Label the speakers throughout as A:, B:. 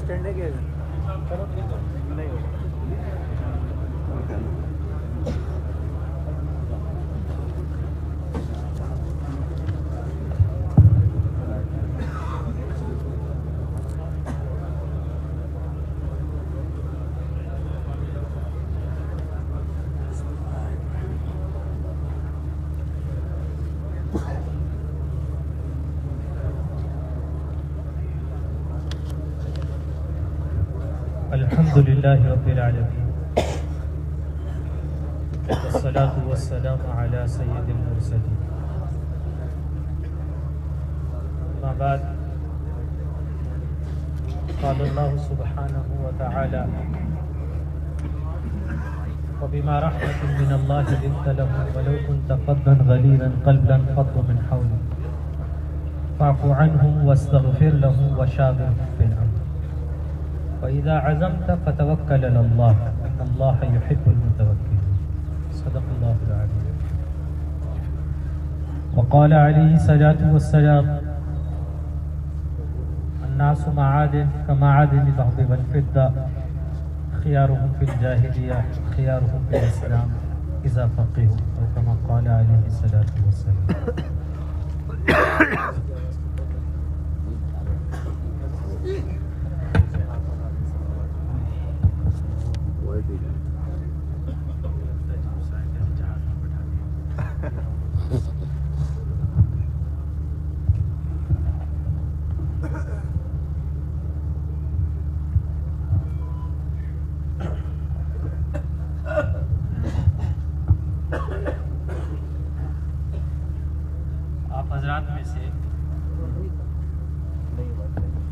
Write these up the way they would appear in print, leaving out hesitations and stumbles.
A: Stand है क्या? चलो ठीक है, नहीं होगा।
B: अल्हम्दुलिल्लाहि रब्बिल आलमीन वस्सलातु वस्सलामु अला सय्यिदिल मुरसलीन। अम्मा बाद, क़ाल अल्लाहु सुब्हानहु व तआला वबिमा रहमतिन मिनल्लाहि लिन्त लहुम वलौ कुन्त फ़द्दन गलीज़ल क़ल्बि लन्फ़द्दू मिन हव्लिक फ़अफ़ु अन्हुम वस्तग़फ़िर लहुम वशाविरहुम फ़िल अम्र वइज़ा अज़म्त फ़तवक्कल अलल्लाह इन्नल्लाह युहिब्बुल मुतवक्किलीन। सदक़ल्लाहुल अज़ीम। वक़ाल अलैहि सलातु वस्सलाम अन्नासु मआदिन कमआदिनिल ज़हबि वल फ़िद्दा खियारुहुम फ़िल जाहिलिय्या खियारुहुम फ़िल इस्लाम इज़ा फ़क़िहू औ कमा क़ाल अलैहि सलातु वस्सलाम।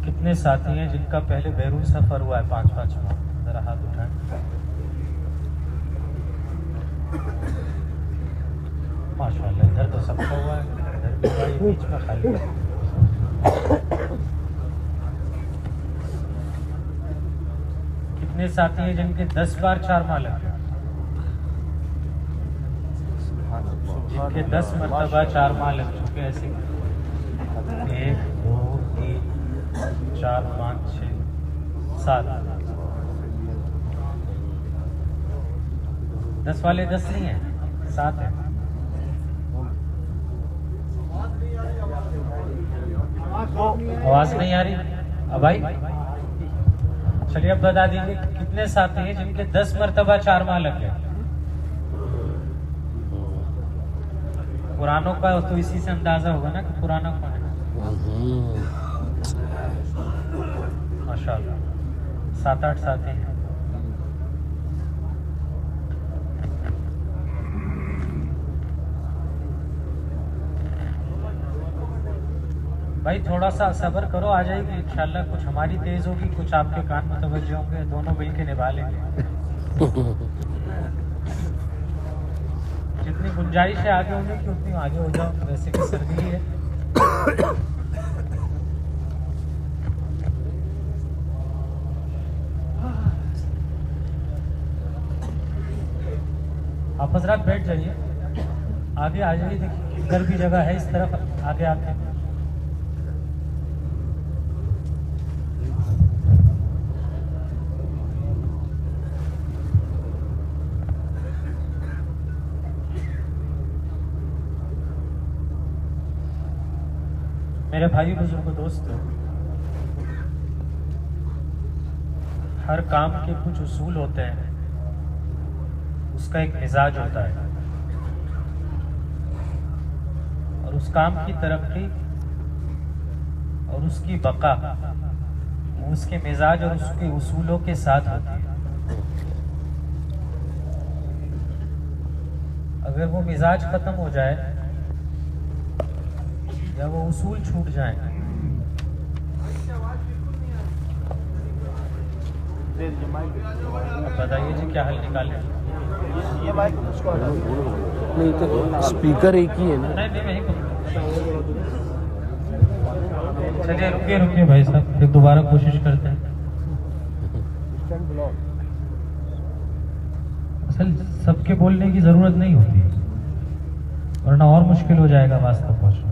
B: कितने साथी हैं जिनका पहले बैरून सफर हुआ है 5-5 माह? जरा हाथ उठाएं। माशाल्लाह, इधर तो सबका हुआ है, इधर भी हुआ है, बीच में खाली। कितने साथी हैं जिनके 10 बार 4 माह लगे? जिनके 10 मरतबा 4 माह लग चुके ऐसे 1 2 3 4 5 6 7 10 वाले 10 नहीं है, 7 है। आवाज नहीं आ रही अब आई? चलिए अब बता दीजिए कितने साथी हैं जिनके 10 मरतबा 4 माह लग गए? पुरानों का तो इसी से अंदाजा होगा ना कि पुराना कौन है। माशाल्लाह 7-8 साथी हैं। भाई थोड़ा सा सब्र करो, आ जाएगी इंशाल्लाह। कुछ हमारी तेज होगी, कुछ आपके कान मुतवज्जे होंगे, दोनों मिलके निभा लेंगे। जितनी गुंजाइश है आगे होने की उतनी आगे हो जाओ, वैसे भी सर्दी है। आप हजरात बैठ जाइए, आगे आ जाइए। देखिए इधर भी जगह है, इस तरफ आगे आके। मेरे भाई बुजुर्ग दोस्तों, हर काम के कुछ उसूल होते हैं, उसका एक मिजाज होता है, और उस काम की तरक्की और उसकी बका उसके मिजाज और उसके उसूलों के साथ होती है। अगर वो मिजाज खत्म हो जाए या वो उसूल छूट जाए, अब बताइए जी क्या हल निकालें?
C: नहीं तो स्पीकर एक ही है ना।
B: नहीं वहीं चलिए रुकिए भाई साहब, फिर दोबारा कोशिश करते हैं। असल सबके बोलने की ज़रूरत नहीं होती, वरना और मुश्किल हो जाएगा वास्तव पहुंचना।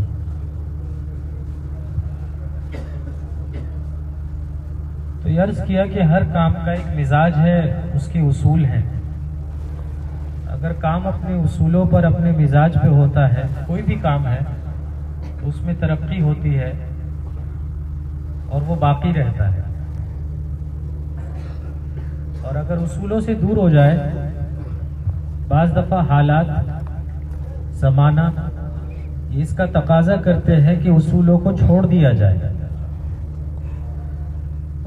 B: तो ये अर्ज़ किया कि हर काम का एक मिजाज है, उसके उसूल हैं। अगर काम अपने उसूलों पर, अपने मिजाज पे होता है, कोई भी काम है, तो उसमें तरक्की होती है और वो बाकी रहता है। और अगर उसूलों से दूर हो जाए, बाज़ दफ़ा हालात, ज़माना ये इसका तकाजा करते हैं कि उसूलों को छोड़ दिया जाए।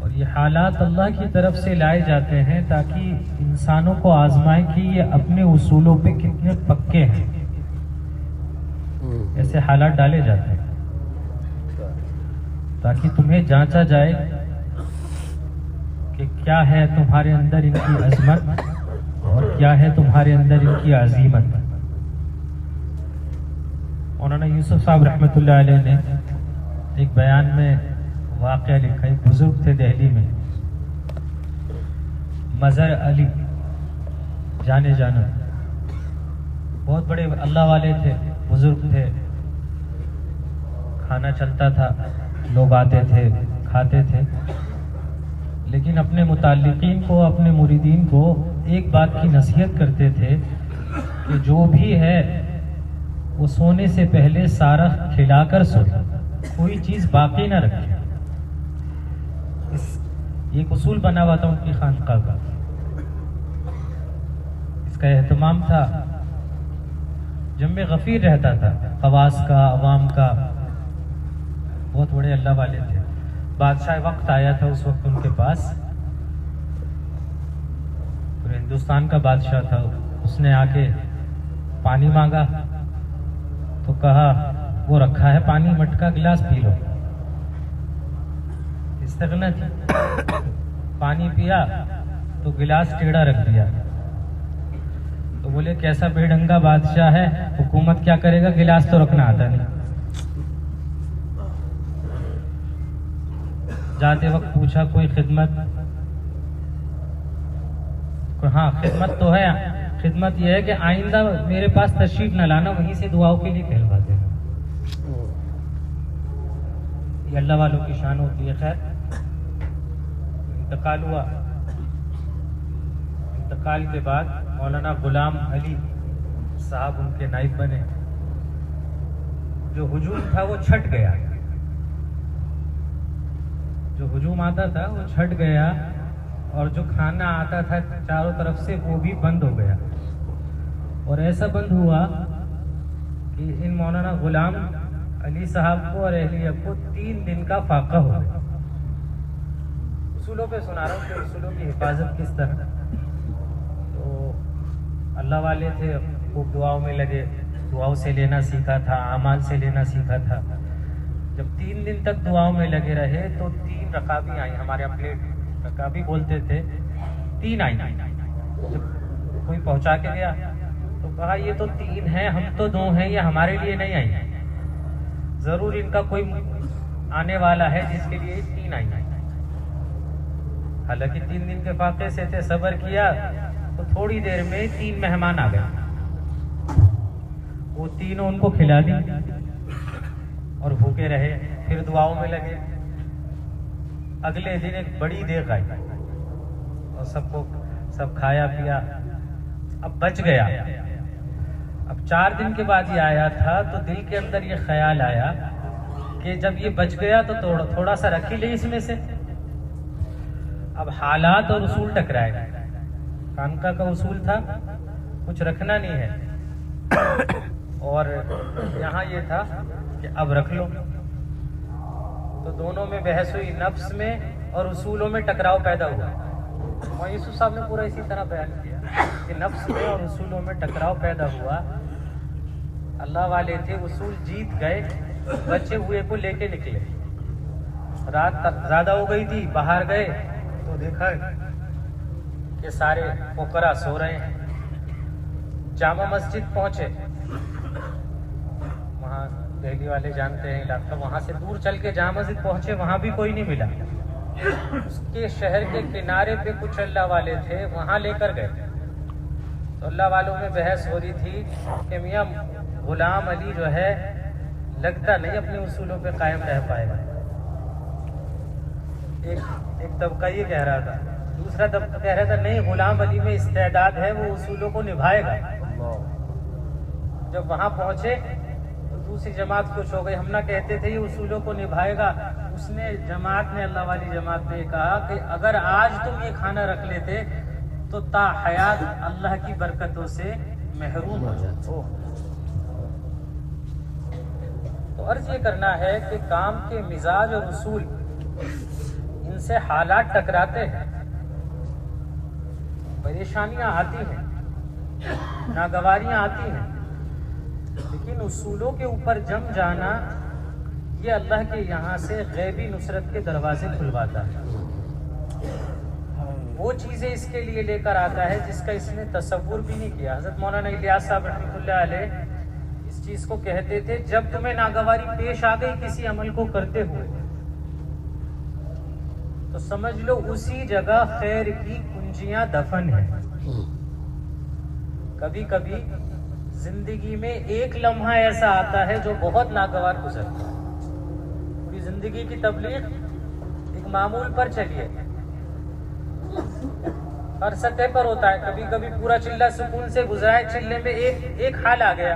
B: और ये हालात अल्लाह की तरफ से लाए जाते हैं ताकि इंसानों को आजमाएं कि ये अपने उसूलों पे कितने पक्के हैं। ऐसे हालात डाले जाते हैं ताकि तुम्हें जांचा जाए कि क्या है तुम्हारे अंदर इनकी अजमत और क्या है तुम्हारे अंदर इनकी अजीमत। मौलाना यूसुफ साहब रहमतुल्लाह अलैह ने एक बयान में वाक़या लिखा। एक बुजुर्ग थे दिल्ली में, मज़हर अली, जाने जाना, बहुत बड़े अल्लाह वाले थे, बुजुर्ग थे, खाना चलता था, लोग आते थे, खाते थे, लेकिन अपने मुताल्लिकीन को, अपने मुरीदीन को एक बात की नसीहत करते थे कि जो भी है वो सोने से पहले सारा खिलाकर सोए, कोई चीज़ बाकी ना रखे। एक उसूल बना हुआ था उनकी खानका का, इसका एहतमाम था। जम्मे गफीर रहता था, खवास का, अवाम का, बहुत बड़े अल्लाह वाले थे। बादशाह वक्त आया था उस वक्त उनके पास, पूरे हिंदुस्तान का बादशाह था। उसने आके पानी मांगा तो कहा वो रखा है पानी, मटका, गिलास पी लो। इस्तिग़ना थी। पानी पिया तो गिलास टेढ़ा रख दिया। तो बोले कैसा बेढंगा बादशाह है, हुकूमत क्या करेगा, गिलास तो रखना आता नहीं। जाते वक्त पूछा कोई खिदमत? हाँ खिदमत तो है, खिदमत यह है कि आइंदा मेरे पास तशरीफ न लाना, वहीं से दुआओं के लिए कहलवा देना। ये अल्लाह वालों की शान होती है। खैर इंतकाल हुआ। इंतकाल के बाद मौलाना गुलाम अली साहब उनके नाइब बने। जो हुजूम था वो छट गया, जो हुजूम आता था वो छट गया, और जो खाना आता था चारों तरफ से वो भी बंद हो गया। और ऐसा बंद हुआ कि इन मौलाना गुलाम अली साहब को और अहलिया को 3 दिन का फाका हो गया। उसूलों पे सुना रहा हूँ कि उसूलों की हिफाजत किस तरह। तो अल्लाह वाले थे, खूब दुआओं में लगे, दुआओं से लेना सीखा था, आमाल से लेना सीखा था। जब 3 दिन तक दुआओं में लगे रहे तो 3 रकाबी आई। हमारे यहाँ प्लेट रकाबी बोलते थे, 3 आई। जब कोई पहुंचा के गया तो कहा ये तो 3 हैं, हम तो 2 हैं, ये हमारे लिए नहीं आई, जरूर इनका कोई आने वाला है जिसके लिए 3 आई। हालांकि 3 दिन के फाके से थे, सब्र किया तो थोड़ी देर में 3 मेहमान आ गए। वो तीनों उनको खिला दी और भूखे रहे, फिर दुआओं में लगे। अगले दिन एक बड़ी देग आई और सब खाया पिया, अब बच गया। अब 4 दिन के बाद ये आया था तो दिल के अंदर ये ख्याल आया कि जब ये बच गया तो थोड़ा सा रख ही ले इसमें से। अब हालात और उसूल टकराए। खानका का उसूल था कुछ रखना नहीं है, और यहाँ ये था कि अब रख लो। तो दोनों में बहस हुई, नफ्स में और उसूलों में टकराव पैदा हुआ। मौलाना यूसुफ साहब ने पूरा इसी तरह बयान किया कि नफ्स में और उसूलों में टकराव पैदा हुआ। अल्लाह वाले थे, उसूल जीत गए, बचे हुए को लेके निकले। रात ज्यादा हो गई थी, बाहर गए तो देखा कि सारे फुकरा सो रहे हैं। जामा मस्जिद पहुंचे, वहाँ दिल्ली वाले जानते हैं इलाका, वहां से दूर चल के जामा मस्जिद पहुंचे, वहां भी कोई नहीं मिला। उसके शहर के किनारे पे कुछ अल्लाह वाले थे, वहां लेकर गए। तो अल्लाह वालों में बहस हो रही थी कि मियाँ गुलाम अली जो है लगता नहीं अपने उसूलों पे कायम रह पाएगा। एक तबका ये कह रहा था, दूसरा तबका कह रहा था नहीं, गुलाम अली में इस्तेदाद है, वो उसूलों को निभाएगा। जब वहां पहुंचे तो दूसरी जमात खुश हो गई, हम ना कहते थे ये उसूलों को निभाएगा। उसने जमात ने, अल्लाह वाली जमात ने कहा कि अगर आज तुम ये खाना रख लेते तो ता हयात अल्लाह की बरकतों से महरूम हो जाते। तो अर्ज ये करना है कि काम के मिजाज और उसूल, इनसे हालात टकराते हैं, परेशानियां आती हैं, नागवारियां आती हैं, लेकिन उसूलों के ऊपर जम जाना ये अल्लाह के यहाँ से गैबी नुसरत के दरवाजे खुलवाता है। वो चीज़ें इसके लिए लेकर आता है जिसका इसने तसव्वुर भी नहीं किया। हज़रत मौलाना इलियास साहब रहमतुल्लाह अलैह इस चीज़ को कहते थे, जब तुम्हें नागवारी पेश आ गई किसी अमल को करते हुए तो समझ लो उसी जगह खैर की कुंजियां दफन है। कभी कभी जिंदगी में एक लम्हा ऐसा आता है जो बहुत नागवार गुजरता है। पूरी जिंदगी की तबलीग एक मामूल पर चलिए, हर सतह पर होता है। कभी कभी पूरा चिल्ला सुकून से गुजरा है, चिल्ले में एक हाल आ गया,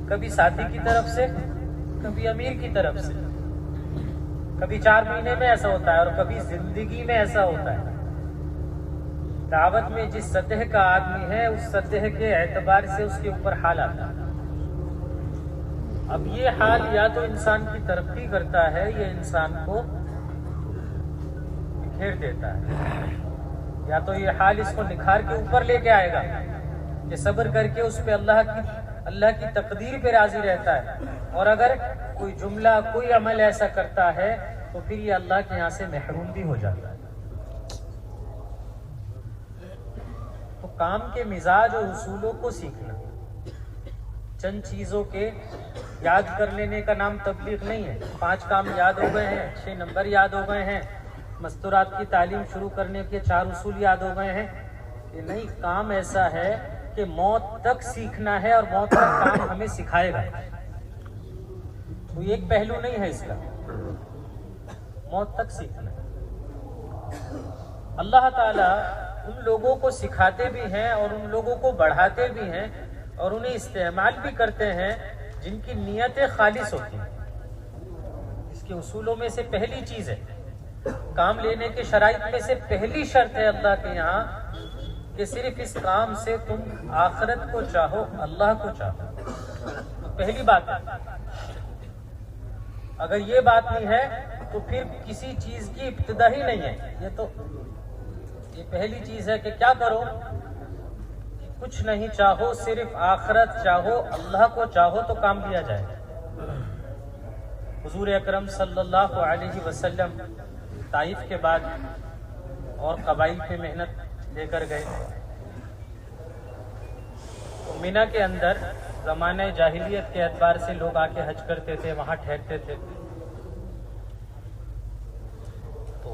B: कभी साथी की तरफ से, कभी अमीर की तरफ से, कभी 4 महीने में ऐसा होता है और कभी जिंदगी में ऐसा होता है। दावत में जिस सतह का आदमी है उस सतह के एतबार से उसके ऊपर हाल आता है। अब ये हाल या तो इंसान की तरक्की करता है या इंसान को बिखेर देता है, या तो ये हाल इसको निखार के ऊपर लेके आएगा कि सब्र करके उस पे अल्लाह की तकदीर पे राजी रहता है, और अगर कोई जुमला कोई अमल ऐसा करता है तो फिर ये अल्लाह के यहाँ से महरूम भी हो जाता है। तो काम के मिजाज और उसूलों को सीखना, चंद चीज़ों के याद कर लेने का नाम तबलीग नहीं है। 5 काम याद हो गए हैं, 6 नंबर याद हो गए हैं, मस्तूरात की तालीम शुरू करने के 4 उसूल याद हो गए हैं, ये नहीं। काम ऐसा है कि मौत तक सीखना है और मौत तक काम हमें सिखाएगा। तो एक पहलू नहीं है इसका, मौत तक सीखना। अल्लाह ताला उन लोगों को सिखाते भी हैं और उन लोगों को बढ़ाते भी हैं और उन्हें इस्तेमाल भी करते हैं जिनकी नीयतें खालिस होती हैं। इसके उसूलों में से पहली चीज है, काम लेने के शराइत में से पहली शर्त है अल्लाह के यहाँ कि सिर्फ इस काम से तुम आखिरत को चाहो, अल्लाह को चाहो। तो पहली बात है, अगर ये बात नहीं है तो फिर किसी चीज की इब्तिदा ही नहीं है। ये पहली चीज है कि क्या करो, कुछ नहीं चाहो, सिर्फ आखिरत चाहो, अल्लाह को चाहो तो काम किया जाए। हुजूर अकरम सल्लल्लाहु अलैहि वसल्लम ताइफ के बाद और कबाइल पे मेहनत लेकर गए। तो मिना के अंदर ज़माने जाहिलियत के एतबार से लोग आके हज करते थे, वहाँ ठहरते थे। तो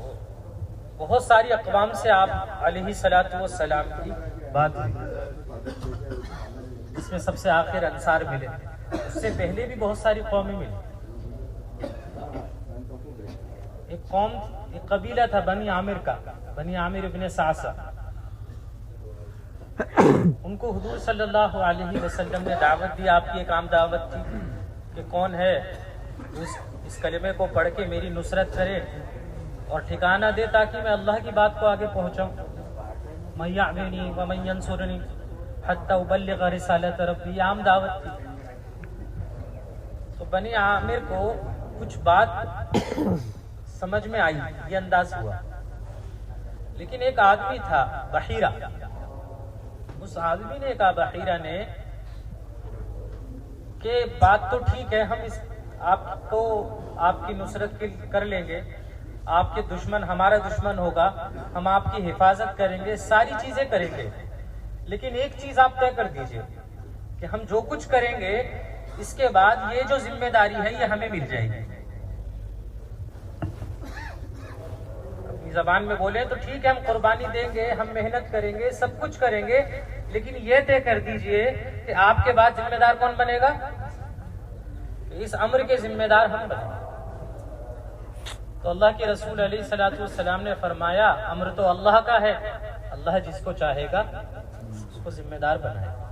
B: बहुत सारी अक़वाम से आप अलैहिस्सलातु वस्सलाम की बात हुई, इसमें सबसे आखिर अंसार मिले। उससे पहले भी बहुत सारी कौमें मिली। एक कबीला था बनी आमिर का, बनी आमिर इब्ने सासा। उनको हुजूर सल्लल्लाहु अलैहि वसल्लम ने दावत दी। आपकी एक आम दावत थी कि कौन है इस कलिमे को पढ़ के मेरी नुसरत करे और ठिकाना दे ताकि मैं अल्लाह की बात को आगे पहुंचाऊं। मन यअमिनी व मन यंसुरनी हत्ता उबल्लिग रिसालत रब्बी, आम दावत थी। तो बनी आमिर को कुछ बात समझ में आई, ये अंदाज हुआ। लेकिन एक आदमी था बहीरा, उस आदमी ने कहा, बहीरा ने, कि बात तो ठीक है, हम इस आपको आपकी नुसरत कर लेंगे, आपके दुश्मन हमारा दुश्मन होगा, हम आपकी हिफाजत करेंगे, सारी चीजें करेंगे, लेकिन एक चीज आप तय कर दीजिए कि हम जो कुछ करेंगे इसके बाद ये जो जिम्मेदारी है ये हमें मिल जाएगी। अपनी जबान में बोले तो ठीक है, हम कुर्बानी देंगे, हम मेहनत करेंगे, सब कुछ करेंगे, लेकिन ये तय कर दीजिए कि आपके बाद जिम्मेदार कौन बनेगा? इस अम्र के जिम्मेदार हम बनेंगे। तो अल्लाह के रसूल अलैहिस्सलातु वस्सलाम ने फरमाया, अम्र तो अल्लाह का है, अल्लाह जिसको चाहेगा उसको जिम्मेदार बनाएगा।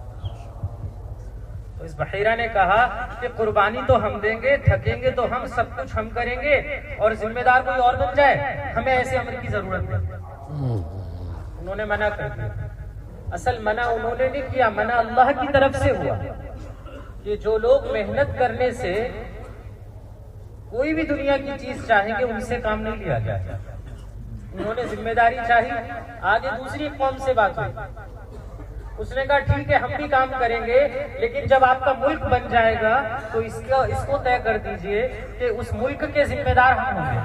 B: तो इस बहीरा ने कहा कि कुर्बानी तो हम देंगे, थकेंगे तो हम, सब कुछ हम करेंगे, और जिम्मेदार कोई और बन जाए, हमें ऐसे अम्र की जरूरत नहीं। उन्होंने मना कर दिया। असल मना उन्होंने नहीं किया, मना अल्लाह की तरफ से हुआ कि जो लोग मेहनत करने से कोई भी दुनिया की चीज चाहेंगे उनसे काम नहीं लिया जाए। उन्होंने जिम्मेदारी चाही। आगे दूसरी कौम से बात हुई, उसने कहा ठीक है हम भी काम करेंगे, लेकिन जब आपका मुल्क बन जाएगा तो इसको तय कर दीजिए कि उस मुल्क के जिम्मेदार हम होंगे।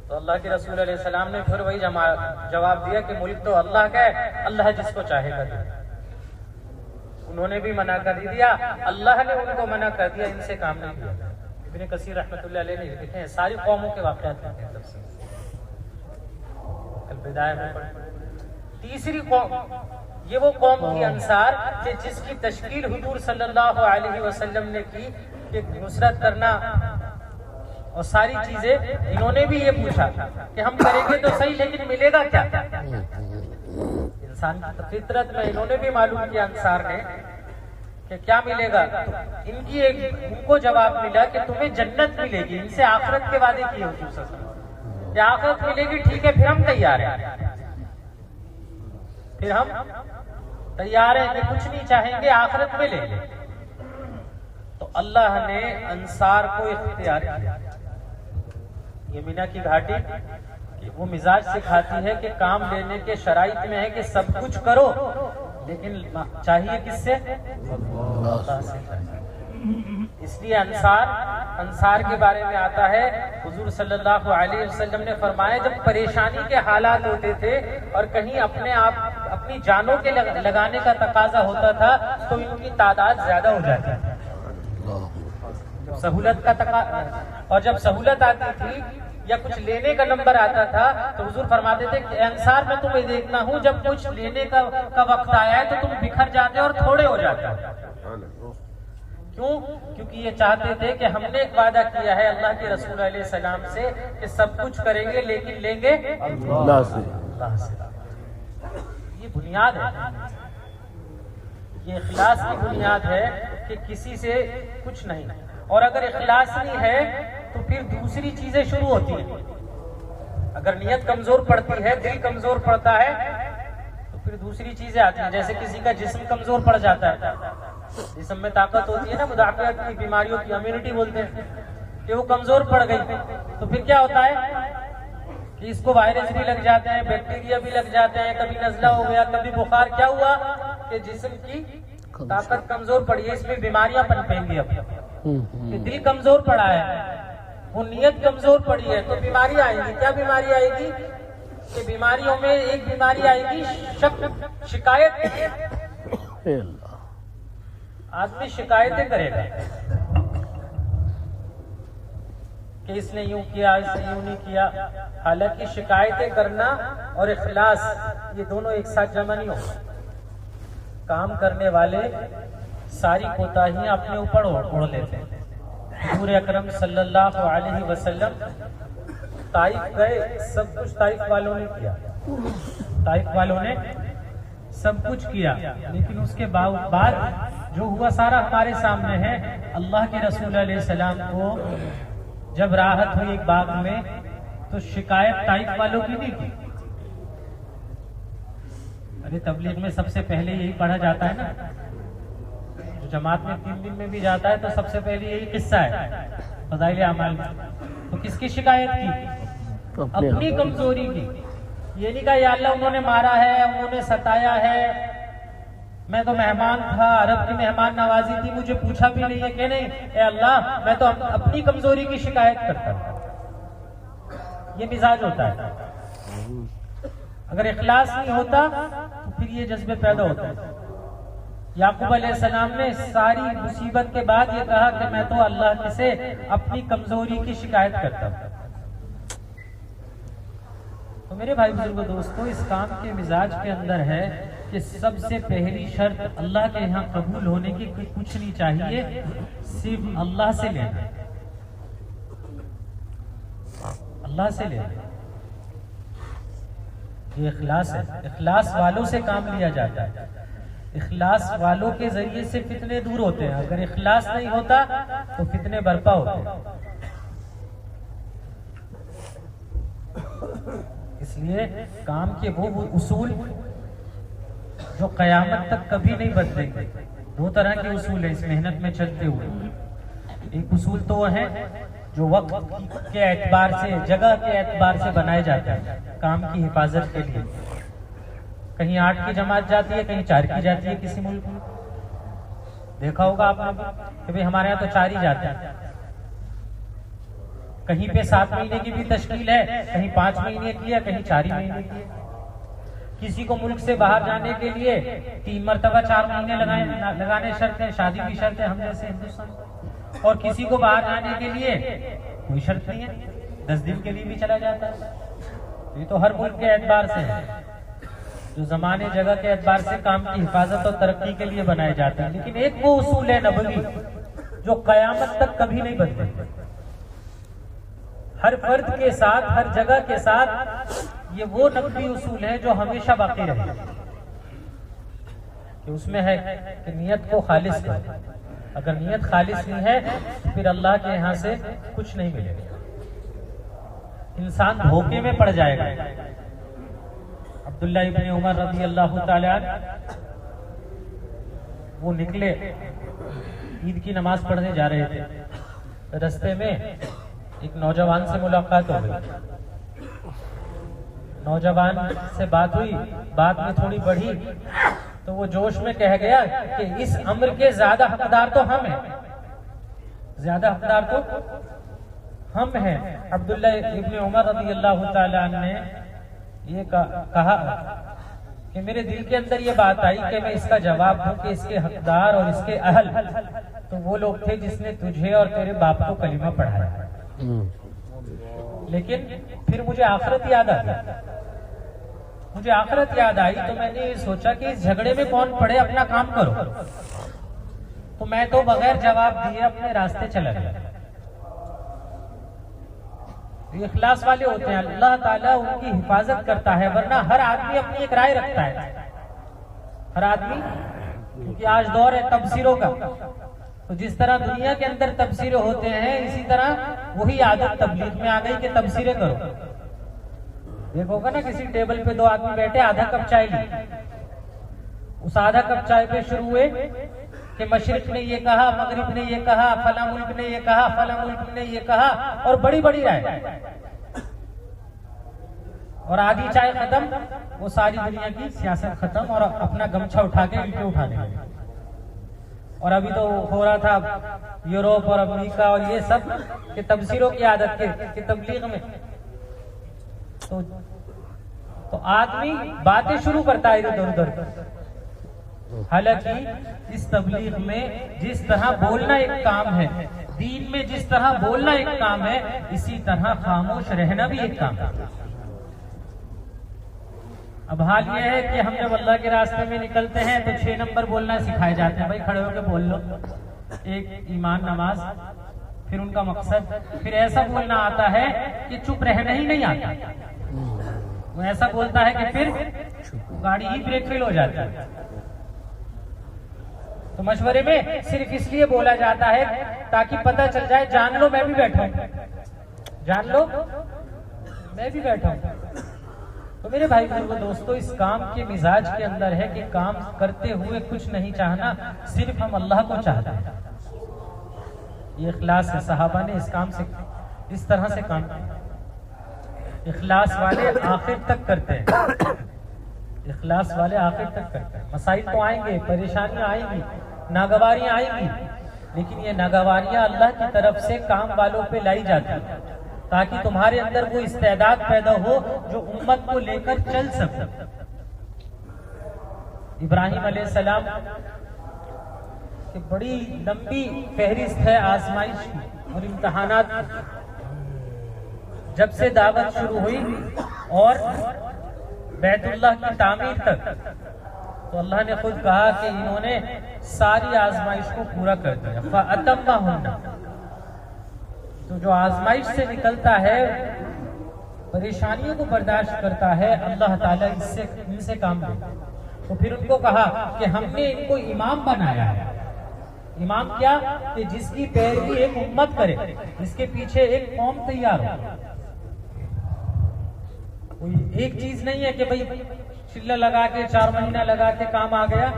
B: तो अल्लाह के रसूल अलैहि सलाम ने फिर वही जवाब दिया कि मुल्क तो अल्लाह का है, अल्लाह जिसको चाहेगा दे। उन्होंने भी मना कर दिया, अल्लाह ने उनको मना कर दिया, इनसे काम नहीं किया। इब्न कसीर रहमतुल्लाह अलैहि ने लिखे हैं, सारी कौमों के वाक़यात लिखे हैं तफसीर। अल-बिदाया में तीसरी कौम, ये वो कौम थी अंसार कि जिसकी तशकील हुजूर सल्लल्लाहु अलैहि वसल्लम ने की कि नुसरत करना और सारी चीजें। इन्होंने भी ये पूछा कि हम करेंगे तो सही, लेकिन मिलेगा क्या? इंसान की फितरत में इन्होंने भी मालूम किया अंसार ने कि क्या मिलेगा। तो इनको जवाब मिला कि तुम्हें जन्नत मिलेगी। इनसे आखिरत के वादे किए हुजूर सल्लल्लाहु अलैहि वसल्लम कि आखिरत मिलेगी, ठीक है फिर हम तैयार हैं, फिर हम तैयार हैं कि कुछ नहीं चाहेंगे, आखिरत में लेंगे। तो अल्लाह ने अंसार को इख्तियार किया। ये मीना की घाटी कि वो मिजाज सिखाती है कि काम लेने के शराइत में है कि सब कुछ करो, लेकिन चाहिए किससे? अल्लाह से चाहिए। इसलिए अंसार के बारे में आता है, हुजूर सल्लल्लाहु अलैहि वसल्लम ने फरमाया जब परेशानी के हालात होते थे और कहीं अपनी जानों के लगाने का तकाजा होता था तो इनकी तादाद ज्यादा हो जाती थी। सहूलत का तकाजा, और जब सहूलत आती थी या कुछ लेने का नंबर आता था तो हुजूर फरमाते थे कि अंसार में तुम्हें देखना हूँ, जब कुछ लेने का वक्त आया है तो तुम बिखर जाते और थोड़े हो जाते। क्यों? क्योंकि ये चाहते थे कि हमने एक वादा किया है अल्लाह के रसूल अलैहि सलाम से कि सब कुछ करेंगे लेकिन लेंगे अल्लाह से। ये बुनियाद है, ये इखलास की बुनियाद है कि किसी से कुछ नहीं। और अगर इखलास नहीं है तो फिर दूसरी चीजें शुरू होती हैं। अगर नियत कमजोर पड़ती है, दिल कमजोर पड़ता है, तो फिर दूसरी चीजें आती हैं। जैसे किसी का जिस्म कमजोर पड़ जाता है, जिस्म में ताकत होती है ना, मुदाफियत की बीमारियों की इम्यूनिटी बोलते हैं, कि वो कमजोर पड़ गई तो फिर क्या होता है कि इसको वायरस भी लग जाते हैं, बैक्टीरिया भी लग जाते हैं, कभी नजला हो गया, कभी बुखार। क्या हुआ कि जिस्म की ताकत कमजोर पड़ी है, इसमें बीमारियां पनपेंगी। अब कि दिल कमजोर पड़ा है, वो नियत कमजोर पड़ी है, तो बीमारी आएगी। क्या बीमारी आएगी? कि बीमारियों में एक बीमारी आएगी शक, शिकायत। आदमी शिकायतें करेगा कि इसने यूं किया, इसने यूं नहीं किया। हालांकि शिकायतें करना और इखलास ये दोनों एक साथ जमा नहीं होगा। काम करने वाले सारी कोताहियां अपने ऊपर ओढ़ लेते हैं। हुजूर अकरम सल्लल्लाहु अलैहि वसल्लम ताइफ गए, सब कुछ ताइफ वालों ने किया, ताइफ वालों ने सब कुछ किया, लेकिन उसके बाद जो हुआ सारा हमारे सामने है। अल्लाह के रसूल अलैहि सलाम को जब राहत हुई एक बाग में, तो शिकायत ताइफ वालों की नहीं की। अरे तबलीग में सबसे पहले यही पढ़ा जाता है ना, जो जमात में 3 दिन में भी जाता है तो सबसे पहले यही किस्सा है फज़ाइल अमाल में। तो किसकी शिकायत की? अपनी कमजोरी की। ये नहीं कहा या अल्लाह उन्होंने मारा है, उन्होंने सताया है, मैं तो मेहमान था, अरब की मेहमान नवाजी थी, मुझे पूछा भी नहीं है कि नहीं, ए अल्लाह मैं तो अपनी कमजोरी की शिकायत करता हूं। ये मिजाज होता है। अगर इखलास नहीं होता तो फिर ये जज्बे पैदा होते हैं। याकूब अलैहिस्सलाम ने सारी मुसीबत के बाद ये कहा कि मैं तो अल्लाह से अपनी कमजोरी की शिकायत करता हूँ। तो मेरे भाई बुजुर्गों दोस्तों, इस काम के मिजाज के अंदर है कि सबसे पहली शर्त अल्लाह के यहाँ कबूल होने की कुछ नहीं चाहिए, सिर्फ अल्लाह से लेना, अल्लाह से लेना। ये इखलास है, इखलास वालों से काम लिया जाता है। इखलास वालों के जरिए से फितने दूर होते हैं। अगर इखलास नहीं होता तो फितने बर्पा होते हैं। इसलिए काम के वो उसूल जो कयामत तक कभी नहीं बदलेंगे। दो तरह के उसूल है इस मेहनत में चलते हुए। एक उसूल तो वो है जो वक्त के एतबार से, जगह के एतबार से बनाए जाते हैं काम की हिफाजत के लिए। कहीं 8 की जमात जाती है, कहीं 4 की जाती है। किसी मुल्क में देखा होगा आपने कि भाई हमारे यहाँ तो 4 ही जाते हैं। कहीं पे 7 महीने की भी तश्कील है, कहीं 5 महीने की है, कहीं 4 ही महीने की है। किसी को मुल्क से बाहर जाने के लिए 3 मरतबा 4 महीने लगाने शर्त है, शादी भी शर्त है हम जैसे हिंदुस्तान। और किसी को बाहर जाने के लिए कोई शर्त नहीं है, 10 दिन के लिए भी चला जाता है। ये तो हर मुल्क के एतबार से है, जो जमाने जगह के एतबार से काम की हिफाजत और तरक्की के लिए बनाए जाते हैं। लेकिन एक वो उसूल है नबवी जो कयामत तक कभी नहीं बदले। हर फर्द के साथ, हर जगह के साथ ये वो नबवी उसूल है जो हमेशा बाकी रहे। कि उसमें है कि नियत को खालिस कर। अगर नियत खालिस नहीं है तो फिर अल्लाह के यहाँ से कुछ नहीं मिलेगा, इंसान धोखे में पड़ जाएगा। अब्दुल्ला इब्ने उमर रज़ी अल्लाह तआला वो निकले, ईद की नमाज पढ़ने जा रहे थे। रास्ते में एक नौजवान से मुलाकात हो गई। नौजवान से बात हुई, बात में थोड़ी बढ़ी तो वो जोश में कह गया कि इस अम्र के ज्यादा हकदार तो हम हैं, ज्यादा हकदार तो हम हैं। अब्दुल्ला इब्ने उमर रज़ी अल्लाह तआला ने ये कहा कि मेरे दिल के अंदर ये बात आई कि मैं इसका जवाब दूं कि इसके हकदार और इसके अहल तो वो लोग थे जिसने तुझे और तेरे बाप को कलीमा पढ़ाया। लेकिन फिर मुझे आखिरत याद आ गई, मुझे आखिरत याद आई तो मैंने ये सोचा कि इस झगड़े में कौन पड़े, अपना काम करो। तो मैं तो बगैर जवाब दिए अपने रास्ते चला गया। इखलास वाले होते हैं, अल्लाह ताला उनकी हिफाजत करता है। वरना हर आदमी अपनी एक राय रखता है, हर आदमी, क्योंकि आज दौर है तबसीरों का। तो जिस तरह दुनिया के अंदर तबसीरें होते हैं, इसी तरह वही आदत तबलीग में आ गई कि तबसीरें करो। देखोगा ना किसी टेबल पे 2 आदमी बैठे, आधा कप चाय ली, उस आधा कप चाय पे शुरू हुए कि मशरिक ने ये कहा, मगरिब ने ये कहा, फला मुल्क ने ये कहा, फला मुल्क ने ये कहा, और बड़ी बड़ी राय। और आधी चाय खत्म, वो सारी दुनिया की सियासत खत्म, और अपना गमछा उठा के ईंटें उठाने लगे। और अभी तो हो रहा था यूरोप और अमेरिका और ये सब के तबसीरों की आदत के तबलीग में। तो आदमी बातें शुरू करता है इधर उधर। हालांकि इस तबलीग में जिस तरह बोलना एक काम है, दीन में जिस तरह बोलना एक काम है, इसी तरह खामोश रहना भी एक काम है। अब हाल यह है कि हम जब अल्लाह के रास्ते में निकलते हैं तो 6 नंबर बोलना सिखाए जाते हैं। भाई खड़े होकर बोल लो, एक ईमान, नमाज, फिर उनका मकसद, फिर ऐसा बोलना आता है कि चुप रहना ही नहीं आता। वो ऐसा बोलता है कि फिर गाड़ी ही ब्रेक फेल हो जाती है। तो मशवरे में सिर्फ इसलिए बोला जाता है ताकि पता चल जाए, जान लो मैं भी बैठा हूं, जान लो मैं भी बैठा हूं। तो मेरे भाई बुजुर्गों दोस्तों, इस काम के मिजाज के अंदर है कि काम करते हुए कुछ नहीं चाहना, सिर्फ हम अल्लाह को चाहते हैं। ये इखलास है। सहाबा ने इस काम से इस तरह से काम किया। इखलास वाले आखिर तक करते हैं, इखलास वाले आखिर तक करते हैं। मसाइल तो आएंगे, परेशानियां आएंगी, नागवारियां आएंगी, लेकिन ये नागवारियां अल्लाह की तरफ से काम वालों पे लाई जाती है ताकि तुम्हारे अंदर वो इस्तेदाद पैदा हो जो उम्मत को लेकर चल सके। इब्राहिम अलैहिस्सलाम कि बड़ी लंबी फहरिस्त है आजमाइश की और इम्तहानात की। जब से दावत शुरू हुई और बैतुल्लाह की तामीर तक, तो अल्लाह ने खुद कहा कि इन्होंने सारी आजमाइश को पूरा कर दिया। फ़अतम्महुन्ना, तो जो आजमाइश से निकलता है, परेशानियों को बर्दाश्त करता है, अल्लाह ताला इनसे काम लेता। तो फिर उनको कहा कि हमने इनको इमाम बनाया है। इमाम क्या? कि जिसकी पैरवी एक उम्मत करे, जिसके पीछे एक कौम तैयार हो। कोई एक चीज नहीं है कि भाई चिल्ला लगा के 4 महीना लगा के काम आ गया,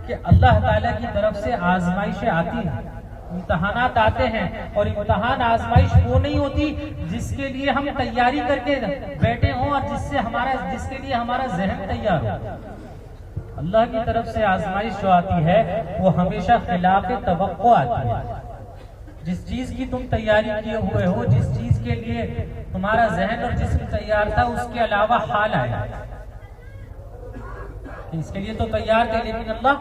B: कि अल्लाह ताला की तरफ से आजमाइशें आती हैं, इम्तहानात आते हैं। और इम्तहान आजमाइश वो नहीं होती जिसके लिए हम तैयारी करके बैठे हों और जिसके लिए हमारा जहन तैयार हो। अल्लाह की तरफ से आजमाइश जो आती है वो हमेशा खिलाफ तवक्को आती है। जिस चीज की तुम तैयारी किए हुए हो, जिस चीज के लिए तुम्हारा जहन और जिस्म तैयार था, उसके अलावा हाल आया। इसके लिए तो तैयार थे, लेकिन अल्लाह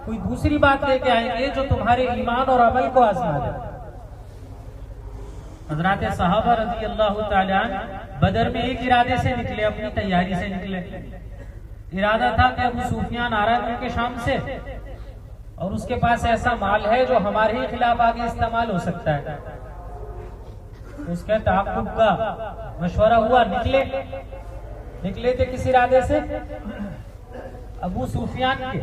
B: कोई दूसरी बात लेके आएंगे जो तुम्हारे ईमान और अमल को आजमा दे। हजरात सहाबा रज़ी अल्लाह तआला अन्हुम बदर में एक इरादे से निकले, अपनी तैयारी से निकले। इरादा था कि अबू सुफियान आ रहा है उनके शाम से और उसके पास ऐसा माल है जो हमारे ही खिलाफ आगे इस्तेमाल हो सकता है। उसके ताक़ुब का मशवरा हुआ, निकले थे किस इरादे से? अबू सुफियान के।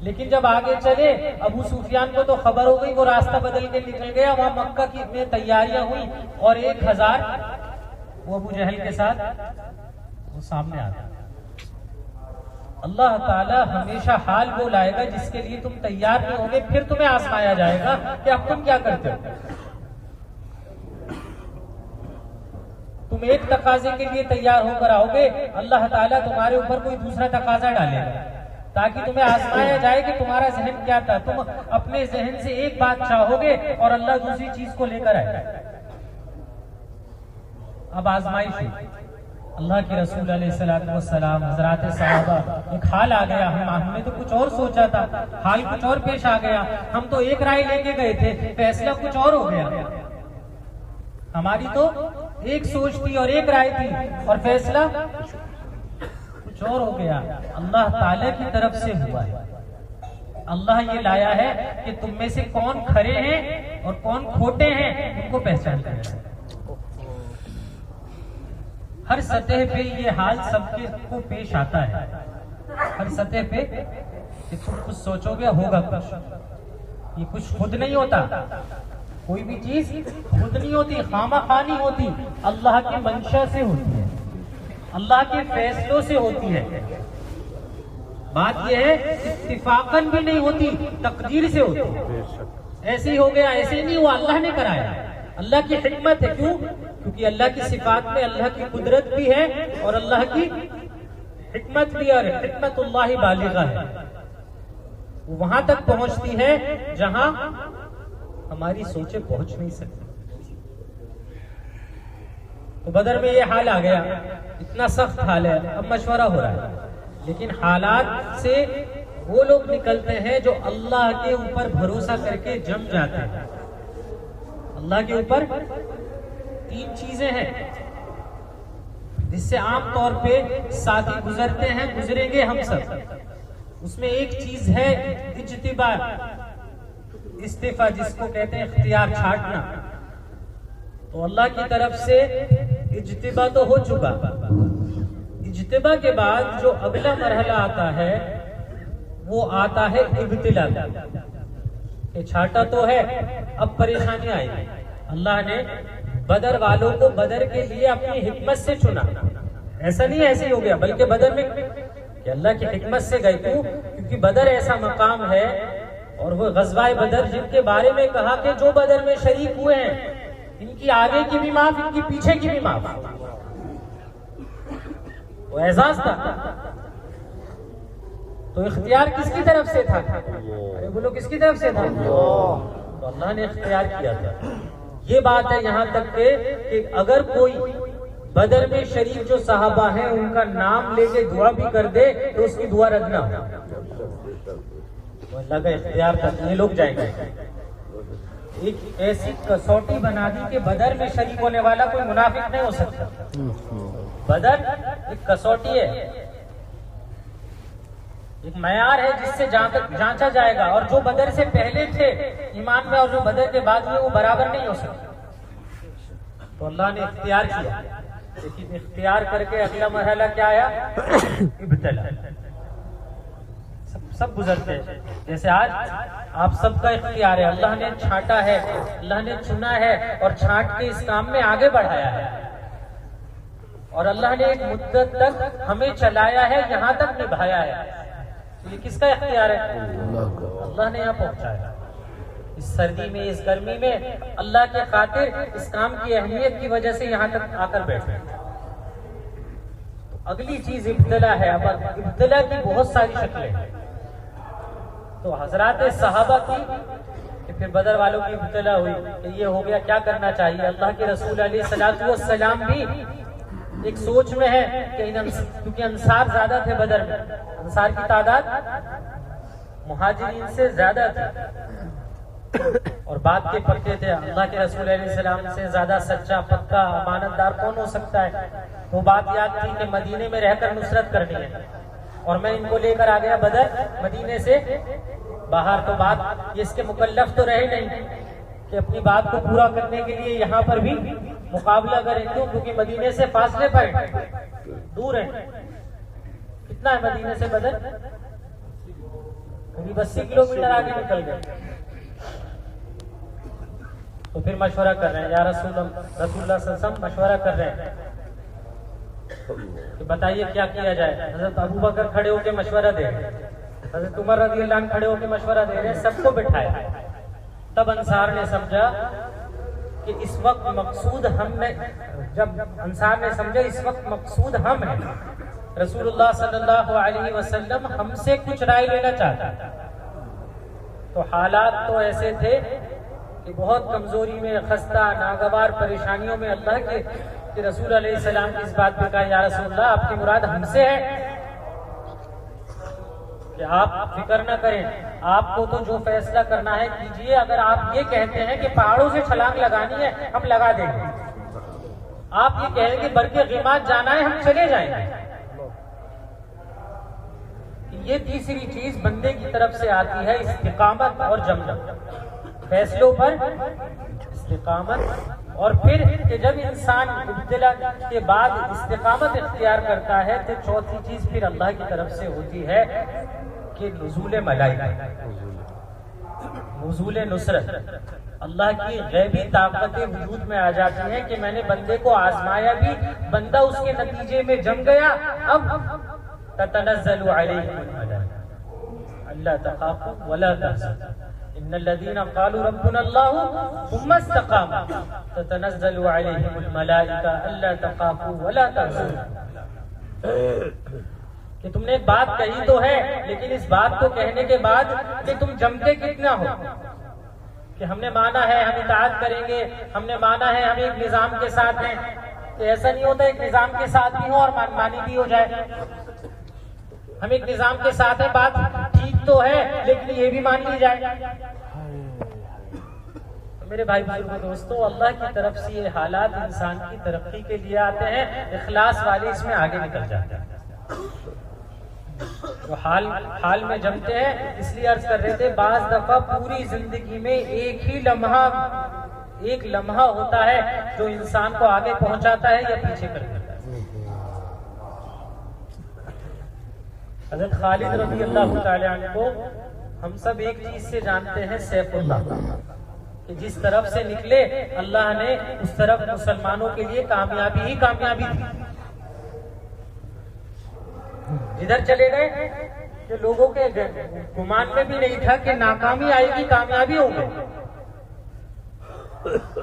B: लेकिन जब आगे चले, अबू सुफियान को तो खबर हो गई, वो रास्ता बदल के निकल गया। वहां मक्का की में तैयारियां हुई और 1000 वो अबू जहल के साथ वो सामने आता। अल्लाह ताला हमेशा हाल वो लाएगा जिसके लिए तुम तैयार नहीं होगे, फिर तुम्हें आजमाया जाएगा कि अब तुम क्या करते हो। तुम एक तकाजे के लिए तैयार होकर आओगे, अल्लाह ताला तुम्हारे ऊपर कोई दूसरा तकाजा डालेगा ताकि तुम्हें आजमाया जाए कि तुम्हारा जहन क्या था। तुम अपने जहन से एक बात चाहोगे और अल्लाह दूसरी चीज को लेकर आएगा। अब आजमाइश हुई। अल्लाह के रसूल अलैहिस्सलाम हजरात सहाबा, एक हाल आ गया। हमने तो कुछ और सोचा था, हाल कुछ और पेश आ गया। हम तो एक राय लेके गए थे, फैसला कुछ और हो गया। हमारी तो एक सोच थी और एक राय थी और फैसला कुछ और हो गया। अल्लाह ताला की तरफ से हुआ है। अल्लाह ये लाया है कि तुम में से कौन खरे हैं और कौन खोटे हैं, उनको पहचान करें। हर सतह पे ये हाल सबके को पेश आता है। हर सतह पे कि तुम कुछ सोचोगे होगा कुछ, ये कुछ खुद नहीं होता। कोई भी चीज खुद नहीं होती, खामा नहीं होती, अल्लाह की मंशा से होती है, अल्लाह के फैसलों से होती है। बात यह है इत्तिफाकन भी नहीं होती, तकदीर से होती है। ऐसे ही हो गया, ऐसे नहीं हुआ, अल्लाह ने कराया। अल्लाह की हिकमत है। क्यों? क्योंकि अल्लाह की सिफात में अल्लाह की कुदरत भी है और अल्लाह की हिकमत भी है। हिकमतुल्लाहि बालिगा है, वो वहां तक पहुंचती है जहां हमारी सोचें पहुंच नहीं सकती। तो बदर में ये हाल आ गया, इतना सख्त हाल है। अब मशवरा हो रहा है, लेकिन हालात से वो लोग निकलते हैं जो अल्लाह के ऊपर भरोसा करके जम जाते हैं। अल्लाह के ऊपर 3 चीजें हैं जिससे आम तौर पे साथी गुजरते हैं, गुजरेंगे हम सब। उसमें एक चीज है इज्तिबा, इस्तीफा जिसको कहते हैं, इख्तियार छाटना। तो अल्लाह की तरफ से इज्तिबा तो हो चुका। इज्तिबा के बाद जो अगला मरहला आता है वो आता है इब्तिला। छाटा तो है, अब परेशानी आएगी। अल्लाह ने बदर वालों को बदर के लिए अपनी हिकमत से चुना। ऐसा नहीं ऐसे ही हो गया, बल्कि बदर में कि अल्लाह की हिकमत से गए। क्यों? क्योंकि बदर ऐसा मकाम है और वो गज़वाए बदर जिनके बारे में कहा कि जो बदर में शरीक हुए हैं, इनकी आगे की भी माफ, इनकी पीछे की भी माफ। वो एजाज था। तो इख्तियार किसकी तरफ से था? अरे बोलो, किसकी तरफ से था? तो अल्लाह ने इख्तियार किया था। ये बात है यहाँ तक कि अगर कोई बदर में शरीक जो सहाबा हैं उनका नाम लेके दुआ भी कर दे तो उसकी दुआ रद्द ना हो। वो अल्लाह का इख्तियार था, ये लोग जाएंगे। एक ऐसी कसौटी बना दी कि बदर में शरीक होने वाला कोई मुनाफिक नहीं हो सकता। बदर एक कसौटी है, एक मयार है जिससे जांचा जाएगा, और जो बदर से पहले थे ईमान में और जो बदर के बाद हुए वो बराबर नहीं हो सकते। तो अल्लाह ने इख्तियार किया, लेकिन इख्तियार करके अगला मरहला क्या आया? इब्तला। सब गुजरते हैं। जैसे आज आप सबका इख्तियार है, अल्लाह ने छांटा है, अल्लाह ने चुना है और छांट के इस काम में आगे बढ़ाया है, और अल्लाह ने एक मुद्दत तक हमें चलाया है, यहाँ तक निभाया है। तो ये किसका इख्तियार है? अल्लाह ने यहाँ पहुंचाया। इस सर्दी में, इस गर्मी में अल्लाह के खातिर इस काम की अहमियत की वजह से यहाँ तक आकर बैठे। अगली चीज इब्तला है। अब इब्तला की बहुत सारी शक्लें हैं। तो हजरात सहाबा की कि फिर बदर वालों की इब्तला हुई कि ये हो गया, क्या करना चाहिए? अल्लाह के रसूल अलैहिस्सलातु वस्सलाम भी एक सोच में है कि क्योंकि अंसार ज्यादा थे बदर में, अंसार की तादाद मुहाजिरीन से ज्यादा थी और बात के पक्के थे। अल्लाह के रसूल अलैहिस्सलाम से ज्यादा सच्चा पक्का अमानतदार कौन हो सकता है? वो बात याद थी कि मदीने में रहकर नुसरत करनी है, और मैं इनको लेकर आ गया बदर मदीने से बाहर। तो बात ये इसके मुकल्लफ तो रहे नहीं कि अपनी बात को पूरा करने के लिए यहाँ पर भी मुकाबला करें। क्यों? क्योंकि मदीने से फासले पर दूर है। कितना है मदीने से बदर? करीब 80 किलोमीटर आगे निकल गए। तो फिर मशवरा कर रहे हैं, या रसूलुल्लाह सल्लल्लाहु अलैहि वसल्लम मशवरा कर रहे हैं कि बताइए क्या किया जाए। हजरत अबू बकर खड़े होकर मशवरा दे रहे हैं, हजरत उमर रज़ियल्लाहु अन्हु खड़े होकर मशवरा दे रहे हैं, सबको बिठाया। तब अंसार ने समझा कि इस वक्त मकसूद हम में, जब अंसार ने समझा इस वक्त मकसूद हम हैं, रसूलुल्लाह सल्लल्लाहु अलैहि वसल्लम हमसे कुछ राय लेना चाहता। तो हालात तो ऐसे थे कि बहुत कमजोरी में, खस्ता, नागवार, परेशानियों में अल्लाह के रसूल अलैहिस्सलाम की इस बात पे कहा, या रसूलल्लाह आपकी मुराद हमसे है कि आप फिक्र न करें, आपको तो जो फैसला करना है कीजिए। अगर आप ये कहते हैं कि पहाड़ों से छलांग लगानी है, हम लगा देंगे। आप ये कहेंगे बरके गिमात जाना है, हम चले जाएंगे। ये तीसरी चीज बंदे की तरफ से आती है, इस्तिकामत और जमजम, फैसलों पर इस्तिकामत। और फिर कि जब इंसान इब्तिला के बाद इस्तिकामत इख्तियार करता है तो चौथी चीज फिर अल्लाह की तरफ से होती है कि नुज़ूल मलाइका, नुज़ूल नुसरत, अल्लाह की गैबी ताकतें वजूद में आ जाती हैं कि मैंने बंदे को आजमाया भी, बंदा उसके नतीजे में जम गया। अब ततनज़्ज़लु अलैहिमुल मलाइका अल्ला तख़ाफ़ू वला तहज़नु इन्नल्लज़ीना क़ालू रब्बुनल्लाहु सुम्मा इस्तक़ामू ततनज़्ज़लु अलैहिमुल मलाइका अल्ला तख़ाफ़ू वला तहज़नु। कि तुमने एक बात कही तो है, लेकिन इस बात को कहने के बाद कि तुम जमते कितना हो, कि हमने माना है हम इताअत करेंगे, हमने माना है हम एक निजाम के साथ हैं। तो ऐसा नहीं होता एक निजाम के साथ भी हो और मनमानी भी हो जाए। हम एक निजाम के साथ है, बात ठीक तो है लेकिन ये भी मान ली जाए। तो मेरे भाई बुजुर्गों दोस्तों, अल्लाह की तरफ से ये हालात इंसान की तरक्की के लिए आते हैं, इखलास वाले इसमें आगे निकल जाते हैं। तो हाल में जमते हैं। इसलिए अर्ज कर रहे थे, बाज दफा पूरी जिंदगी में एक ही लम्हा होता है जो इंसान को आगे पहुंचाता है या पीछे कर देता है। हज़रत खालिद रज़ी अल्लाह तआला अन्हु को हम सब एक चीज से जानते हैं, सैफुल्लाह, कि जिस तरफ से निकले अल्लाह ने उस तरफ मुसलमानों के लिए कामयाबी ही कामयाबी दी। जिधर चले गए कि लोगों के गुमान में भी नहीं था कि नाकामी आएगी, कामयाबी हो गई,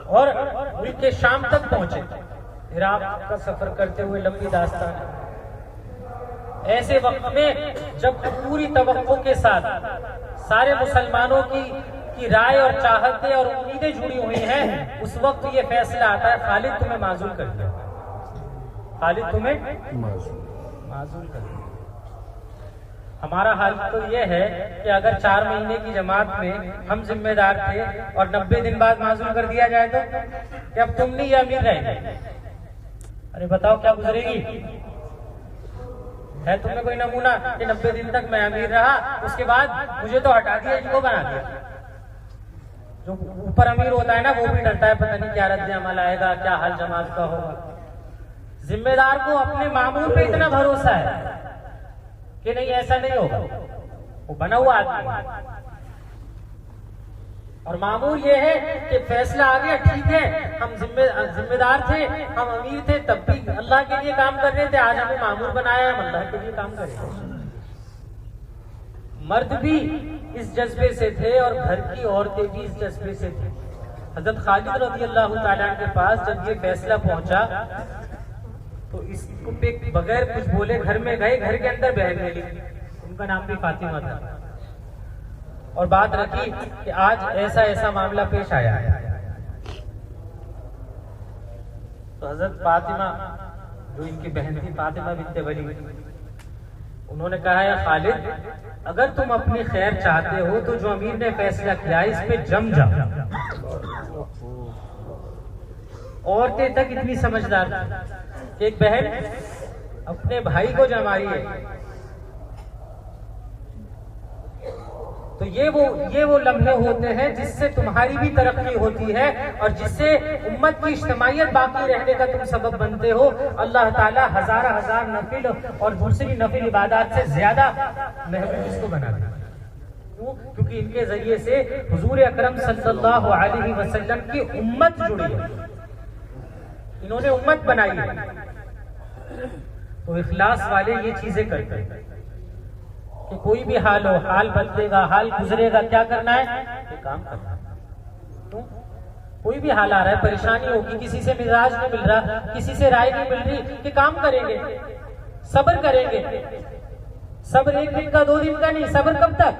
B: और मुल्क के शाम तक पहुंचे। इराक का सफर करते हुए लंबी दास्तान। ऐसे वक्त में जब पूरी तवक्को के साथ सारे मुसलमानों की राय और चाहतें और उम्मीदें जुड़ी हुई हैं, उस वक्त ये फैसला आता है, खालिद तुम्हें माजूल कर दिया, खालिद तुम्हें माजूल कर दिया। हमारा हाल तो ये है कि अगर 4 महीने की जमात में हम जिम्मेदार थे और 90 दिन बाद माजूल कर दिया जाए तो कि अब तुम नहीं अमीर रहेंगे। अरे बताओ क्या गुजरेगी? है तुम्हें कोई नमूना कि 90 दिन तक मैं अमीर रहा, उसके बाद मुझे तो हटा दिया, इनको बना दिया? जो ऊपर अमीर होता है ना वो भी डरता है, पता नहीं क्या रद्द अमल आएगा, क्या हाल जमात का होगा। जिम्मेदार को अपने मामूर पे इतना भरोसा है कि नहीं ऐसा नहीं होगा, वो बना हुआ आदमी है। और मामूर ये है कि फैसला आ गया, ठीक है, हम जिम्मेदार थे, हम अमीर थे, तब भी अल्लाह के लिए काम कर रहे थे, आज हमें मामूर बनाया, हम अल्लाह के लिए काम करें। मर्द भी इस जज्बे से थे और घर की औरतें भी इस जज्बे से थी। हजरत खालिद रज़ी अल्लाह ताला के पास जब ये फैसला पहुंचा तो इसको पे बगैर कुछ बोले घर में गए, घर के अंदर बहन मिली, उनका नाम भी फातिमा था, और बात रखी कि आज ऐसा ऐसा मामला पेश आया है। तो हजरत फातिमा जो इनकी बहन थी, फातिमा बिन्ते वली, उन्होंने कहा है खालिद, अगर तुम अपनी खैर चाहते हो तो जो अमीर ने फैसला किया इस पे जम जाओ। औरतें तक इतनी समझदार थी कि एक बहन अपने भाई को जमा रही है। तो ये वो लम्हे होते हैं जिससे तुम्हारी भी तरक्की होती है और जिससे उम्मत की इज्तिमाइयत बाकी रहने का तुम सबब बनते हो। अल्लाह ताला हजार नफिल और दूसरी नफिल इबादत से ज्यादा महबूब इसको बना दिया। क्यों? क्योंकि इनके जरिए से हुजूर अकरम सल्लल्लाहु अलैहि वसल्लम की उम्मत जुड़ी है, इन्होंने उम्मत बनाई है। तो इखलास वाले ये चीजें करते हैं कि कोई भी हाल हो, हाल बदलेगा, हाल गुजरेगा, क्या करना है? ये काम करना है। तो कोई भी हाल आ रहा है, परेशानी होगी, किसी से मिजाज नहीं मिल रहा, किसी से राय नहीं मिल रही, कि काम करेंगे, सब्र करेंगे। सब्र 1 दिन का 2 दिन का नहीं, सब्र कब तक?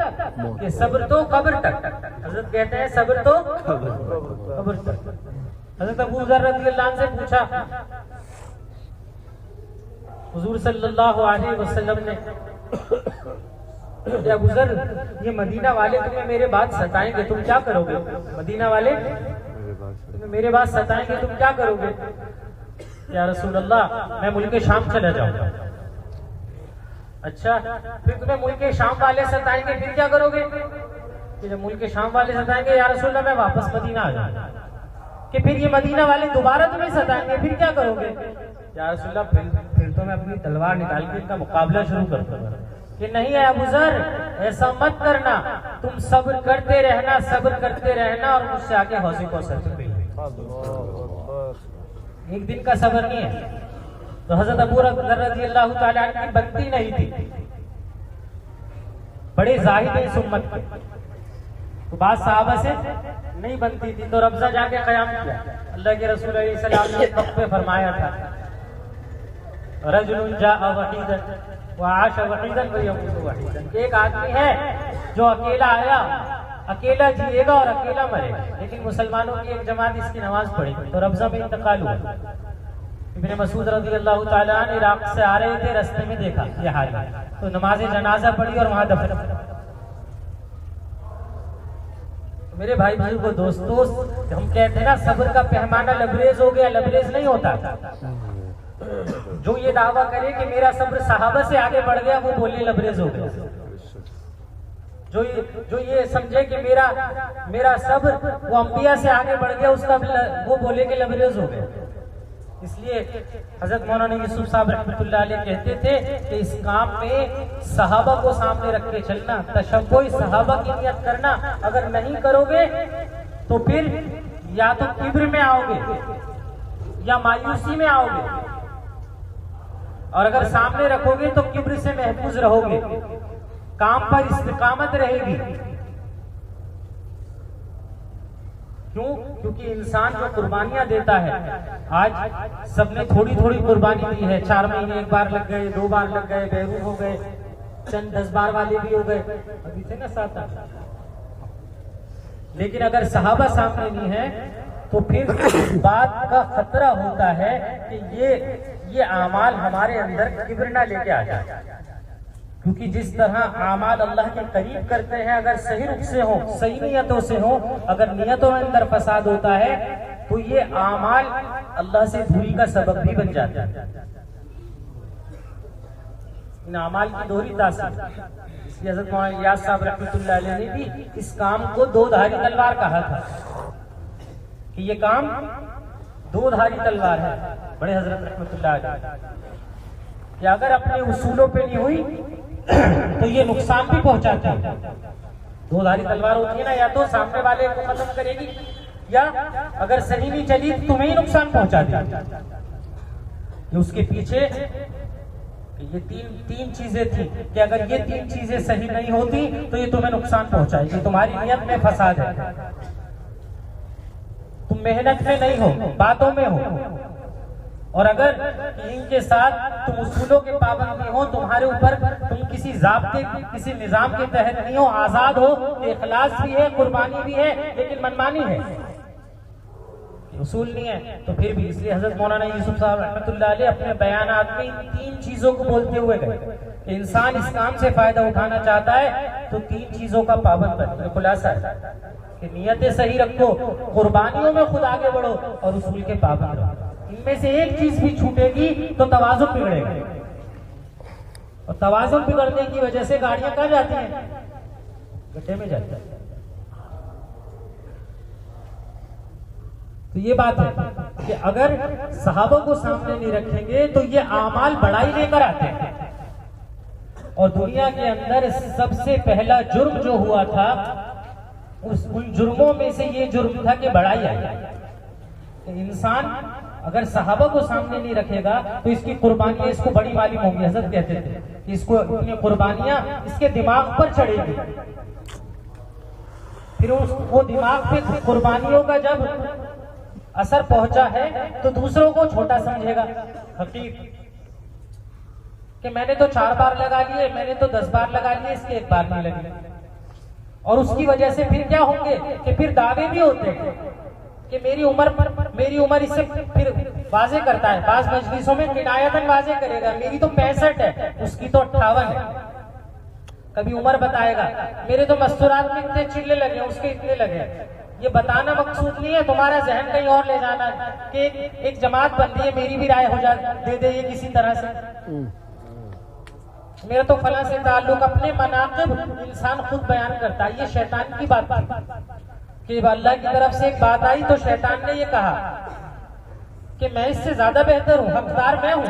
B: ये सब्र तो कब्र तक। हजरत कहते हैं सब्र तो कब्र तक। हजरत अबू ज़र रज़ियल्लाहु अन्हु से पूछा हुजूर सल्लल्लाहु अलैहि वसल्लम ने, अबू ज़र, ये मदीना वाले तुम्हें मेरे बाद सताएंगे, तुम क्या करोगे? मदीना वाले तुम्हें मेरे बाद सताएंगे, तुम क्या करोगे? या रसूल अल्लाह, मैं मुल्क शाम चला जाऊंगा। अच्छा, फिर तुम्हें मुल्क शाम वाले सताएंगे, फिर क्या करोगे? कि जब मुल्क शाम वाले सताएंगे, या रसूल अल्लाह, मैं वापस मदीना आ जाऊंगा। कि फिर ये मदीना वाले दोबारा तुम्हें सताएंगे, फिर क्या करोगे? या रसूल अल्लाह, फिर तो मैं अपनी तलवार निकाल के इनका मुकाबला शुरू कर दूंगा। कि नहीं है अबू ज़र, ऐसा मत करना, तुम सब्र करते रहना, सब्र करते रहना, और मुझसे आगे हौज़े कौसर पे एक दिन का सब्र नहीं है। तो हज़रत अबू ज़र रज़ियल्लाहु ताला अन्हु की बनती नहीं थी, बड़े ज़ाहिद हैं इस उम्मत के, तो बात सहाबा से नहीं बनती थी। तो रब्जा जाके क़याम किया, अल्लाह के रसूल अलैहि सलाम ने वक्त पे फरमाया था, रजुलुन जाअ वहीदन व आशा वहीदन व यमूतु वहीदन। एक आदमी है जो अकेला आया, अकेला जिएगा और अकेला मरेगा। लेकिन मुसलमानों की एक जमात इसकी नमाज पढ़ी, तो रब्जा में इंतकाल हुआ। इब्ने मसूद रज़ियल्लाहु ताला अन्हु इराक से आ रहे थे, रास्ते में देखा ये हाल है, तो नमाज जनाजा पढ़ी और वहां दफन। मेरे भाई बुजुर्गों, दोस्तों, हम कहते हैं ना सब्र का पैमाना लबरेज हो गया, लबरेज नहीं होता। जो ये दावा करे कि मेरा सब्र सहाबा से आगे बढ़ गया, वो बोले लबरेज हो गया। जो ये समझे कि मेरा सब्र वो अंबिया से आगे बढ़ गया, उसका वो बोले कि लबरेज हो गया। इसलिए हजरत मौलाना यूसुफ साहब रहमतुल्लाह अलैह कहते थे कि इस काम में सहाबा को सामने रख के चलना, तशब्बुह सहाबा की नियत करना। अगर नहीं करोगे तो फिर या तो किब्र में आओगे या मायूसी में आओगे, और अगर सामने रखोगे तो किब्र से महफूज रहोगे, काम पर इस्तिकामत रहेगी। क्यों? क्योंकि इंसान जो कुर्बानियां देता है, आज सबने थोड़ी थोड़ी कुर्बानी दी है। 4 महीने 1 बार लग गए, 2 बार लग गए, बेरून हो गए, चंद 10 बार वाले भी हो गए, अभी थे ना 7-8। लेकिन अगर सहाबा सामने नहीं है तो फिर बात का खतरा होता है कि ये आमाल हमारे अंदर किब्र ना लेके आ जाए। क्योंकि जिस तरह आमाल अल्लाह के करीब करते हैं, अगर सही रूप से हो, सही नियतों से हो, अगर नियतों में अंदर फसाद होता है तो ये आमाल अल्लाह से दूरी का सबब भी बन जाता है। इन आमाल की दोहरी तासीर, इसलिए हज़रत मौलाना इलियास साहब रहमतुल्लाह अलैह ने भी इस काम को दो धारी तलवार कहा था कि ये काम दो धारी तलवार है। बड़े हजरत रहमतुल्लाह अलैह कि अगर अपने उसूलों पे नहीं हुई तो ये नुकसान भी पहुंचाती है। दो धारी तलवार होती है ना, या तो सामने वाले को खत्म करेगी, या अगर सही नहीं चली तो तुम्हें ही नुकसान पहुंचा देगी। ये उसके पीछे ये तीन चीजें थी कि अगर ये तीन चीजें सही नहीं होती तो ये तुम्हें नुकसान पहुंचाएगी। तुम्हारी नियत में फसाद है, तुम मेहनत में नहीं हो, बातों में हो, और अगर इनके साथ तुम उसूलों के पाबंद नहीं हो, तुम्हारे ऊपर तुम किसी ज़ाब्ते, किसी निजाम के तहत नहीं हो, आजाद हो, इखलास भी है, कुर्बानी भी है, लेकिन मनमानी है, उसूल नहीं है, तो फिर भी। इसलिए हजरत मौलाना यूसुफ साहब रहमतुल्लाह अलैह अपने बयानात में इन तीन चीजों को बोलते हुए गए कि इंसान इस काम से फायदा उठाना चाहता है तो तीन चीजों का पाबंद बने। खुलासा है कि नियतें सही रखो, कुर्बानियों में खुद आगे बढ़ो, और उसूल के पाबंद रहो। इनमें से एक चीज भी छूटेगी तो तवाज़ुन बिगड़ेगा, और तवाज़ुन बिगड़ने की वजह से गाड़ियां कहाँ जाती हैं? गड्ढे में जाती है। तो ये बात है कि अगर सहाबों को सामने नहीं रखेंगे तो ये आमाल बढ़ाई लेकर आते हैं। और दुनिया के अंदर सबसे पहला जुर्म जो हुआ था, उन जुर्मों में से ये जुर्म था कि बढ़ाई आई। इंसान अगर सहाबा को सामने नहीं रखेगा तो इसकी कुर्बानियां इसको बड़ी मालूम होंगी। हज़रत कहते थे कि इसको अपनी कुर्बानियां इसके दिमाग पर चढ़ेगी, फिर वो दिमाग पे कुर्बानियों का जब असर पहुंचा है तो दूसरों को छोटा समझेगा। हकीकत कि मैंने तो 4 बार लगा लिए, मैंने तो 10 बार लगा लिए, इसके 1 बार नहीं लगी। और उसकी वजह से फिर क्या होंगे कि फिर दावे भी होते हैं कि मेरी उम्र इससे फिर वाजे करता है। बाज़ मजलिसों में किनायतन वाजे करेगा, मेरी तो 65 है, उसकी तो 58 है। कभी उम्र बताएगा, मेरे तो मस्तूरात में इतने चिल्ले लगे, उसके इतने लगे। ये बताना मकसूद नहीं है, तुम्हारा जहन कहीं और ले जाना है कि एक जमात बन रही है, मेरी भी राय हो जाए, दे ये किसी तरह से, मेरा तो फला से ताल्लुक। अपने मनाक़िब इंसान खुद बयान करता है। ये शैतान की बात थी कि अल्लाह की तरफ से एक बात आई तो शैतान ने ये कहा कि मैं इससे ज्यादा बेहतर हूं, हकदार मैं हूं।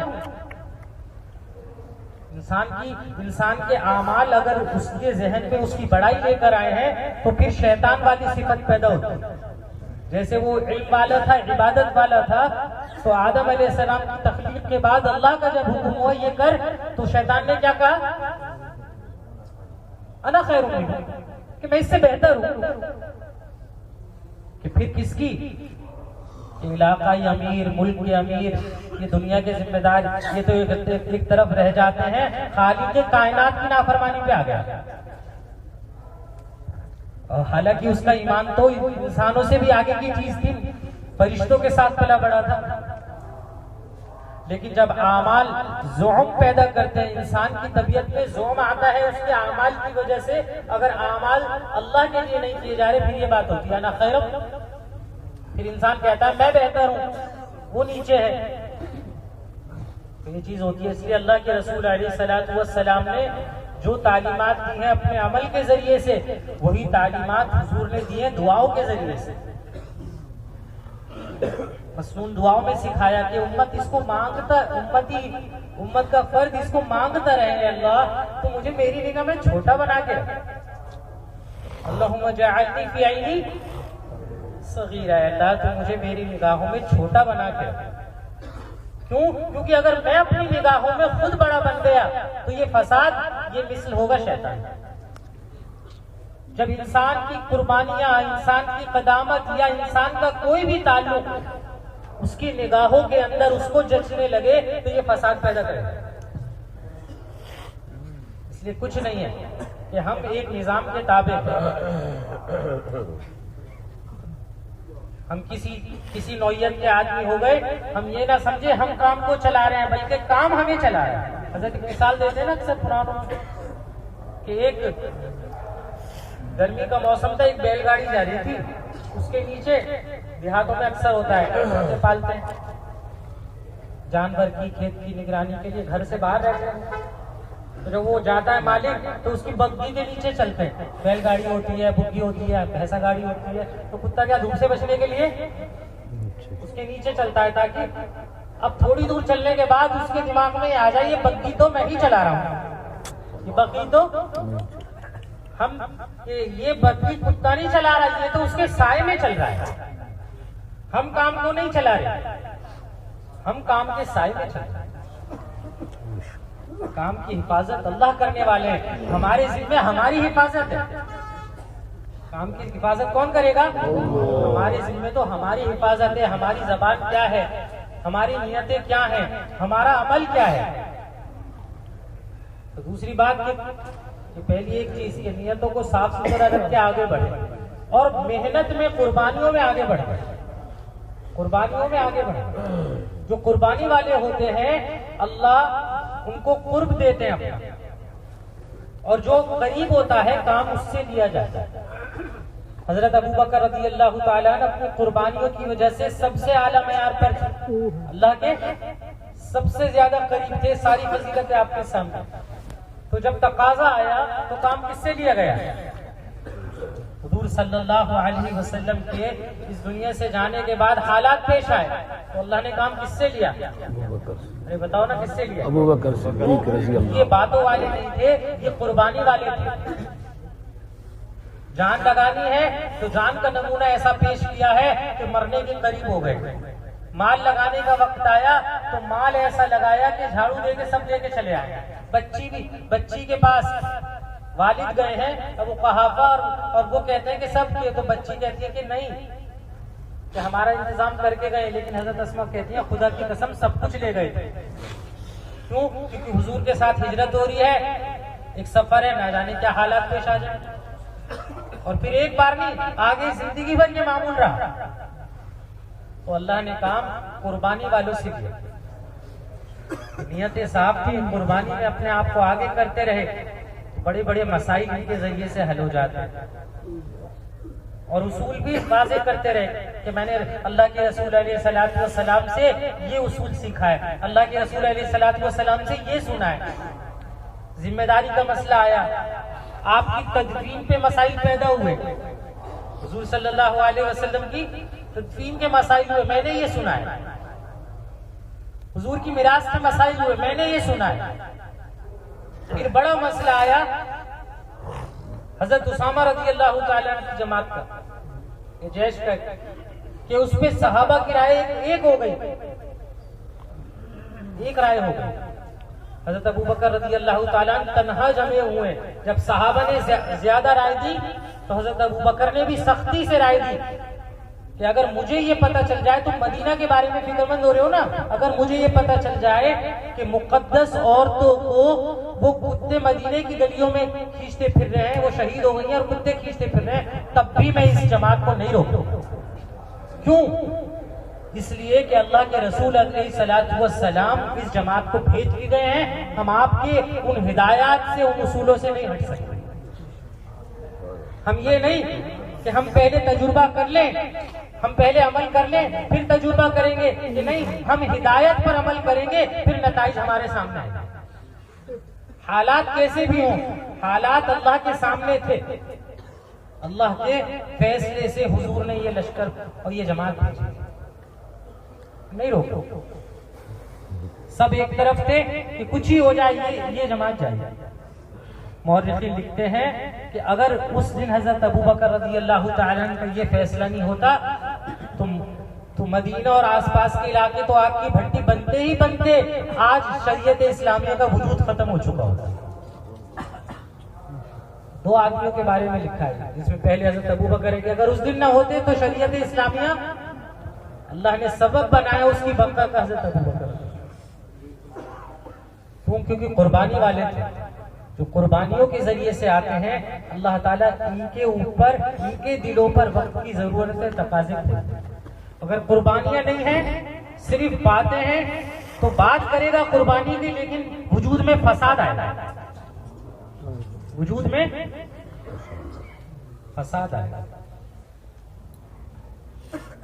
B: इंसान के आमाल अगर उसके जहन में उसकी बड़ाई लेकर आए हैं तो फिर शैतान वाली सिफत पैदा होती है। जैसे वो इल्म वाला था, इबादत वाला था, तो आदम अलैहिस्सलाम की तख्लीक के बाद अल्लाह का जब हुक्म हुआ ये कर, तो शैतान ने क्या कहा? अना खैरुम मिन्हु, कि मैं इससे बेहतर हूं। कि फिर किसकी? इलाकाई अमीर, मुल्क के अमीर, ये दुनिया के जिम्मेदार, ये तो एक तरफ रह जाते हैं, खालिक के कायनात की नाफरमानी पे आ गया। और हालांकि उसका ईमान तो इंसानों से भी आगे की चीज थी, फरिश्तों के साथ पला बड़ा था। लेकिन जब आमाल ज़ुअम पैदा करते हैं, इंसान की तबीयत में ज़ुअम आता है उसके आमाल की वजह से, अगर आमाल अल्लाह के लिए नहीं किए जा रहे, फिर ये बात होती है ना खैरम। फिर इंसान कहता है मैं बेहतर हूं, वो नीचे है, तो ये चीज होती है। इसलिए अल्लाह के रसूल अलैहिस्सलातु वस्सलाम ने जो तालीमात दी हैं अपने अमल के जरिए से, वही तालीमात हुजूर ने दी हैं दुआओं के जरिए से। मसनून दुआओं में सिखाया कि उम्मत इसको मांगता, उम्मत का फर्द इसको मांगता रहे, अल्लाह तो मुझे मेरी निगाह में छोटा बना के अल्लाहुम्मा जअलनी फी ऐनी सगीरा, अल्लाह तो मुझे मेरी निगाहों में छोटा बना के। क्यों? क्योंकि अगर मैं अपनी निगाहों में खुद बड़ा बन गया तो ये फसाद, ये मिसल होगा शैतान। जब इंसान की कुर्बानियां, इंसान की कदामत या इंसान का कोई भी ताल्लुक उसकी निगाहों के अंदर उसको जचने लगे तो ये फसाद पैदा करेगा। इसलिए कुछ नहीं है कि हम एक निजाम के ताबे हैं, हम किसी नौइयत के आदमी हो गए, हम ये ना समझे हम काम को चला रहे हैं, बल्कि काम हमें चला रहा है। हज़रत मिसाल देते हैं ना अक्सर पुरानों में, कि एक गर्मी का मौसम था, एक बैलगाड़ी जा रही थी, उसके नीचे देहातों में अक्सर होता है कुत्ते पालते हैं जानवर की खेत की निगरानी के लिए, घर से बाहर रहते हैं। तो जब वो जाता है मालिक तो उसकी बग्गी के नीचे चलते हैं। बैलगाड़ी होती है, बुग्गी होती है, भैंसा गाड़ी होती है, तो कुत्ता क्या धूप से बचने के लिए उसके नीचे चलता है, ताकि अब थोड़ी दूर चलने के बाद उसके दिमाग में आ जाए ये बग्गी तो मैं ही चला रहा हूँ, ये बग्गी तो ये बग्गी कुत्ता नहीं चला रहा, ये तो उसके साए में चल रहा है। हम काम को नहीं चला रहे, हम काम के साए में चल रहे हैं। काम की हिफाजत अल्लाह करने वाले हैं, हमारे जिम्मे हमारी हिफाजत है। काम की हिफाजत कौन करेगा? हमारे जिम्मे तो हमारी हिफाजत है। हमारी जबान क्या है, हमारी नियतें क्या हैं, हमारा अमल क्या है। तो दूसरी बात कि पहली एक चीज की नियतों को साफ सुथरा रख के आगे बढ़े और मेहनत में कुर्बानियों में आगे बढ़े, कुर्बानियों में आगे बढ़े। जो कुर्बानी वाले होते हैं अल्लाह उनको कुर्ब देते हैं अपना, और जो करीब होता है काम उससे लिया जाता है। हजरत अबू बकर रज़ी अल्लाह ताला अन्हु अपनी कुर्बानियों की वजह से सबसे आला मयार पर थे, अल्लाह के सबसे ज्यादा करीब थे, सारी फजीलतें आपके सामने। तो जब तकाजा आया तो काम किससे लिया गया? हुजूर सल्लल्लाहु अलैहि वसल्लम के इस दुनिया से जाने के बाद हालात पेश आए तो अल्लाह ने काम किससे लिया? अरे बताओ ना किससे लिया?
C: अबू बकर सिद्दीक रज़ी अल्लाह।
B: ये बातों वाले नहीं थे, ये कुर्बानी वाले थे। जान लगानी है तो जान का नमूना ऐसा पेश किया है कि मरने के करीब हो गए। माल लगाने का वक्त आया तो माल ऐसा लगाया कि झाड़ू देके सब लेके चले आए। बच्ची के पास वालिद गए हैं, अब वो कहाफा और वो कहते हैं कि सब किए, तो बच्ची कहती है कि नहीं, कि हमारा इंतजाम करके गए, लेकिन हजरत अस्मा कहती है खुदा की कसम सब कुछ ले गए थे। क्यों? क्योंकि हुजूर के साथ हिजरत हो रही है, एक सफर है, ना जाने क्या हालात पेश आ जाए। और फिर एक बार नहीं, आगे जिंदगी भर ये मामूल रहा। तो अल्लाह ने काम कुर्बानी वालों से किया, नियतें साफ थी, कुर्बानी में अपने आप को आगे करते रहे, बड़े बड़े मसाइल इनके जरिए से हल हो जाते हैं। और उसूल भी वाज़ेह करते रहे कि मैंने अल्लाह के रसूल अलैहि सलाम से ये उसूल सीखा है, अल्लाह के रसूल अलैहि सलाम से ये सुना है। जिम्मेदारी का मसला आया, आपकी तदफीन पे मसाइल पैदा हुए, हुजूर सल्लल्लाहु अलैहि वसल्लम की तदफीन के मसाइल हुए, मैंने ये सुना है। हुजूर की मिरास के मसाइल हुए, मैंने ये सुना है। फिर बड़ा मसला आया हजरत उसामा रज़ी अल्लाह ताला अन्हु की जमात का, ये जैश का, कि उसमें सहाबा की राय एक हो गई, एक राय हो गई। हजरत अबू बकर रज़ी अल्लाह ताला अन्हु तन्हा जमे हुए, जब सहाबा ने ज्यादा राय दी तो हजरत अबू बकर ने भी सख्ती से राय दी कि अगर मुझे ये पता चल जाए, तुम मदीना के बारे में फिक्रमंद हो रहे हो ना, अगर मुझे ये पता चल जाए कि मुकद्दस औरतों को वो कुत्ते मदीने की गलियों में खींचते फिर रहे हैं, वो शहीद हो गई हैं और कुत्ते खींचते फिर रहे हैं, तब भी मैं इस जमात को नहीं रोकूं। क्यों? इसलिए कि अल्लाह के रसूल अलैहिस्सलातु वस्सलाम इस जमात को भेज के गए हैं, हम आपके उन हिदायत से, उन उसूलों से नहीं हट सकते। हम ये नहीं कि हम पहले तजुर्बा कर लें, हम पहले अमल कर लें फिर तजुर्बा करेंगे, कि नहीं, हम हिदायत पर अमल करेंगे फिर नताइज हमारे सामने आएंगे। हालात कैसे भी हों, हालात अल्लाह के सामने थे, अल्लाह के फैसले से हुजूर ने ये लश्कर और ये जमात भेजी, नहीं रोको। सब एक तरफ थे कि कुछ ही हो जाए, ये जमात जाए। मौरखीन लिखते हैं कि अगर उस दिन हजरत अबू बकर रज़ी अल्लाह ताला अन्हु का ये फैसला नहीं होता तो मदीना और आसपास के इलाके तो आग की भट्टी बनते ही बनते, आज शरीयत इस्लामिया का वजूद खत्म हो चुका होता। दो आदमियों के बारे में लिखा है, जिसमें पहले हजरत अबू बकर है कि अगर उस दिन ना होते तो शरीयत इस्लामिया अल्लाह ने सबब बनाया उसकी बका का, हजरत अबू बकर। क्योंकि कुर्बानी वाले थे, जो कुर्बानियों के जरिए से आते हैं, अल्लाह ताला इनके ऊपर, इनके दिलों पर वक्त की जरूरत है, तकाज़े थे। अगर कुर्बानियां नहीं है, सिर्फ बातें हैं, तो बात करेगा कुर्बानी की, लेकिन वजूद में फसाद आएगा, वजूद में फसाद आएगा।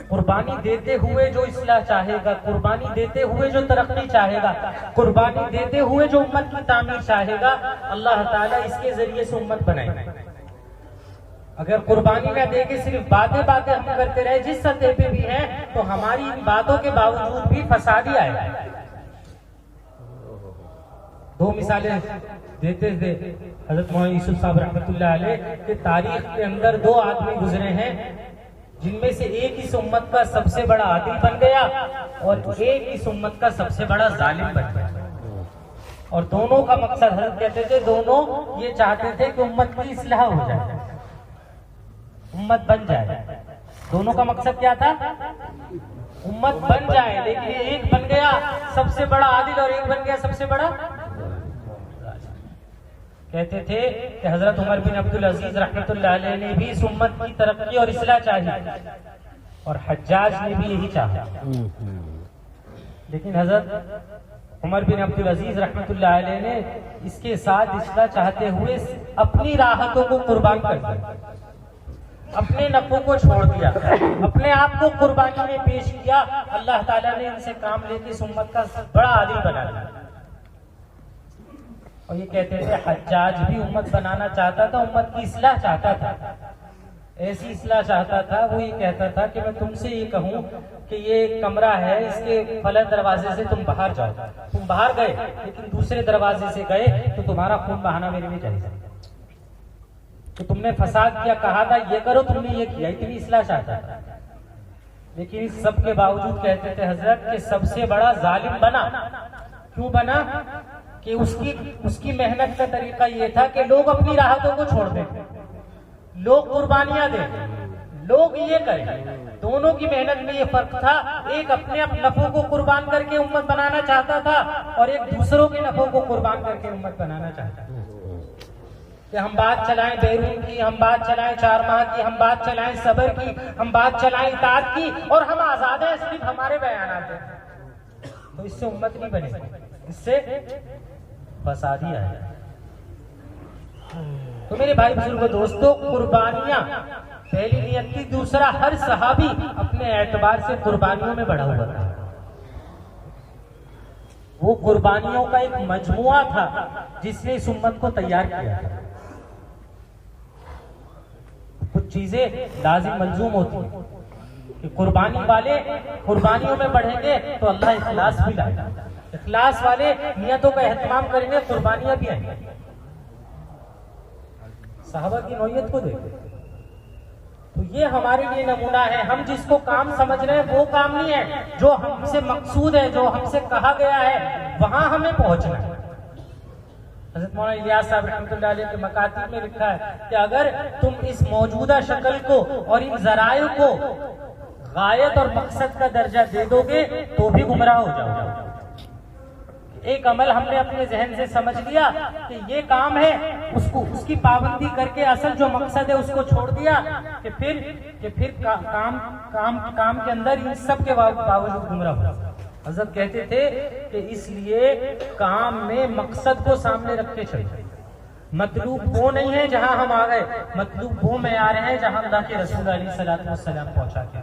B: कुर्बानी देते हुए जो इस्लाह चाहेगा, कुर्बानी देते हुए जो तरक्की चाहेगा, कुर्बानी देते हुए जो उम्मत की तामीर चाहेगा, अल्लाह ताला इसके जरिए से उम्मत बनाएगा। अगर कुर्बानी न दे के सिर्फ बातें बातें हम करते रहे जिस सतह पे भी हैं, तो हमारी इन बातों के बावजूद भी फसाद ही आएगा। दो मिसालें देते थे हजरत मौलाना यूसुफ साहब रहमतुल्लाह अलैह के तारीख के अंदर दो आदमी गुजरे हैं जिनमें से एक इस उम्मत का सबसे बड़ा आदिल बन गया और एक इस उम्मत का सबसे बड़ा जालिम बन गया। और दोनों का मकसद, हजरत कहते थे, दोनों ये चाहते थे कि उम्मत की इस्लाह हो जाए, उम्मत बन जाए। दोनों का मकसद क्या था? उम्मत बन जाए। लेकिन एक बन गया सबसे बड़ा आदिल और एक बन गया सबसे बड़ा। कहते थे कि हजरत उमर बिन अब्दुल अजीज रहमतुल्लाह अलैह ने भी इस उम्मत की तरक्की और इस्लाह चाहिए और हज्जाज ने भी यही चाहा। लेकिन हजरत उमर बिन अब्दुल अजीज रहमतुल्लाह अलैह ने इसके साथ इस्लाह चाहते हुए अपनी राहतों को कुर्बान कर दिया, अपने नफों को छोड़ दिया, अपने आप को कुर्बानी में पेश किया। अल्लाह ताला ने इनसे काम लेके इस उम्मत का बड़ा आदिल बना दिया। और ये कहते थे हज्जाज भी उम्मत बनाना चाहता था, उम्मत की इस्लाह चाहता था, ऐसी इस्लाह चाहता था। वो ये कहता था कि मैं तुमसे ये कहूँ कि ये एक कमरा है, इसके फलन दरवाजे से तुम बाहर जाओ। तुम बाहर गए लेकिन दूसरे दरवाजे से गए तो तुम्हारा खून बहाना मेरे लिए जायज है। तो तुमने फसाद किया, कहा था ये करो, तुमने ये किया, इतनी इस्लाह चाहता था। लेकिन इस सब के बावजूद कहते थे हजरत कि सबसे बड़ा जालिम बना। क्यों बना? कि उसकी मेहनत का तरीका ये था कि लोग अपनी राहतों को छोड़ दें, लोग कुर्बानियां दें, लोग ये करें। दोनों की मेहनत में ये फर्क था, एक अपने नफों को कुर्बान करके उम्मत बनाना चाहता था और एक दूसरों के नफों को कुर्बान करके उम्मत बनाना चाहता था। कि हम बात चलाएं बैरून की, हम बात चलाएं 4 माह की, हम बात चलाएं सब्र की, हम बात चलाएं इताअत की, और हम आजाद हैं सिर्फ हमारे बयानात हैं। तो इससे उम्मत नहीं बनेगी, इससे फसाद ही आएगा। तो मेरे भाई बुजुर्गों दोस्तों, कुर्बानियां पहली नियत थी। दूसरा, हर सहाबी अपने एतबार से कुर्बानियों में बढ़ा हुआ था। वो कुर्बानियों का एक मजमुआ था जिसने इस उम्मत को तैयार किया था। कुछ चीजें लाजिम मलजूम होती हैं कि कुर्बानी वाले कुर्बानियों में बढ़ेंगे तो अल्लाह इखलास भी लाएगा। इखलास वाले नियतों का एहतमाम करेंगे, कुर्बानियां भी आएंगी। सहाबा की नौयत को देखो, तो ये हमारे लिए नमूना है। हम जिसको काम समझ रहे हैं वो काम नहीं है, जो हमसे मकसूद है, जो हमसे कहा गया है, वहां हमें पहुंचना है। हज़रत मौलाना इलियास साहब रहमतुल्लाह अलैह के मकातिब में लिखा है कि अगर तुम इस मौजूदा शक्ल को और इन जराए को गायत और मकसद का दर्जा दे दोगे तो भी गुमराह हो जाओगे। एक अमल हमने अपने जहन से समझ लिया कि ये काम है, उसकी पाबंदी करके असल जो मकसद है उसको छोड़ दिया कि फिर काम के अंदर इन सब के बावजूद गुमराह हो। हज़रत कहते थे कि इसलिए काम में मकसद को सामने रख के चलिए। मतलूब वो नहीं है जहां हम आ गए, मतलूब वो में आ रहे हैं जहां अल्लाह के रसूल अलैहिस्सलातु वस्सलाम पहुंचा के।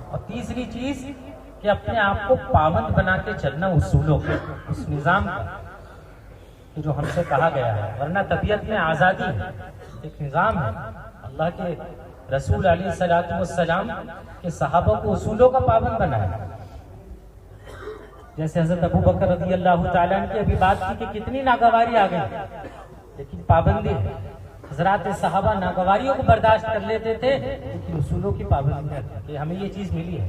B: और तीसरी चीज कि अपने आप को पाबंद बना के चलना उसूलों के, उस निजाम का जो हमसे कहा गया है। वरना तबीयत में आज़ादी है, एक निजाम है। अल्लाह के रसूल अलैहिस्सलातु वस्सलाम के सहाबा को उसूलों का पाबंद बनाया। जैसे हजरत अबू बकर रज़ी अल्लाह तआला अन्हु की अभी बात की कि कितनी नागवारी आ गई, लेकिन पाबंदी है। हजरात सहाबा नागवारियों को बर्दाश्त कर लेते थे, लेकिन उसूलों की पाबंदी है कि हमें ये चीज मिली है,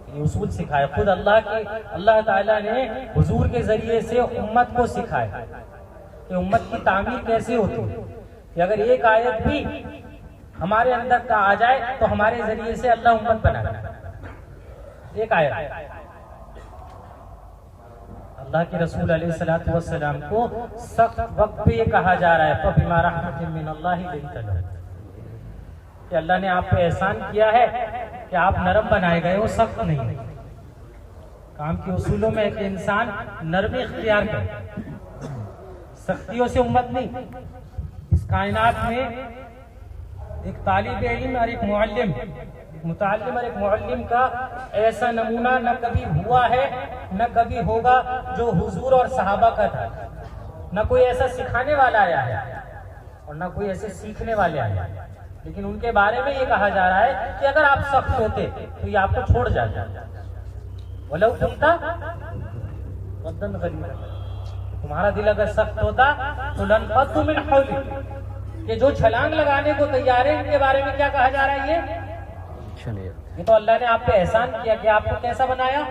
B: ये उसूल सिखाए। खुद अल्लाह ताला ने हुजूर के जरिए से उम्मत को सिखाया कि उम्मत की तामीर कैसे होती है। कि अगर एक आयत भी हमारे अंदर का आ जाए तो हमारे जरिए से अल्लाह उम्मत बनाएगा। एक आयत अल्लाह के रसूल अलैहिस्सलातु वस्सलाम को सख्त वक्त पे ये कहा जा रहा है, फबिमा रहमतिन मिनल्लाहि लिंता लहुम, कि अल्लाह ने आप पे एहसान किया है कि आप नरम बनाए गए हो, सख्त नहीं। काम के उसूलों में एक इंसान नरमी इख्तियार करे, सख्तियों से उम्मत नहीं। इस कायनात में एक तालिब इल्म और एक मुअल्लिम, मुतअल्लिम और एक मुअल्लिम का ऐसा नमूना न कभी हुआ है न कभी होगा जो हुजूर और सहाबा का था। न कोई ऐसा सिखाने वाला आया है और न कोई ऐसे सीखने वाले आए हैं। लेकिन उनके बारे में ये कहा जा रहा है कि अगर आप सख्त होते तो ये आपको छोड़ जाता। वलौ कुंता वद्दन गलीज़ा, तुम्हारा दिल अगर सख्त होता तो लनफद्दू मिन हौलिक, कि जो छलांग लगाने को तैयार है, इनके बारे में क्या कहा जा रहा है? ये तो अल्लाह ने आप पे एहसान किया कि आपको कैसा बनाया।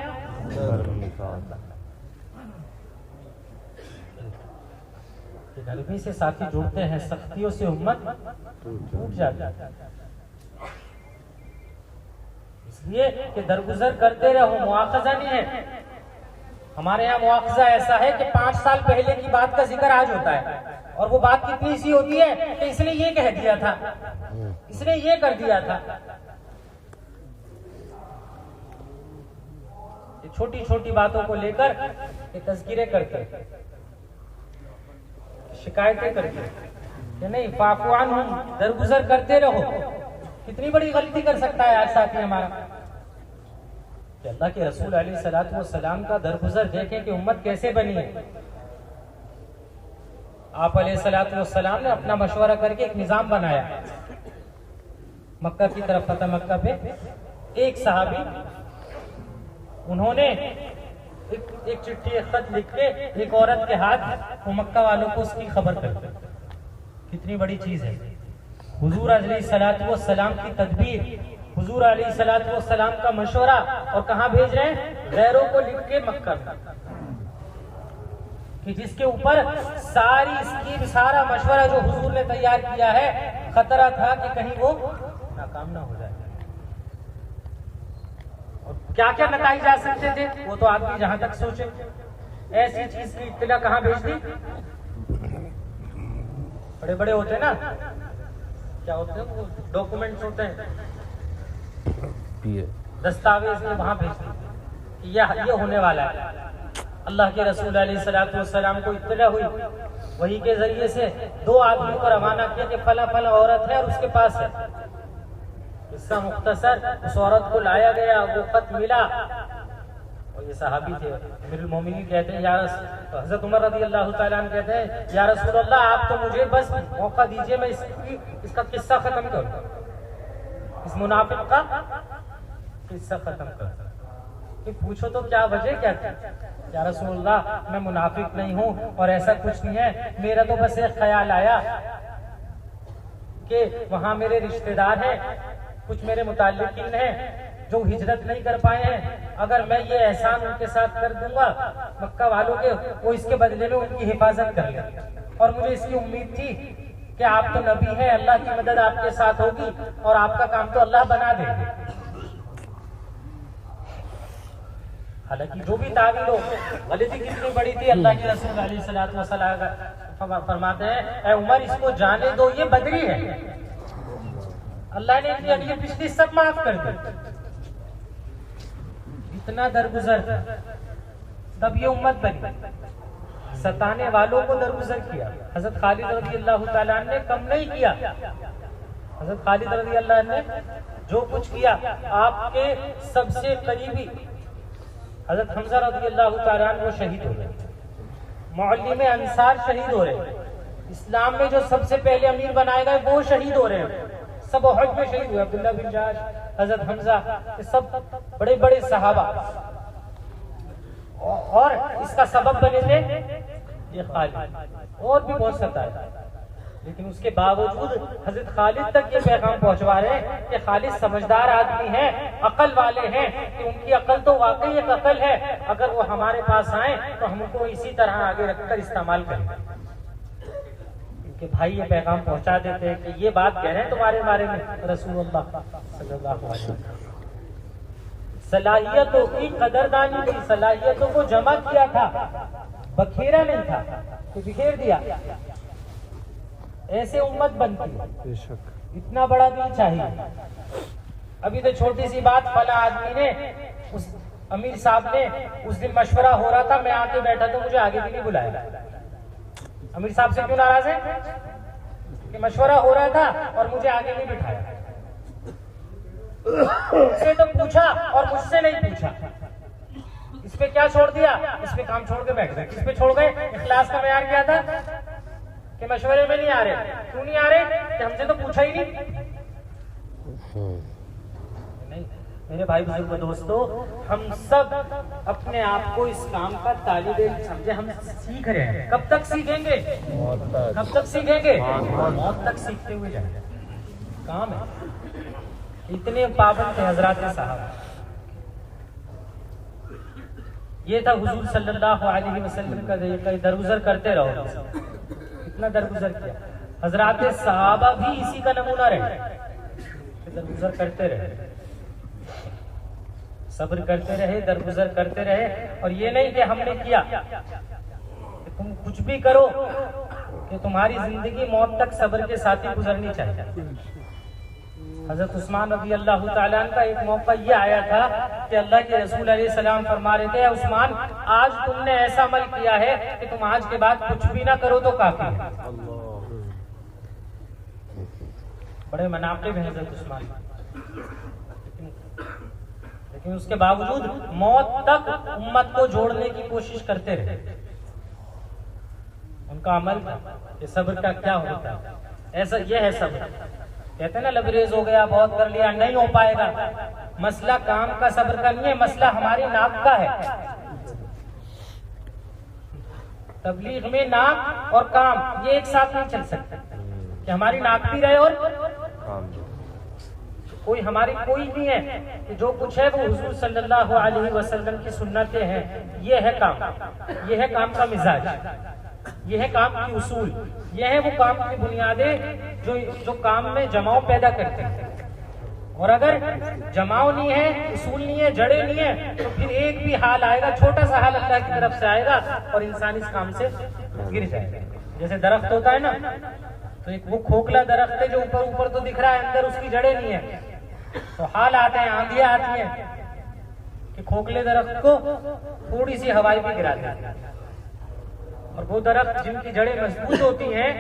B: नरमी से साथी जुड़ते हैं, सख्तियों से उम्मत टूट जाती है। इसलिए कि दरगुजर करते रहो, मुआखजा नहीं है। हमारे यहाँ मुआखजा ऐसा है कि 5 साल पहले की बात का जिक्र आज होता है, और वो बात कितनी सी होती है कि इसने ये कह दिया था, इसने ये कर दिया था। छोटी छोटी बातों को लेकर तज़किरे करते, शिकायतें करते कि नहीं, फाफू अन्हुम, दरगुजर करते रहो। कितनी बड़ी गलती कर सकता है आज साथी हमारा कि अल्लाह के रसूल अलैहिस्सलातु वस्सलाम का दरगुजर देखें कि उम्मत कैसे बनी है। आप अलैहिस्सलातु वस्सलाम ने अपना मशवरा करके एक निजाम बनाया। मक्का की तरफ, फतह मक्का पे एक सहाबी, उन्होंने एक चिट्ठी, एक खत लिख के एक औरत के हाथ वो मक्का वालों को उसकी खबर कर दी। कितनी बड़ी चीज है। हुजूर अलैहिस्सलातु वस्सलाम की तदबीर, हुजूर अलैहिस्सलातु वस्सलाम का मशवरा, और कहाँ भेज रहे हैं? गैरों को लिख के मक्का में, कि जिसके ऊपर सारी स्कीम, सारा मशवरा जो हुजूर ने तैयार किया है, खतरा था कि कहीं वो नाकाम ना हो जाए। और क्या क्या नताइज आ सकते थे वो तो आदमी जहां तक सोचे। ऐसी चीज की इत्तला कहां भेज दी? बड़े बड़े होते हैं ना, क्या होते हैं वो, डॉक्यूमेंट्स होते हैं, दस्तावेज में वहां भेज दी कि ये होने वाला है। अल्लाह के रसूल अलैहिस्सलातु वस्सलाम को इत्तला हुई, वही के जरिए से 2 आदमियों को रवाना किया कि फला फला औरत है और उसके पास है। इसका मुख्तसर, उस औरत को लाया गया, वो खत मिला, और ये सहाबी थे। अमीरुल मोमिनीन कहते हैं, हज़रत उमर रज़ी अल्लाह तआला अन्हु कहते हैं, या रसूल अल्लाह, आप तो मुझे बस मौका दीजिए, मैं इसका किस्सा खत्म करूं, इस मुनाफिक का किस्सा खत्म करूं। कि पूछो तो क्या वजह क्या थी? या रसूल अल्लाह, मैं मुनाफिक नहीं हूं और ऐसा कुछ नहीं है, मेरा तो बस एक ख्याल आया कि वहां मेरे रिश्तेदार हैं, कुछ मेरे मुताल्लिकीन हैं जो हिजरत नहीं कर पाए हैं, अगर मैं ये एहसान उनके साथ कर दूंगा मक्का वालों के, वो इसके बदले में उनकी हिफाजत कर ले। और मुझे इसकी उम्मीद थी कि आप तो नबी हैं, अल्लाह की मदद आपके साथ होगी और आपका काम तो अल्लाह बना देंगे। हालांकि जो भी तावील हो, गलती कितनी बड़ी थी। अल्लाह के रसूल अलैहिस्सलातु वस्सलाम फरमाते हैं, ए उमर, इसको जाने दो, ये बदरी है, अल्लाह ने इनकी अगली पिछली सब माफ कर दी। इतना दरगुजर, तब ये उम्मत बनी। सताने वालों को दरगुजर किया। हजरत खालिद रज़ी अल्लाह तआला अन्हु ने कम नहीं किया। हजरत खालिद रज़ी अल्लाह अन्हु ने जो कुछ किया, आपके सबसे करीबी हजरत हमजा रज़ी अल्लाह तआला अन्हु वो शहीद हो गए, मुअल्लिम अंसार शहीद हो रहे, इस्लाम में जो सबसे पहले अमीर बनाए गए वो शहीद हो रहे हैं, सब हज में शहीद हुए। अब्दुल्लाह बिन जाश, हजरत हमजा, ये सब बड़े बड़े सहाबा, और इसका सबब बने थे ये खालिद, और भी बहुत सताए। लेकिन उसके बावजूद हजरत खालिद तक ये पैगाम पहुंचवा रहे हैं कि खालिद समझदार आदमी है, अकल वाले हैं, कि उनकी अकल तो वाकई एक अकल है, अगर वो हमारे पास आए तो हम उनको इसी तरह आगे रखकर इस्तेमाल करेंगे। कि भाई ये पैगाम पहुंचा देते हैं कि ये बात कह रहे हैं तुम्हारे बारे में रसूलुल्लाह सल्लल्लाहु अलैहि वसल्लम। सलाहियतों की कदरदानी की, सलाहियतों को जमा किया था, बखेरा नहीं था तो बिखेर दिया। ऐसे उम्मत बनती है, इतना बड़ा दिल चाहिए। अभी तो छोटी सी बात, फला आदमी ने उस अमीर साहब ने उस दिन मशवरा हो रहा था, मैं आके बैठा तो मुझे आगे भी नहीं बुलाया। अमीर साहब से क्यों नाराज है कि मशवरा हो रहा था और मुझे आगे नहीं बिठाया। उससे तो पूछा और मुझसे नहीं पूछा। इस पे क्या छोड़ दिया, इस पे काम छोड़ के बैठ गए। किस पे छोड़ गए? इखलास का मयार क्या था कि मशवरे में नहीं आ रहे। क्यों नहीं आ रहे? कि हमसे तो पूछा ही नहीं। मेरे भाई बुजुर्ग दोस्तों, हम सब अपने आप को इस काम का तालिब इल्म समझे। हम सीख रहे हैं। कब तक सीखेंगे? कब तक सीखेंगे? मौत तक सीखते हुए जाएंगे। काम है। इतने पाबंद थे हजरात साहब। ये था हुजूर सल्लल्लाहु अलैहि वसल्लम का दरगुजर करते रहो। इतना दरगुजर किया। हजरात सहाबा भी इसी का नमूना रहे, दरगुजर करते रहे, सब्र करते रहे, दरगुजर करते रहे। और ये नहीं कि हमने किया कि तुम कुछ भी करो कि तुम्हारी जिंदगी मौत तक सब्र के साथ ही गुजरनी चाहिए। हजरत उस्मान रज़ी अल्लाह ताला अन्हु का एक मौका ये आया था कि अल्लाह के रसूल अलैहि सलाम फरमा रहे थे, उस्मान आज तुमने ऐसा अमल किया है कि तुम आज के बाद कुछ भी ना करो तो काफी है। बड़े मनाक़िब हैं हजरत उस्मान, लेकिन उसके बावजूद मौत तक उम्मत को जोड़ने की कोशिश करते रहे। उनका अमल ये सब्र का क्या होता है। ऐसा ये है सब्र। कहते हैं ना लबरेज हो गया, बहुत कर लिया, नहीं हो पाएगा। मसला काम का सब्र का नहीं है, मसला हमारी नाक का है। तबलीग में नाक और काम ये एक साथ नहीं चल सकते कि हमारी नाक भी रहे और कोई हमारी कोई नहीं है कि जो कुछ है वो हुजूर सल्लल्लाहु अलैहि वसल्लम की सुन्नतें हैं। ये है काम, ये है काम का मिजाज, ये है काम की उसूल, ये है वो काम की बुनियादें जो काम में जमाव पैदा करते हैं। और अगर जमाव नहीं है, उसूल नहीं है, जड़े नहीं है, तो फिर एक भी हाल आएगा, छोटा सा हाल अल्लाह की तरफ से आएगा और इंसान इस काम से गिर जाएगा। जैसे दरख्त होता है ना, तो एक वो खोखला दरख्त है जो ऊपर ऊपर तो दिख रहा है, अंदर उसकी जड़ें नहीं है। तो हाल आते हैं, आंधियां आती हैं कि खोखले दरख्त को थोड़ी सी हवाई भी गिरा देती है। और वो दरख्त जिनकी जड़ें मजबूत होती हैं,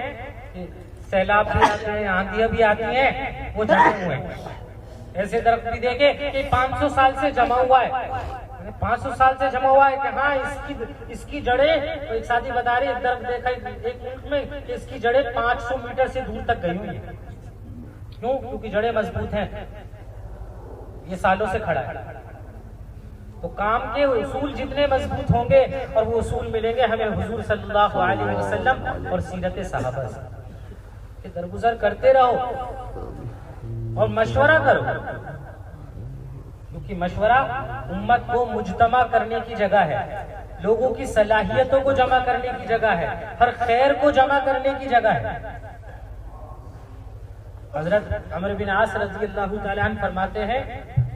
B: सैलाब भी आते हैं, आंधियां भी आती हैं, वो जमे हुए हैं। ऐसे दरख्त भी देखे कि 500 साल से जमा हुआ है, 500 साल से जमा हुआ है कि हाँ इसकी जड़ें, तो एक साथी बता रहे एक दरख्त देखा एक मुल्क में कि इसकी जड़ें 500 मीटर से दूर तक गई हुई है। क्यों? क्योंकि जड़ें मजबूत हैं, ये सालों से खड़ा है। तो काम के उसूल जितने मजबूत होंगे और वो उसूल मिलेंगे हमें हुजूर सल्लल्लाहु अलैहि वसल्लम और सीरत सहाबा से। कि दरगुजर करते रहो और मशवरा करो, क्योंकि मशवरा उम्मत को मुजतमा करने की जगह है, लोगों की सलाहियतों को जमा करने की जगह है, हर खैर को जमा करने की जगह है। हजरत अमर बिन आस रज़ी अल्लाह ताला अन्हु फरमाते हैं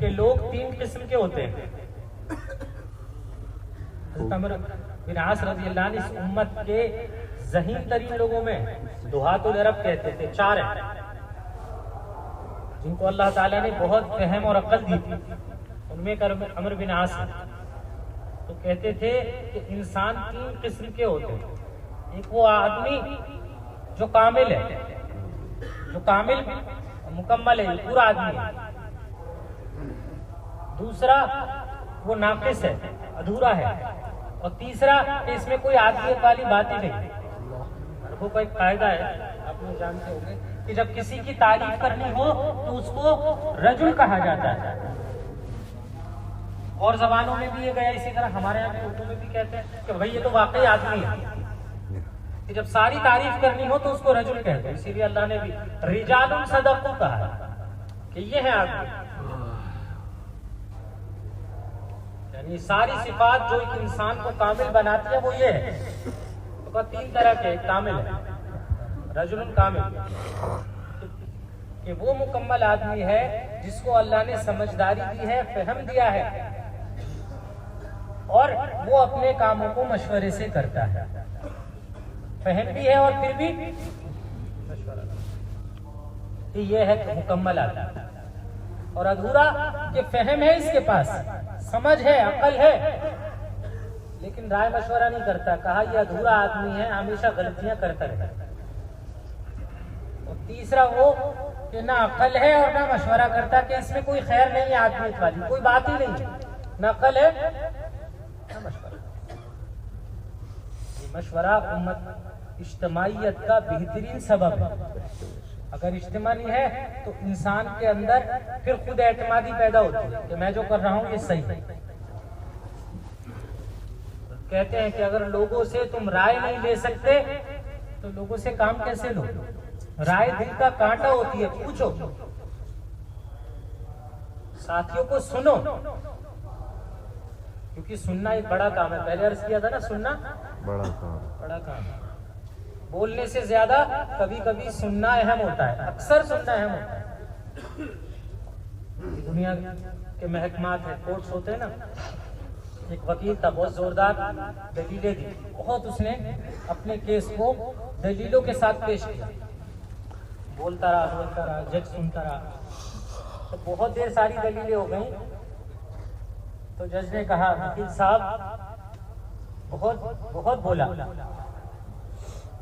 B: कि लोग 3 किस्म के होते हैं। अमर बिन आस रज़ी अल्लाह अन्हु इस उम्मत के ज़हीन तरीन लोगों में दुहातुल अरब कहते थे। 4 हैं जिनको अल्लाह ताला ने बहुत फहम और अक्ल दी थी। उनमें अमर बिन आस तो कहते थे कि इंसान 3 किस्म के होते हैं। एक वो आदमी जो कामिल है, जो कामिल मुकम्मल है, पूरा आदमी है। दूसरा वो नाकिस है, अधूरा है। और तीसरा इसमें कोई आदमियत वाली बात ही नहीं। वो कोई कायदा है, आप लोग जानते होंगे कि जब किसी की तारीफ करनी हो तो उसको रजुल कहा जाता है। और जबानों में भी ये गया, इसी तरह हमारे यहाँ उर्दू में भी कहते हैं कि भाई ये तो वाकई आदमी है। कि जब सारी तारीफ करनी हो तो उसको रजुल कहते हैं। इसीलिए अल्लाह ने भी रिजालुन सदक़ू कहा है कि ये है आदमी। यानी सारी सिफात जो एक इंसान को कामिल बनाती है वो ये है। तो 3 तरह के कामिल है, रजुल कामिल, कि वो मुकम्मल आदमी है जिसको अल्लाह ने समझदारी दी है, फहम दिया है और वो अपने कामों को मशवरे से करता है। फहम भी है और फिर भी मशवरा। ये है मुकम्मल आदमी। और अधूरा कि फहम है इसके पास, समझ है, अकल है, लेकिन राय मशवरा नहीं करता। कहा यह अधूरा आदमी है, हमेशा गलतियां करता रहता है। और तीसरा वो कि ना अकल है और ना मशवरा करता, कि इसमें कोई खैर नहीं है, आदमी वाली कोई बात ही नहीं है, ना अकल है ना मशवरा। ये मशवरा उम्मत इज्तिमाइयत का बेहतरीन सबब है। अगर इज्तिमा नहीं है तो इंसान के अंदर फिर खुद एतमादी पैदा होती है कि मैं जो कर रहा हूं ये सही है। कहते हैं कि अगर लोगों से तुम राय नहीं ले सकते तो लोगों से काम कैसे लो। राय दिल का कांटा होती है, पूछो, साथियों को सुनो, क्योंकि सुनना एक बड़ा काम है। पहले अर्ज किया था ना, सुनना बड़ा काम है। बोलने से ज्यादा कभी कभी सुनना अहम होता है, अक्सर सुनना अहम होता है। दुनिया के महकमात है, कोर्ट्स होते हैं ना, एक वकील था, बहुत जोरदार दलीलें दी, बहुत उसने अपने केस को दलीलों के साथ पेश किया, बोलता रहा, जज सुनता रहा। तो बहुत देर सारी दलीलें हो गई, तो जज ने कहा वकील साहब बहुत बोला,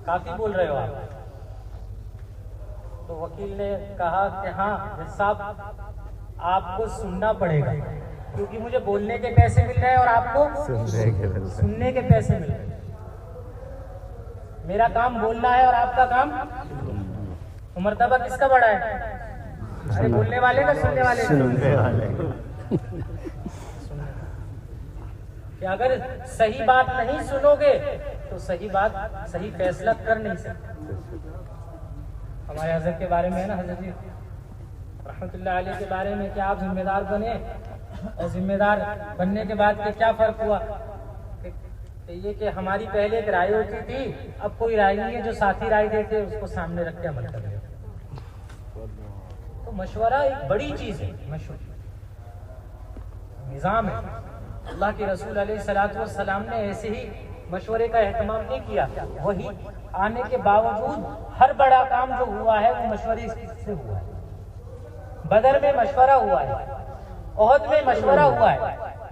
B: काफी बोल रहे हो आप। तो वकील ने कहा कि हाँ जज साहब आपको सुनना पड़ेगा, क्योंकि मुझे बोलने के पैसे मिल रहे हैं और आपको सुनने के पैसे मिल रहे हैं। मेरा काम बोलना है और आपका काम, तो मर्तबा किसका बड़ा है? अरे बोलने वाले का, सुनने वाले कि अगर सही बात नहीं सुनोगे तो सही फैसला कर नहीं सकते। हमारे हजरत के बारे में है ना, हजरत जी रहमतुल्लाह अलैह के बारे में कि आप जिम्मेदार बने, और जिम्मेदार बनने के बाद के क्या फर्क हुआ? ये कि हमारी पहले एक राय होती थी, अब कोई राय नहीं है, जो साथी राय देते उसको सामने रख के अमल कर लेते। तो मशवरा एक बड़ी चीज है, मशवरा निजाम है। अल्लाह के रसूल अलैहिस्सलातु वस्सलाम ने ऐसे ही मशवरे का एहतमाम नहीं किया। वही आने के बावजूद हर बड़ा काम जो हुआ है वो मशवरे से हुआ है। बदर में मशवरा हुआ है, ओहद में मशवरा हुआ है।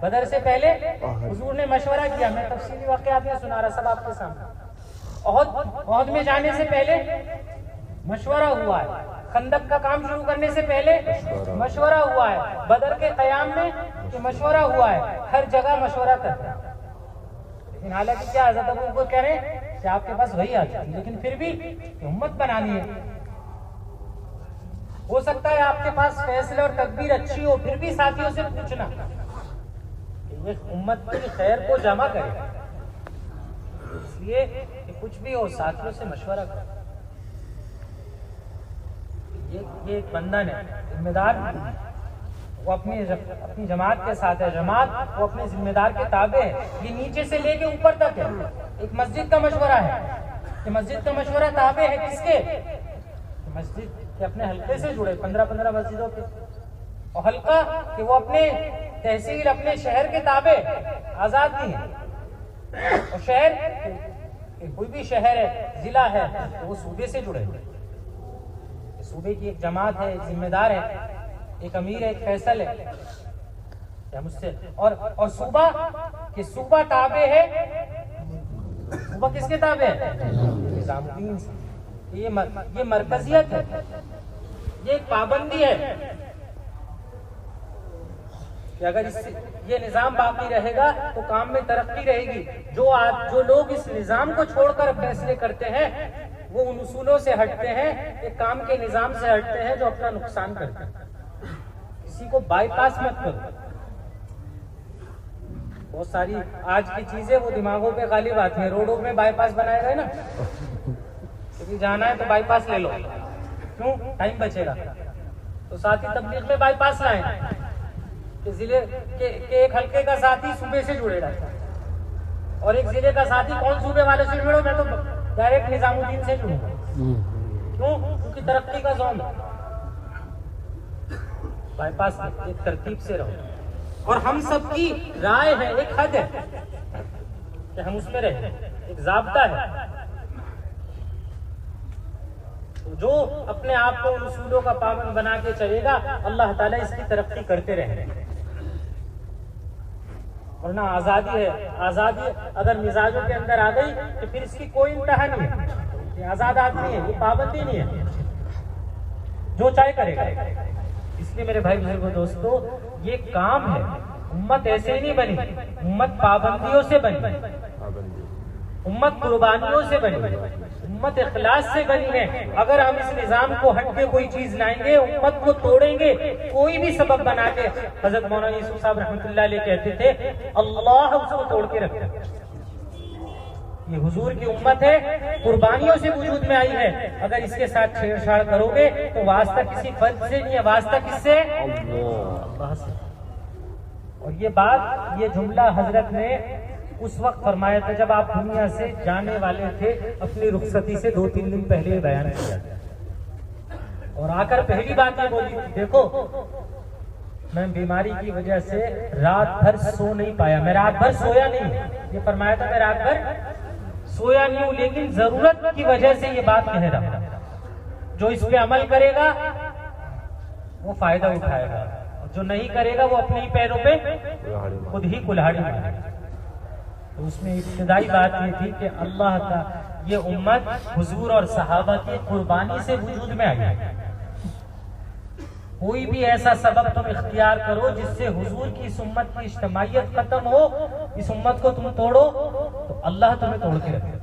B: बदर से पहले हुजूर ने मशवरा किया, मैं तफसीली वाक़यात में सुना रहा सब आपके सामने। ओहद में जाने से पहले मशवरा हुआ है, खंदक का काम शुरू करने से पहले मशवरा हुआ है, बदर के क़याम में मशवरा हुआ है। हर जगह मशवरा करते हैं। लेकिन हालांकि क्या हज़रत अबू बकर कह रहे हैं कि आपके पास वही आती है, लेकिन फिर भी उम्मत बनानी है। हो सकता है आपके पास फैसले और तकबीर अच्छी हो, फिर भी साथियों से पूछना कि ये उम्मत की खैर को जमा करे। इसलिए कि कुछ भी हो साथियों से मशवरा करो। ये एक बंधन है, जिम्मेदार वो अपनी जमात के साथ है, जमात वो अपने जिम्मेदार के ताबे है। ये नीचे से लेके ऊपर तक है। एक मस्जिद का मशवरा है कि मस्जिद का मशवरा ताबे है किसके? मस्जिद के अपने हल्के से जुड़े 15-15 मस्जिदों के, और हल्का कि वो अपने तहसील, अपने शहर के ताबे, आजाद नहीं है। और शहर कोई भी शहर है, जिला है, तो वो सूबे से जुड़े। सूबे की एक जमात है, एक जिम्मेदार है, एक अमीर है, एक फैसल है, या मुझसे और सूबा ताबे है। सूबा किसके ताबे है? निजामुद्दीन से। ये मरकजियत है, ये एक पाबंदी है कि अगर ये निजाम बाकी रहेगा तो काम में तरक्की रहेगी। जो लोग इस निजाम को छोड़कर फैसले करते हैं वो उन उसूलों से हटते हैं, एक काम के निजाम से हटते हैं जो अपना नुकसान करते हैं। किसी को बाईपास मत करो। बहुत सारी आज की चीजें वो दिमागों पे गालिब आती हैं। रोडों में बाईपास बनाए गए ना, क्योंकि जाना है तो बाईपास ले लो, क्यों? टाइम बचेगा। तो साथी तबलीग में बाईपास लाए कि जिले के एक हल्के का साथी सूबे से जुड़े रहता है, और एक जिले का साथी कौन सूबे वाले से जुड़ो, मैं तो डायरेक्ट निजामुद्दीन से जुड़ूंगा। क्यों? क्योंकि तरक्की का जोन है। बाईपास एक तरतीब से रहो। और हम सबकी राय है, एक हद है कि हम उसमें रहे, एक ज़ाब्ता है। तो जो अपने आप को उसूलों का पाबंद बना के चलेगा, अल्लाह ताला इसकी तरक्की करते रहेंगे। वरना आज़ादी है। आज़ादी अगर मिजाजों के अंदर आ गई तो फिर इसकी कोई इंतहा नहीं है। ये आज़ाद आदमी है, ये पाबंदी नहीं है, जो चाहे करेगा। इसलिए मेरे भाई बुजुर्गों दोस्तों, ये काम है। उम्मत ऐसे ही नहीं बनी, उम्मत पाबंदियों से बनी, उम्मत कुर्बानियों से बनी, उम्मत इखलास से बनी है। अगर हम इस निजाम को हट के कोई चीज लाएंगे, उम्मत को तोड़ेंगे, कोई भी सबब बना के, हजरत मौलाना यूसुफ साहब रहमतुल्लाह अलैह कहते थे, अल्लाह उसको तोड़ के रखता है। ये हुजूर की उम्मत है, कुर्बानियों से वजूद में आई है। अगर इसके साथ छेड़छाड़ करोगे तो वास्ता किसी फर्द से नहीं है, वास्ता किससे? अल्लाह से। और ये बात, ये जुमला हजरत ने उस वक्त फरमाया था जब आप दुनिया से जाने वाले थे, अपनी रुखसती से 2-3 दिन पहले बयान किया था। और आकर पहली बात ये बोली, देखो मैं बीमारी की वजह से रात भर सो नहीं पाया। मैं रात भर सोया नहीं, ये फरमाया था मैं रात भर सोया नहीं हूं, लेकिन जरूरत की वजह से ये बात कह रहा हूं। जो इस पे अमल करेगा वो फायदा उठाएगा, और जो नहीं करेगा वो अपने ही पैरों पे खुद ही कुल्हाड़ी मारेगा। तो उसमें इब्तिदाई बात ये थी कि अल्लाह का ये उम्मत हुजूर और सहाबा की कुर्बानी से वजूद में आई है। कोई भी ऐसा सबब तुम इख्तियार करो जिससे हुजूर की इस उम्मत की इज्तिमाइयत खत्म हो, इस उम्मत को तुम तोड़ो, तो अल्लाह तुम्हें तोड़ के रखे।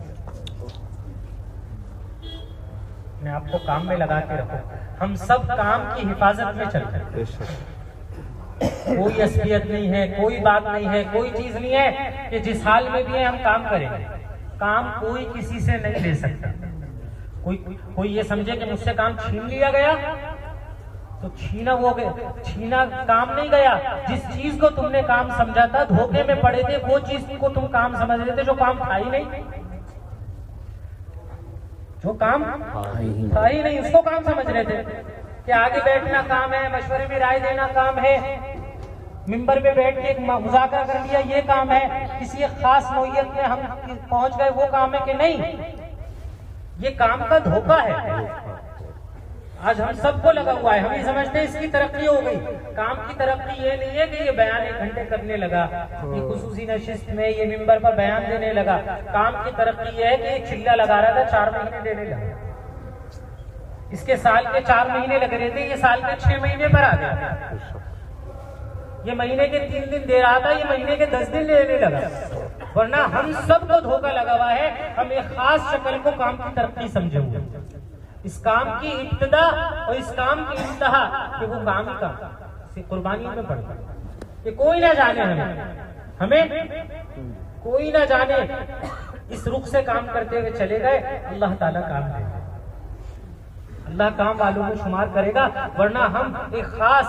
B: अपने आपको काम में लगा के रखो। हम सब काम की हिफाजत में चलते हैं, कोई असलियत नहीं है, कोई बात नहीं है, कोई चीज नहीं है कि जिस हाल में भी है हम काम करेंगे। काम कोई किसी से नहीं ले सकता। कोई ये समझे कि मुझसे काम छीन लिया गया, तो छीना काम नहीं गया। जिस चीज को तुमने काम समझा था, धोखे में पड़े थे, वो चीज को तुम काम समझ रहे थे जो काम था ही नहीं, जो काम था ही नहीं उसको काम समझ रहे थे कि आगे बैठना काम है, मशवरे में राय देना काम है, मिंबर पे बैठ के मुज़ाकरा कर लिया ये काम है, किसी एक खास नौइयत में हम पहुंच गए वो काम है कि नहीं। ये काम का धोखा है। आज हम सबको लगा हुआ है, हम ये समझते हैं इसकी तरक्की हो गई। काम की तरक्की ये नहीं है कि ये बयान 1 घंटे करने लगा, ये खुसूसी नशिस्त में ये मिंबर पर बयान देने लगा। काम की तरक्की ये है कि एक चिल्ला लगा रहा था 4 महीने देने लगा। इसके साल के 4 महीने लग रहे थे, ये साल के 6 महीने पर आ गया। ये महीने के 3 दिन दे रहा था, ये महीने के 10 दिन लेने लगा। वरना हम सबको धोखा लगा हुआ है। हम एक खास शक्ल को काम की तरक्की समझे हुए, इस काम की इब्तिदा और इस काम की इंतहा कि वो काम का कुर्बानी में पड़ता है। कि कोई ना जाने हमें कोई ना जाने, इस रुख से काम करते हुए चले गए, अल्लाह ताला काम देगा, अल्लाह काम वालों को शुमार करेगा। वरना हम एक खास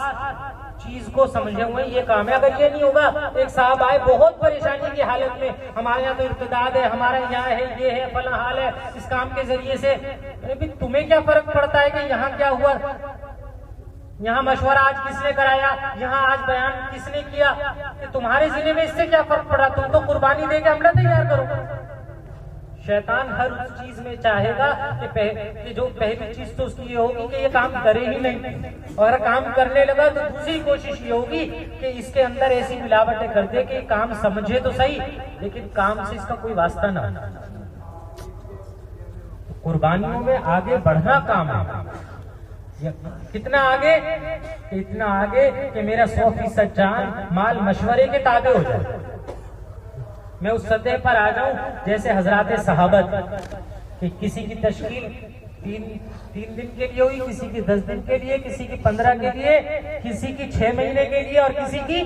B: चीज को समझे हुए ये काम है। अगर ये नहीं होगा, एक साहब आए बहुत परेशानी की हालत में, हमारे यहाँ तो इर्तिदाद है, हमारे यहाँ है, ये है, फला हाल है, इस काम के जरिए से। अरे तुम्हें क्या फर्क पड़ता है कि यहाँ क्या हुआ, यहाँ मशवरा आज किसने कराया, यहाँ आज बयान किसने किया, कि तुम्हारे जिले में इससे क्या फर्क पड़ा। तुम तो कुर्बानी देके हमला तैयार करो। शैतान हर उस चीज में चाहेगा कि जो पहली चीज तो उसकी ये होगी कि ये काम करे ही नहीं, और अगर काम करने लगा तो दूसरी कोशिश ये होगी कि इसके अंदर ऐसी मिलावटें कर दे कि काम समझे तो सही, लेकिन काम से इसका कोई वास्ता ना हो। कुर्बानियों में आगे बढ़ना काम है। कितना आगे, इतना आगे कि मेरा 100% जान माल मशवरे के ताबे हो जाए। मैं उस सतह पर आ जाऊं जैसे हजरात सहाबत, कि किसी की तशकील 3 दिन के लिए हुई, किसी की 10 दिन के लिए, किसी की 15 के लिए, किसी की 6 महीने के लिए, और किसी की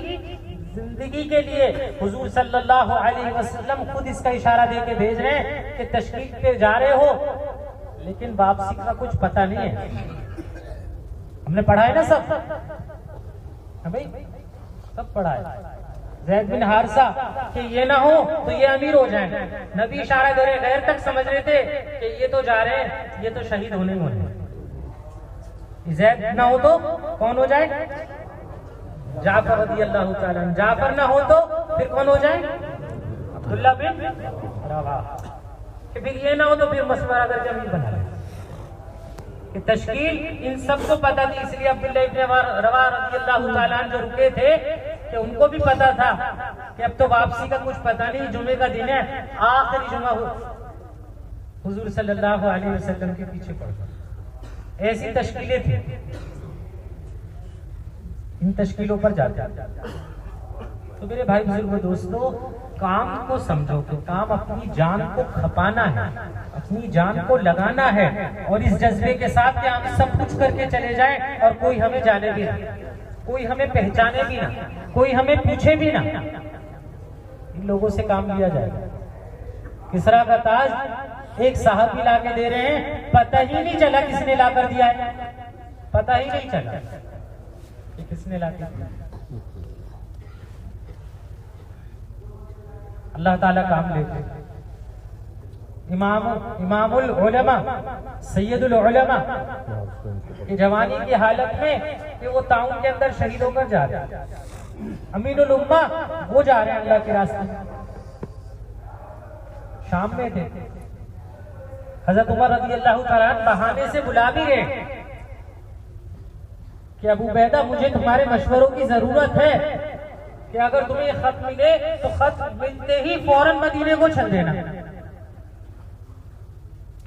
B: जिंदगी के लिए। हुजूर सल्लल्लाहु अलैहि वसल्लम खुद इसका इशारा दे के भेज रहे हैं कि तशकील पे जा रहे हो, लेकिन वापसी का कुछ पता नहीं है। हमने पढ़ा है ना सब, भाई सब पढ़ा है। ज़ैद बिन हारिसा कि ये ना हो तो ये अमीर हो जाए। नबी इशारा दे रहे, गैर तक समझ रहे थे कि ये तो जा रहे हैं, ये तो शहीद होने वाले। ज़ैद ना हो तो कौन हो जाए? जाफर रज़ी अल्लाह ताला। जाफर ना हो तो फिर कौन हो जाए? अब्दुल्ला बिन रवाहा। फिर ये ना हो तो फिर मशवरा करके अमीर बना ले। तशकील इन सबको पता थी, इसलिए अब्दुल्ला इब्न रवाहा रज़ी अल्लाह ताला जो रुके थे कि उनको भी पता था कि अब तो वापसी का कुछ पता नहीं, जुमे का दिन है, आखिरी जुमा हुजूर सल्लल्लाहु अलैहि वसल्लम के पीछे पड़ गए। ऐसी तश्कीलें थी, इन तश्कीलों पर जाते। तो मेरे भाई बुजुर्गों दोस्तों, काम को समझो कि काम अपनी जान को खपाना है, अपनी जान को लगाना है, और इस जज्बे के साथ कि हम सब कुछ करके चले जाएं और कोई हमें जाने भी ना, कोई हमें पहचाने भी ना, कोई हमें पूछे भी ना। इन लोगों से काम लिया जाएगा। किसरा का ताज एक साहब ला के दे रहे हैं, पता ही नहीं चला किसने ला कर दिया है, पता ही नहीं चला कि किसने ला के दिया। अल्लाह ताला काम लेते। इमामुल उलमा सैयदुल उलमा की जवानी की हालत में कि वो ताउन के अंदर शहीद होकर जा रहे हैं, अमीनुल उम्मा वो जा रहे हैं अल्लाह के रास्ते में। शाम में थे, हजरत उमर रज़ी अल्लाह तआला अन्हु बहाने से बुला भी गए कि अबू बैदा मुझे तुम्हारे मशवरों की जरूरत है कि अगर तुम्हें ये खत मिले तो खत मिलते ही फौरन मदीने को चल देना।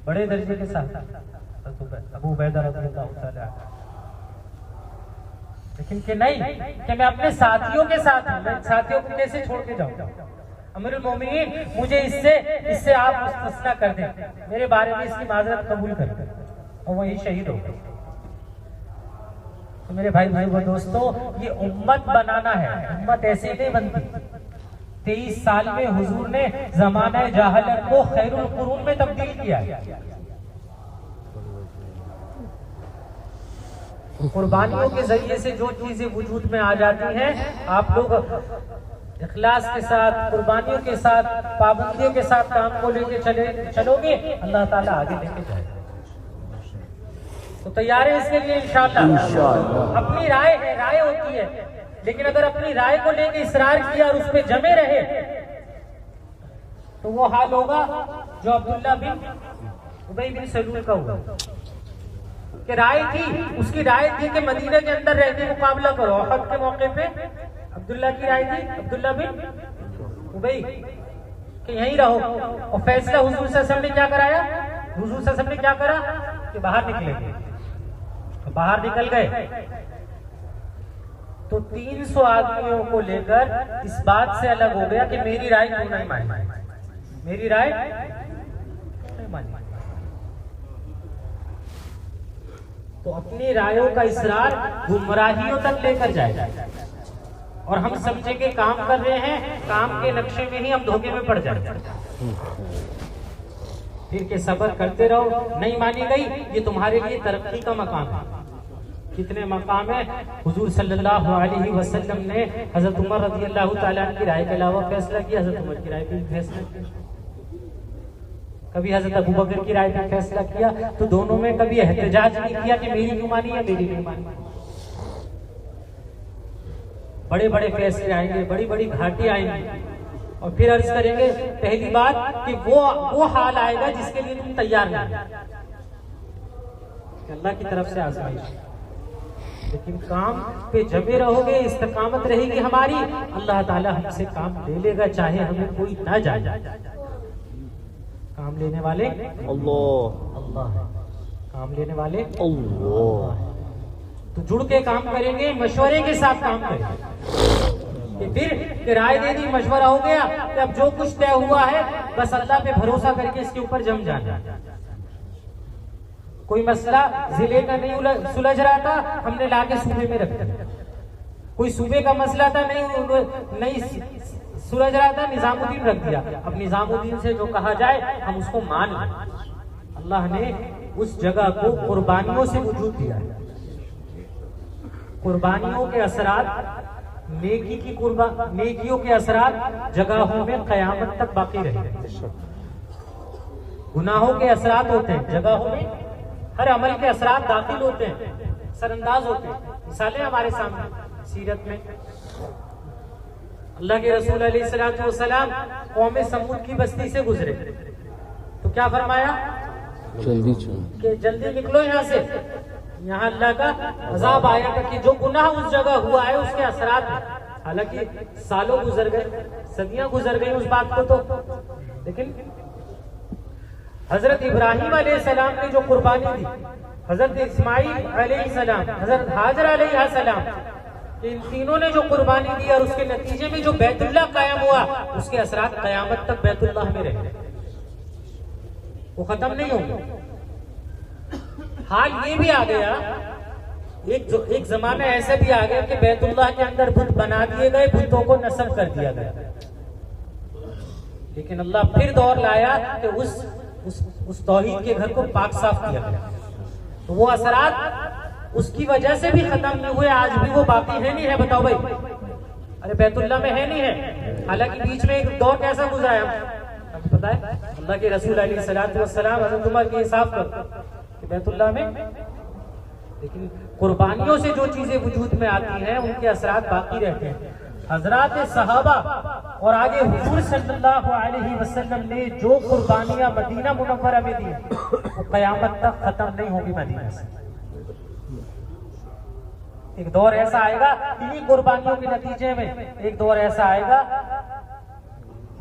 B: बड़े दर्जे के साथ अबू बैदा रज़ियल्लाहु ताला, लेकिन कि नहीं कि मैं अपने साथियों के साथ हूं, मैं साथियों को कैसे छोड़ के जाऊं। अमीरुल मोमिनीन मुझे इससे आप मुस्तस्ना कर दें, मेरे बारे में इसकी माजरत कबूल कर दें, और वही शहीद हो गए। तो मेरे भाई भाई दोस्तों, ये उम्मत बनाना है, उम्मत ऐसे नहीं बनती। 23 साल में हुजूर ने जमाना जहालत को खैरुल कुरून में तब्दील किया है। कुर्बानियों के जरिए से जो चीजें वजूद में आ जाती हैं, आप लोग इखलास के साथ, कुर्बानियों के साथ, पाबंदियों के साथ काम को लेके चलोगे, अल्लाह ताला आगे लेके जाएगा। तो तैयार है इसके लिए इंशाअल्लाह। अपनी राय है, राय होती है, लेकिन अगर अपनी राय को लेके इसरार किया और उस पर जमे रहे तो वो हाल होगा जो अब्दुल्ला बिन उबई बिन सलूल का हुआ कि राय थी, उसकी राय थी कि मदीना के अंदर रहने मुकाबला करो। अहद के मौके पे अब्दुल्ला की राय थी, अब्दुल्ला बिन उबई कि यहीं रहो, और फैसला हुजूर सल्लल्लाहु अलैहि वसल्लम ने क्या कराया, हुजूर सल्लल्लाहु अलैहि वसल्लम ने क्या करा कि बाहर निकलेंगे। बाहर निकल गए तो 300 आदमियों को लेकर इस बात से अलग हो गया कि मेरी राय क्यों नहीं मानी, मेरी राय नहीं मानी। तो अपनी रायों का इसरार गुमराहियों तक लेकर जाएगा, और हम समझेंगे काम कर रहे हैं, काम के नक्शे में ही हम धोखे में पड़ जाएंगे। फिर के सब्र करते रहो, नहीं मानी गई, ये तुम्हारे लिए तरक्की का मकाम है। कितने मकाम है, हुजूर सल्लल्लाहु अलैहि वसल्लम ने हजरत उमर रज़ियल्लाहु ताला अन्हु की राय के अलावा फैसला किया, हजरत उमर की राय पे फैसला किया, कभी हजरत अबू बकर की राय पे फैसला किया, तो दोनों में कभी एहतजाज नहीं किया कि मेरी क्यों मानी है, मेरी नहीं मानी। बड़े बड़े फैसले आएंगे, बड़ी बड़ी घाटी आएंगी, और फिर अर्ज करेंगे पहली बात कि वो हाल आएगा जिसके लिए तुम तैयार नहीं। अल्लाह की तरफ से आजमाइश, लेकिन काम पे जमे रहोगे, इस्तकामत रहेगी हमारी, अल्लाह ताला हमसे काम ले लेगा, चाहे हमें कोई ना जाए। काम लेने वाले अल्लाह है, काम लेने वाले अल्लाह। तो जुड़ के काम करेंगे, मशवरे के साथ काम करेंगे। कि फिर राय दे दी, मशवरा हो गया कि अब जो कुछ तय हुआ है बस अल्लाह पे भरोसा करके इसके ऊपर जम जाना। कोई मसला जिले का नहीं सुलझ रहा था, हमने लाके सूबे में रख दिया। कोई सूबे का मसला था, नहीं सुलझ रहा था, निजामुद्दीन रख दिया। अब निजामुद्दीन से जो कहा जाए हम उसको मान लें। अल्लाह ने उस जगह को कुर्बानियों से वजूद दिया है। कुर्बानियों के असरात, नेकियों के असरात जगहों में कयामत तक बाकी रहेंगे। गुनाहों के असरात होते हैं जगहों में, हर अमल के असरात दाखिल होते हैं, सरअंदाज होते हैं। मिसालें हमारे सामने सीरत में, अल्लाह के रसूल अलैहिस्सलातु वस्सलाम कौम समूद की बस्ती से गुजरे तो क्या फरमाया, जल्दी निकलो यहाँ से, यहाँ अल्लाह का अजाब आया था कि जो गुनाह उस जगह हुआ है उसके असरात हैं। हालांकि सालों गुजर गए, सदियां गुजर गई उस बात को तो, लेकिन हजरत इब्राहिम अलैहिस्सलाम ने जो कुर्बानी दी, हजरत इस्माइल अलैहिस्सलाम, हजरत हाजर अलैहिस्सलाम, इन तीनों ने जो कुर्बानी दी और उसके नतीजे में जो बैतुल्लाह कायम हुआ, उसके असरात कयामत तक बैतुल्लाह में रहे, वो खत्म नहीं होंगे। हाल ये भी आ गया, एक जमाना ऐसा भी आ गया कि बैतुल्लाह के अंदर बुत बना दिए गए, बुतों को नस्ब कर दिया गया, लेकिन अल्लाह फिर दौर लाया कि उस तौहीद के घर को पाक साफ किया गया, तो वो असरात उसकी वजह से भी खत्म नहीं हुए, आज भी वो बाकी है नहीं है। बताओ भाई, अरे बैतुल्लाह में है नहीं है। हालांकि बीच में एक दौर कैसा गुजरा है आपको पता है, अल्लाह के रसूल अलैहिस्सलातु वस्सलाम हज़रत उमर के हिसाब कर कि बैतुल्लाह में, लेकिन कुर्बानियों से जो चीजें वजूद में आती हैं उनके असरात बाकी रहते हैं। हजरात सहाबा और आगे हुजूर सल्लल्लाहु अलैहि वसल्लम ने जो कुर्बानियां मदीना मुनव्वरा में दी वो कयामत तक खत्म नहीं होगी मदीना से। एक दौर ऐसा आएगा, इन्हीं कुर्बानियों के नतीजे में एक दौर ऐसा आएगा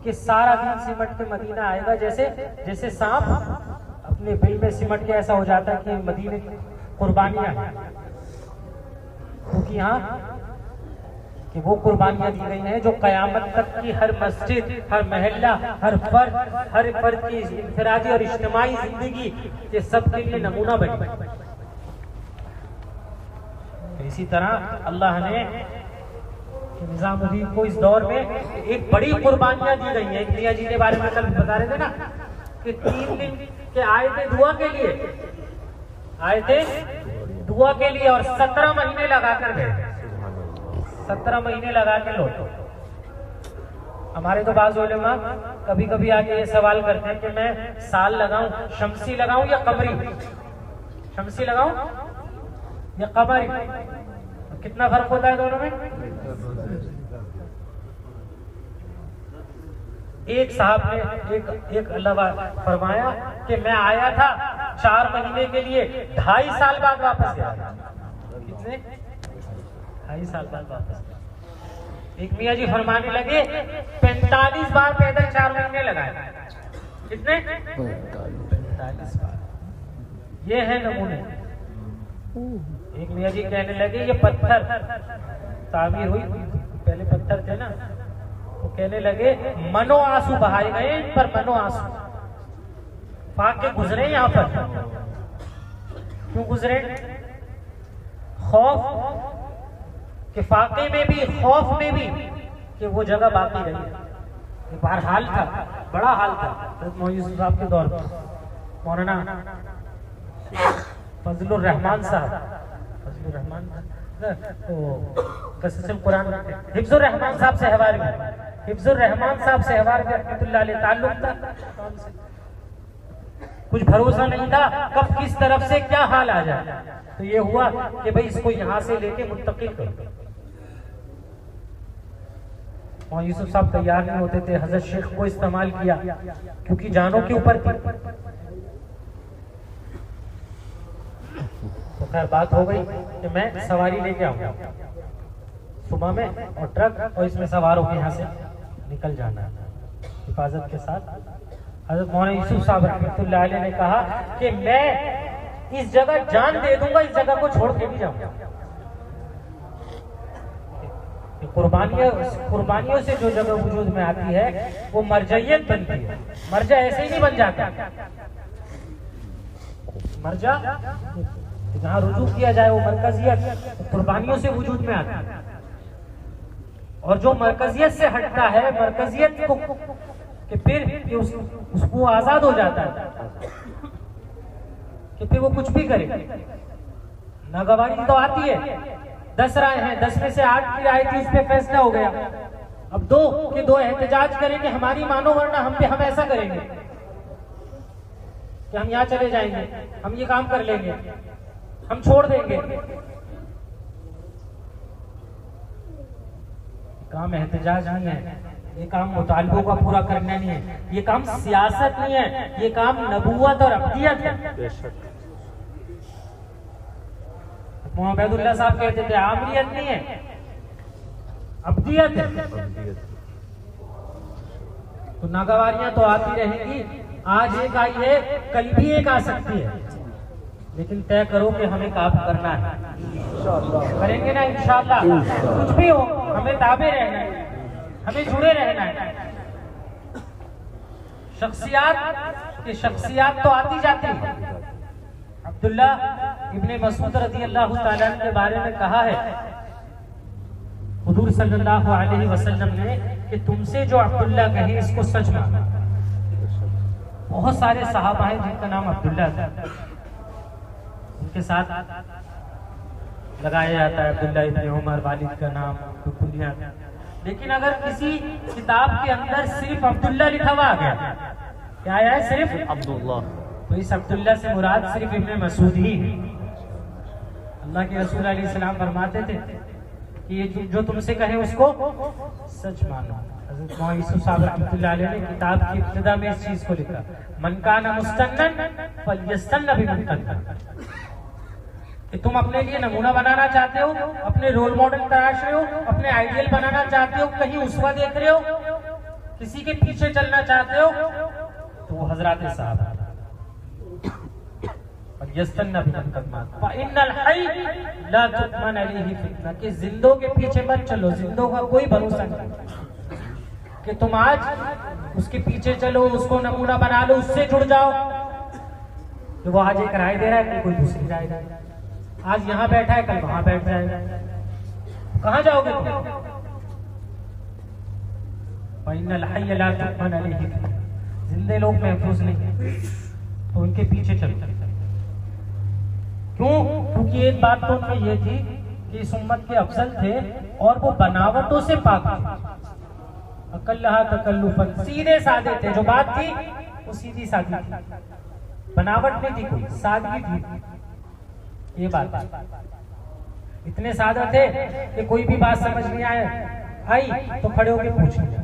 B: कि सारा दिन सिमट के मदीना आएगा, जैसे सांप अपने बिल में सिमट के ऐसा हो जाता है कि मदीने कुर्बानियां हैं, क्योंकि यहाँ कि वो कुर्बानियां दी गई हैं जो कयामत तक की हर मस्जिद, हर महल्ला, हर फर्द की इंफरादी और इज्तिमाई जिंदगी के सब के लिए नमूना बनी। इसी तरह अल्लाह ने निजामुद्दीन को इस दौर में एक बड़ी कुर्बानियां दी गई हैं। एक मियां जी के बारे में कल बता रहे थे ना कि 3 दिन के आए थे दुआ के लिए, आए थे दुआ के लिए और 17 महीने लगा कर गए, 17 महीने लगा के लौटे। हमारे तो बाज़ उलेमा कभी कभी आके ये सवाल करते हैं कि मैं साल लगाऊं, शमसी लगाऊं या कमरी, शमसी लगाऊं या कमरी, कितना फर्क होता है दोनों में? एक साहब ने एक अल्लाह फरमाया कि मैं आया था 4 महीने के लिए, 2.5 साल बाद वापस गया। कितने? 2.5 साल बाद वापस गया। एक मियाँ जी फरमाने लगे 45 बार पैदल 4 महीने लगाए। कितने? 45 बार। ये है नमूने। एक मियाँ जी कहने लगे ये पत्थर तामीर हुई, पहले पत्थर थे ना, वो कहने लगे मनो आंसू बहाए गए इन पर, मनो आंसू फाके गुजरे यहाँ पर। क्यों गुजरे? खौफ के फाके में भी, खौफ में भी कि वो जगह बाकी रही। बार हाल था, बड़ा हाल था मौजूद साहब के दौर पर। मौलाना फजलुर रहमान साहब, फजलुर रहमान तो कसम कुरान हिफ्जुर रहमान साहब से हवार में, हिफ्जुर रहमान साहब से हवार में रहमतुल्लाह अलैह ताल्लुक था। कुछ भरोसा नहीं था कब किस तरफ से क्या हाल आ जाए, तो ये हुआ कि भाई इसको यहाँ से लेके मुंतकिल करो। और यूसुफ साहब तैयार नहीं होते थे, हजरत शेख को इस्तेमाल किया क्योंकि जानों के ऊपर थी। तो खैर बात हो गई कि मैं सवारी लेके आऊंगा सुबह में और ट्रक, और इसमें सवार होकर यहाँ से निकल जाना है हिफाजत के साथ। हजरत मौलाना यूसुफ साहब रहमतुल्लाह अलैह ने कहा कि मैं इस जगह जान दे दूंगा, इस जगह को छोड़ के नहीं जाऊंगा। कुर्बानियों से जो जगह वजूद में आती है वो मरजयत बनती है। मरजा ऐसे ही नहीं बन जाता, मरजा जहाँ रुजू किया जाए वो मरकजियत कुर्बानियों से वजूद में आती है। और जो मरकजियत से हटता है, मरकजियत को कि फिर उसको आजाद हो जाता है कि फिर वो कुछ भी करे। नागवारी तो आती है, 10 राय हैं, 10 में से 8 की राय थी, उस पर फैसला हो गया। अब 2 के 2 एहतजाज करेंगे, हमारी मानो वरना हम ऐसा करेंगे कि हम यहाँ चले जाएंगे, हम ये काम कर लेंगे, हम छोड़ देंगे। काम एहतजाज नहीं है, ये काम मुतालबों का पूरा करना नहीं है, ये काम सियासत नहीं है, ये काम नबूवत और अब्दियत है। मोहम्मदुल्लाह साहब कहते थे आमरियत नहीं है, अब्दियत है। तो नागवारियां तो आती रहेंगी, आज एक आई है, कल भी एक आ सकती है, लेकिन तय करो कि हमें काम करना है, करेंगे ना इंशाअल्लाह। कुछ भी हो हमें ताबे रहना है, हमें जुड़े रहना है। शख्सियात तो आती जाती है। अब्दुल्ला इब्ने मसूद रज़ी अल्लाह ताला के बारे में कहा है हुजूर सल्लल्लाहु अलैहि वसल्लम ने कि तुमसे जो अब्दुल्ला कहे इसको सच मानो। बहुत सारे सहाबा हैं जिनका नाम अब्दुल्ला था, उनके साथ लगाया जाता है अब्दुल्ला इब्ने उमर, वालिद का नाम, कुनिया। लेकिन अगर किसी किताब के अंदर सिर्फ अब्दुल्ला लिखा हुआ आ गया, क्या आया है? सिर्फ
C: अब्दुल्ला,
B: तो इस अब्दुल्ला से मुराद सिर्फ इब्ने मसूद ही है। अल्लाह के रसूल अलैहि सलाम फरमाते थे कि ये जो तुमसे कहे उसको सच मानो। हज़रत मौलाना यूसुफ साहब रहमतुल्लाह अलैह ने किताब की इब्तिदा में इस चीज को लिखा, मन काना मुस्तन्नन फलयस्तन्न बिमुस्तन्न, कि तुम अपने लिए नमूना बनाना चाहते हो, अपने रोल मॉडल तलाश रहे हो, अपने आइडियल बनाना चाहते हो, कहीं उसवा देख रहे हो, किसी के पीछे चलना चाहते हो, तो वो हजरत साहब कि जिंदों के पीछे मत चलो, जिंदों का कोई भरोसा नहीं कि तुम आज उसके पीछे चलो, उसको नमूना बना लो, उससे जुड़ जाओ। तो वो आज एक राय दे रहा है, कल कोई दूसरी राय दे रहा है, आज यहाँ बैठा है कल वहां बैठ जाएगा, कहाँ जाओगे तुम? जिंदे लोग महफूज नहीं, तो उनके पीछे चलो। क्यों? क्योंकि एक बात तो उनमें ये थी कि इस उम्मत के अफजल थे और वो बनावटों से पाक थे। अकल्लहा तकल्लुफन, सीधे साधे थे, जो बात थी वो सीधी साधी थी, बनावट नहीं थी, कोई सादगी थी। ये बात इतने सादा थे कि कोई भी बात समझ नहीं आई तो खड़े होकर पूछ लिया।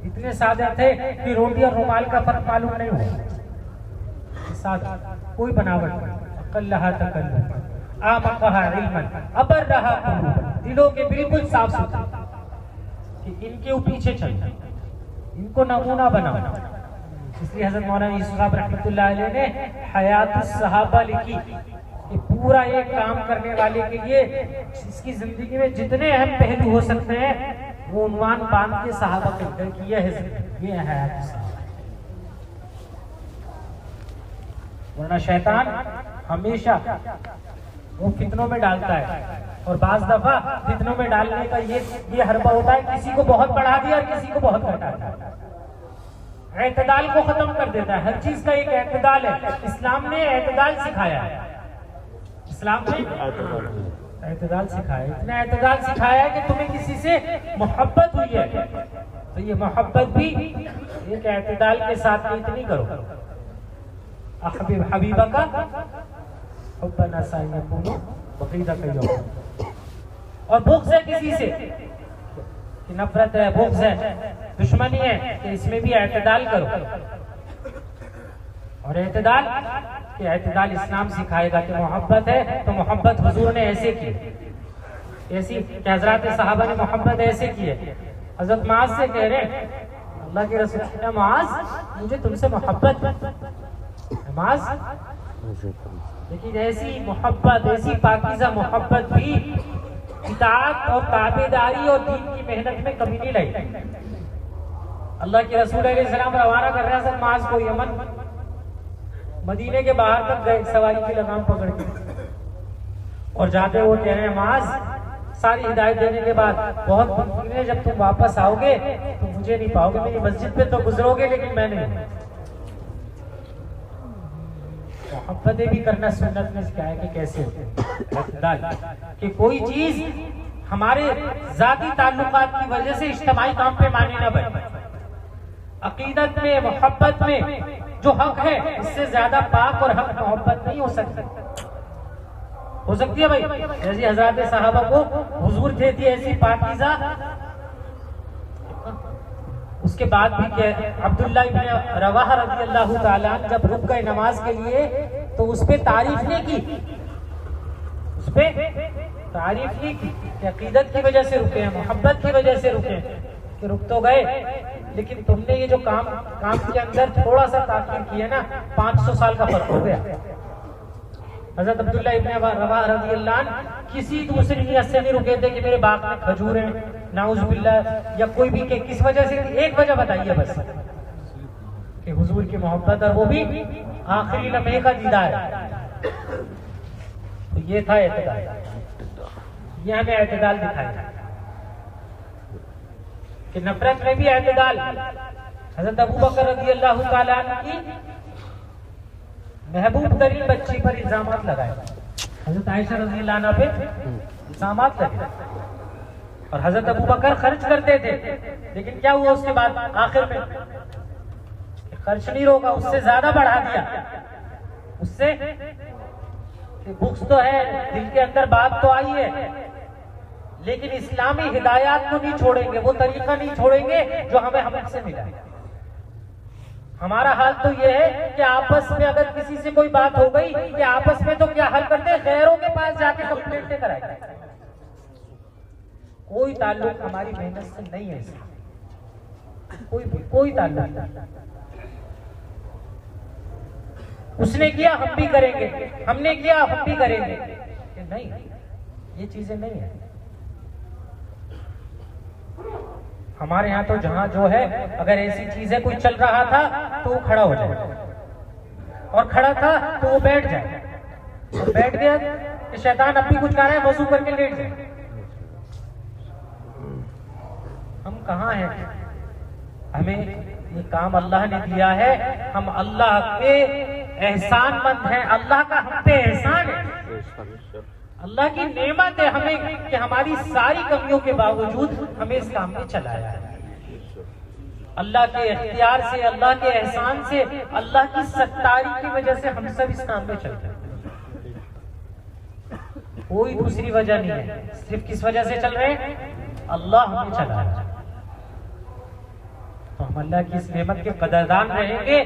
B: इतने सादा थे कि रोटी और रुमाल का फर्क मालूम नहीं हुआ। सादा, कोई बनावट नहीं। अकल्लहा तकल्लुफन आमक़हा इल्मन अबर्रहा क़ुलूबन, दिलों के बिल्कुल साफ सुथरे कि इनके पीछे चलना, इनको नमूना बनाओ। इसलिए हज़रत मौलाना यूसुफ साहब रहमतुल्लाह अलैह ने हयातुस सहाबा लिखी कि पूरा एक काम करने वाले के लिए इसकी जिंदगी में जितने अहम पहलू हो सकते हैं वो उन्वान बांध के सहाबा के अंदर किया है। ये है हयातुस सहाबा। वरना शैतान हमेशा वो फितनों में डालता है, और बाज दफा फितनों में डालने का ये हरबा होता है, किसी को बहुत बढ़ा दिया और किसी को बहुत घटा दिया। एतदाल को खत्म कर देता है। हर चीज का एक एतदाल है। इस्लाम ने एतदाल सिखाया है, इस्लाम ने एतदाल सिखाया। इतना एतदाल सिखाया है कि तुम्हें किसी से मोहब्बत हुई है तो ये मोहब्बत भी एक एतदाल के साथ इतनी करो। हबीबा का हुब्बन असा यकूनु बक़ीदा का, और बुग़्ज़ है किसी से कि नफरत है, बुग़्ज़ है, दुश्मनी है, कि इसमें भी एतदाल करो। और एतदाल इस्लाम सिखाएगा कि मोहब्बत है तो मोहब्बत हुजूर ने ऐसे की, ऐसी कि हजरत सहाबा ने मोहब्बत ऐसे की है। हजरत मुआज़ से कह रहे अल्लाह के रसूल, मुआज़ मुझे तुमसे मोहब्बत है। मुआज़ लेकिन ऐसी मोहब्बत, ऐसी पाकीज़ा मोहब्बत भी इताअत और ताबेदारी और दीन की मेहनत में कभी नहीं लगी। अल्लाह के रसूल अलैहि सलाम रवाना कर रहे हैं मुआज़ को यमन, मदीने के बाहर तक गए सवारी की लगाम पकड़ के, और जाते वो कह रहे हैं मुआज़ सारी हिदायत देने के बाद बहुत मुमकिन है जब तुम वापस आओगे तो मुझे नहीं पाओगे, मेरी मस्जिद पे तो गुजरोगे लेकिन मैं नहीं। मोहब्बतें भी करना सुन्नत में क्या है कि कैसे होते कि कोई चीज हमारे जाती ताल्लुकात की वजह से इज्तिमाई काम पे माने ना बने। अकीदत में, मोहब्बत में जो हक है इससे ज्यादा पाक और हक मोहब्बत नहीं हो सकती है भाई। जैसे हजरत साहबा को हुजूर थे थी ऐसी पाकीज़ा, उसके बाद भी क्या अब्दुल्ला इब्न रवाह रज़ी अल्लाह ताला जब रुक गए नमाज के लिए तो उस पे तारीफ नहीं की, उस पे तारीफ नहीं की कि अकीदत की वजह से रुके हैं, मोहब्बत की वजह से रुके हैं, कि रुक तो गए लेकिन तुमने ये जो काम के अंदर थोड़ा सा ताखीर की है ना, 500 साल का फर्क हो गया। हजरत अब्दुल्ला इब्न रवाह रज़ी अल्लाह अन्हु किसी दूसरी नियत से नहीं रुके थे कि मेरे बाग में खजूर है, नाउज़ुबिल्लाह, या कोई भी के किस वजह से, एक वजह बताइए बस, कि हुजूर की मोहब्बत, और वो भी आखिरी लम्हे का दीदार है। तो ये था एतदाल, ये हमें एतदाल दिखाया कि नफरत में भी एतदाल। हजरत अबू बकर रज़ी अल्लाह तआला अन्हु की महबूब तरीन बच्ची पर इल्जामात लगाए, हजरत आयशा रज़ी अल्लाह अन्हा पे इल्जामात लगे, और हजरत अबू बकर खर्च करते थे, लेकिन क्या हुआ उसके बाद आखिर में खर्च नहीं रोका, उससे ज्यादा बढ़ा दिया, उससे बुक्स तो है, दिल के अंदर बात तो आई है, लेकिन इस्लामी हिदायत को नहीं छोड़ेंगे, वो तरीका नहीं छोड़ेंगे जो हमें हमसे मिला। हमारा हाल तो ये है कि आपस में अगर किसी से कोई बात हो गई कि आपस में तो क्या हल करते हैं, गैरों के पास जाके कंप्लेंट कराए। कोई ताल्लुक हमारी मेहनत से नहीं है इसका, कोई ताल्लुक नहीं। उसने किया हम भी करेंगे, हमने किया हम भी करेंगे, नहीं, ये चीजें नहीं है हमारे यहाँ। तो जहां जो है, अगर ऐसी चीजें कोई चल रहा था तो वो खड़ा हो जाए, और खड़ा था तो वो बैठ जाए, और बैठ गया कि शैतान अब भी कुछ कर रहा है, वजू करके लेट जाए। हम कहाँ हैं? हमें ये काम अल्लाह ने दिया है, हम अल्लाह के एहसानमंद हैं, अल्लाह का हम पे एहसान है, अल्लाह की नेमत है हमें कि हमारी सारी कमियों के बावजूद हमें इस काम में चलाया है। अल्लाह के इख्तियार से, अल्लाह के एहसान से, अल्लाह की सत्तारी की वजह से हम सब इस काम में चलते हैं, कोई दूसरी वजह नहीं है। सिर्फ किस वजह से चल रहे हैं? अल्लाह हमें चलाया। तो हम अल्लाह की इस नेमत के कदरदान रहेंगे,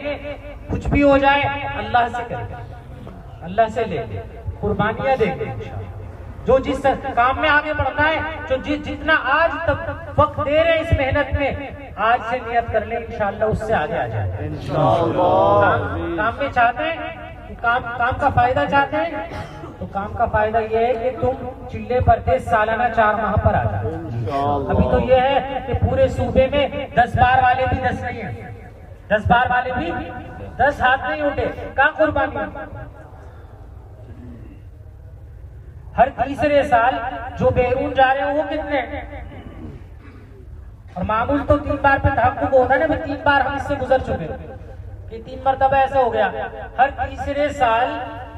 B: कुछ भी हो जाए अल्लाह से करेंगे, अल्लाह से लेंगे, कुर्बानियां देंगे। जो जिस काम में आगे बढ़ना है, जो जितना आज तक वक्त दे रहे हैं इस मेहनत में, आज से नियत कर ले इंशाअल्लाह उससे आगे आ जाए। काम में चाहते हैं, काम का फायदा चाहते हैं, तो काम का फायदा ये है कि तुम चिल्ले पर थे सालाना 4 माह पर आ जाओ। अभी तो ये है कि पूरे सूबे में 10 बार वाले भी 10 नहीं है, 10 बार वाले भी 10 हाथ नहीं उठे। कहाँ कुर्बानी? हर तीसरे साल जो बैरून जा रहे हैं वो कितने? और मामूल तो 3 बार पे तहक्कुक होता है ना, 3 बार हम इससे गुजर चुके हैं, ये 3 मरतबा ऐसा हो गया। हर तीसरे साल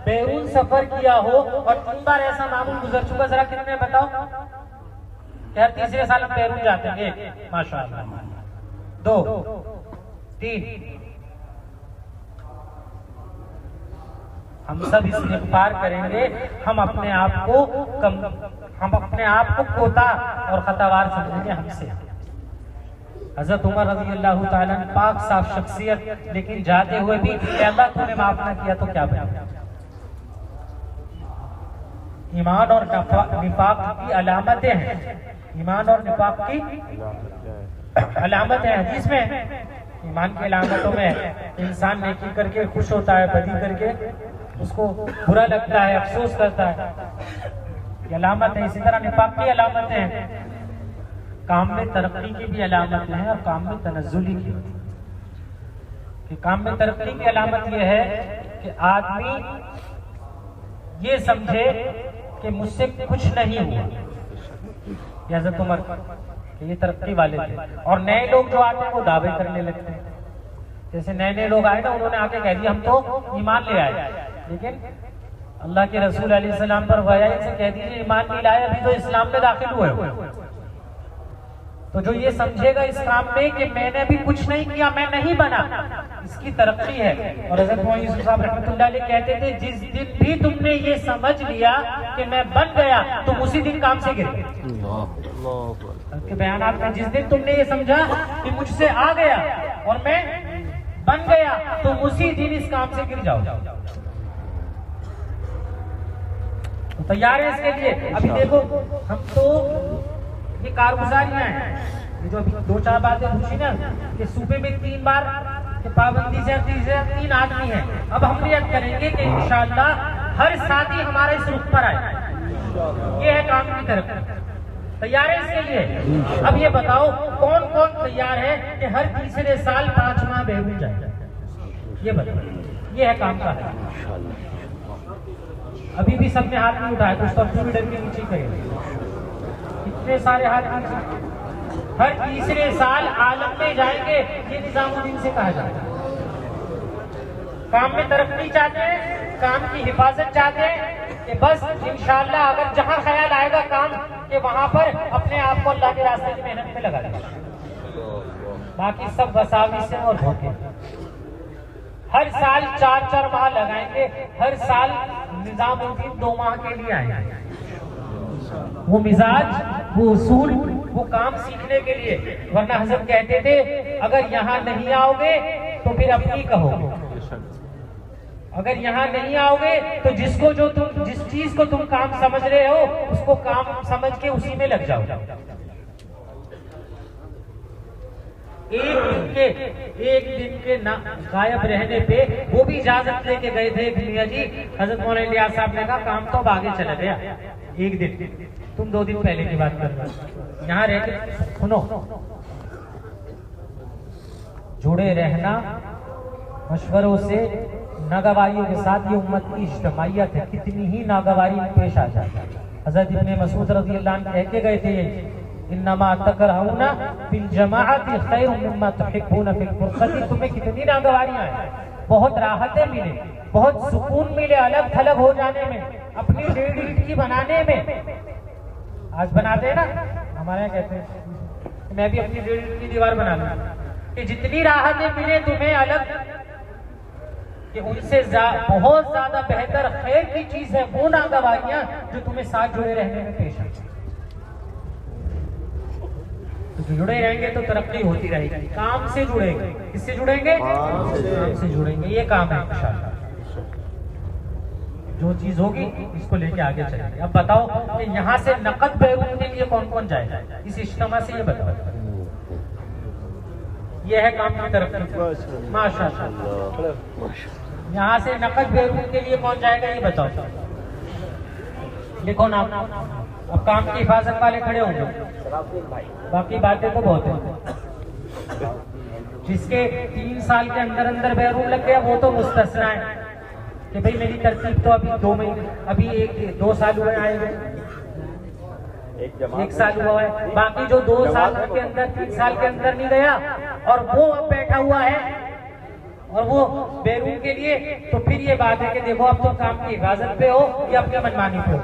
B: बैरून सफर किया हो और 3 बार ऐसा मामूल गुजर चुका, जरा कितने बताओ? हर तीसरे साल हम बैरून जाते हैं, माशाअल्लाह। 2 3 हम सब इस्तिग़फ़ार करेंगे, हम अपने आप को कोता और खतावार समझेंगे हमसे। हज़रत उमर रज़ी अल्लाह ताला अन्हु पाक साफ शख्सियत, लेकिन जाते हुए भी अल्लाह तूने माफ ना किया तो क्या बनेगा? ईमान और निफाक की अलामतें हैं, ईमान और निफाक की अलामत है। हदीस में ईमान की अलामतों में इंसान नेकी करके खुश होता है, बदी करके उसको बुरा लगता है, अफसोस करता है, ये अलामत है। इसी तरह निफाक की अलामतें हैं, काम में तरक्की की भी अलामतें हैं और काम में तनज़्ज़ुली की। कि काम में तरक्की की अलामत यह है कि आदमी ये समझे कि मुझसे कुछ नहीं हुआ। हज़रत उमर ये तरक्की वाले थे। और नए लोग जो आते हैं वो दावे करने लगते हैं। जैसे नए नए लोग आए ना, उन्होंने आके कह दिया हम तो ईमान ले आए, लेकिन अल्लाह के रसूल अलैहि सलाम पर वया से कह दीजिए ईमान नहीं लाए, अभी तो इस्लाम में दाखिल हुए। तो जो ये समझेगा इस काम में कि मैंने भी कुछ नहीं किया, मैं नहीं बना, इसकी तरक्की है। और हज़रत मौलाना यूसुफ साहब रहमतुल्लाह अलैह कहते थे, जिस दिन भी तुमने ये समझ लिया कि मैं बन गया, तुम उसी दिन काम से गिरे। के बयानात में जिस दिन तुमने ये समझा कि मुझसे आ गया और मैं बन गया, तुम उसी दिन इस काम से गिर जाओ। तो तैयार है इसके लिए। अभी देखो हम तो ये कारगुजारियां हैं, ये जो अभी 2-4 बातें पूछी ना कि सूबे में 3 बार कि पाबंदी से 3 आदमी है। अब हम नियत करेंगे कि इंशाअल्लाह हर साथी हमारे इस रुख पर आए। ये है काम की तरफ। तैयार है इसके लिए। अब ये बताओ कौन कौन तैयार है कि हर तीसरे साल 5 माह बेहूद जाए? ये बताओ, ये है काम का है। अभी भी सबने हाथ नहीं उठाया, कुछ तो अपनी डर के नीचे करेंगे। कितने सारे हाथ नीचे। हर तीसरे साल आलम में जाएंगे, ये निजामुद्दीन से कहा जाता है। काम में तरक्की चाहते हैं, काम की हिफाजत चाहते हैं कि बस इंशाअल्लाह अगर जहां ख्याल आएगा काम के वहां पर अपने आप को अल्लाह के रास्ते की मेहनत में लगा दें। बाकी सब वसावी से और धोखे। हर साल 4-4 माह लगाएंगे, हर साल निजामुद्दीन 2 माह के लिए आएंगे। वो मिजाज, वो उसूल, वो काम सीखने के लिए। वरना हज़रत कहते थे अगर यहाँ नहीं आओगे तो फिर अपनी कहोगे। अगर यहाँ नहीं आओगे तो जिस चीज को तुम काम समझ रहे हो उसको काम समझ के उसी में लग जाओ। एक दिन के ना गायब रहने पे वो भी इजाजत लेके गए थे मियां जी। हजरत मौलाना इलियास साहब ने कहा काम तो अब आगे चला गया। एक दिन, तुम 2 दिन पहले की बात कर रहे हो। यहाँ रह के सुनो, जुड़े रहना मशवरों से, नागवारियों के साथ। ये उम्मत की इज्तिमाइयत है, कितनी ही नागवारी पेश आ जाती है। हजरत इब्ने मसूद रज़ी अल्लाह अन्हु कह के गए थे इन्नमा तकरहुना बिल जमाअति खैरुम मिम्मा तुहिब्बूना फिल फुरक़ति। तुम्हें कितनी नागवारियां हैं, बहुत राहतें मिले, बहुत सुकून मिले अलग थलग हो जाने में, अपनी डेढ़ ईंट की बनाने में। आज बनाते हैं ना, हमारे यहाँ कहते हैं मैं भी अपनी डेढ़ ईंट की दीवार बना लूं। कि जितनी राहतें मिले तुम्हें अलग, कि उनसे बहुत ज्यादा बेहतर खैर की चीज है वो नागवारियां जो तुम्हें साथ जुड़े रहने में पेश आती। तो जुड़े रहेंगे तो तरक्की होती रहेगी। काम से जुड़ेंगे, किससे जुड़ेंगे? काम से जुड़ेंगे। ये काम है इंशाअल्लाह। जो चीज होगी इसको लेके आगे चलेंगे। अब बताओ कि यहाँ से नकद बैरून के लिए कौन कौन जाएगा इस इज्तिमा से? ये बताओ। ये है काम की तरफ। माशाअल्लाह। यहाँ से नकद बैरून के लिए कौन जाएगा ये बताओ। लिखो नाम। अब काम की हिफाजत वाले खड़े होंगे, बाकी बातें तो बहुत है। जिसके 3 साल के अंदर अंदर बैरून लग गया वो तो मुस्तस्ना है कि भाई मेरी तरतीब तो अभी 2 महीने, अभी 2 साल हुए आए हुए, 1 साल हुआ है। बाकी जो 2 साल के अंदर 3 साल के अंदर नहीं गया और वो अब बैठा हुआ है और वो बैरून के लिए, तो फिर ये बात है कि देखो अब तुम काम की हिफाजत पे हो या अपने मनमानी पे हो।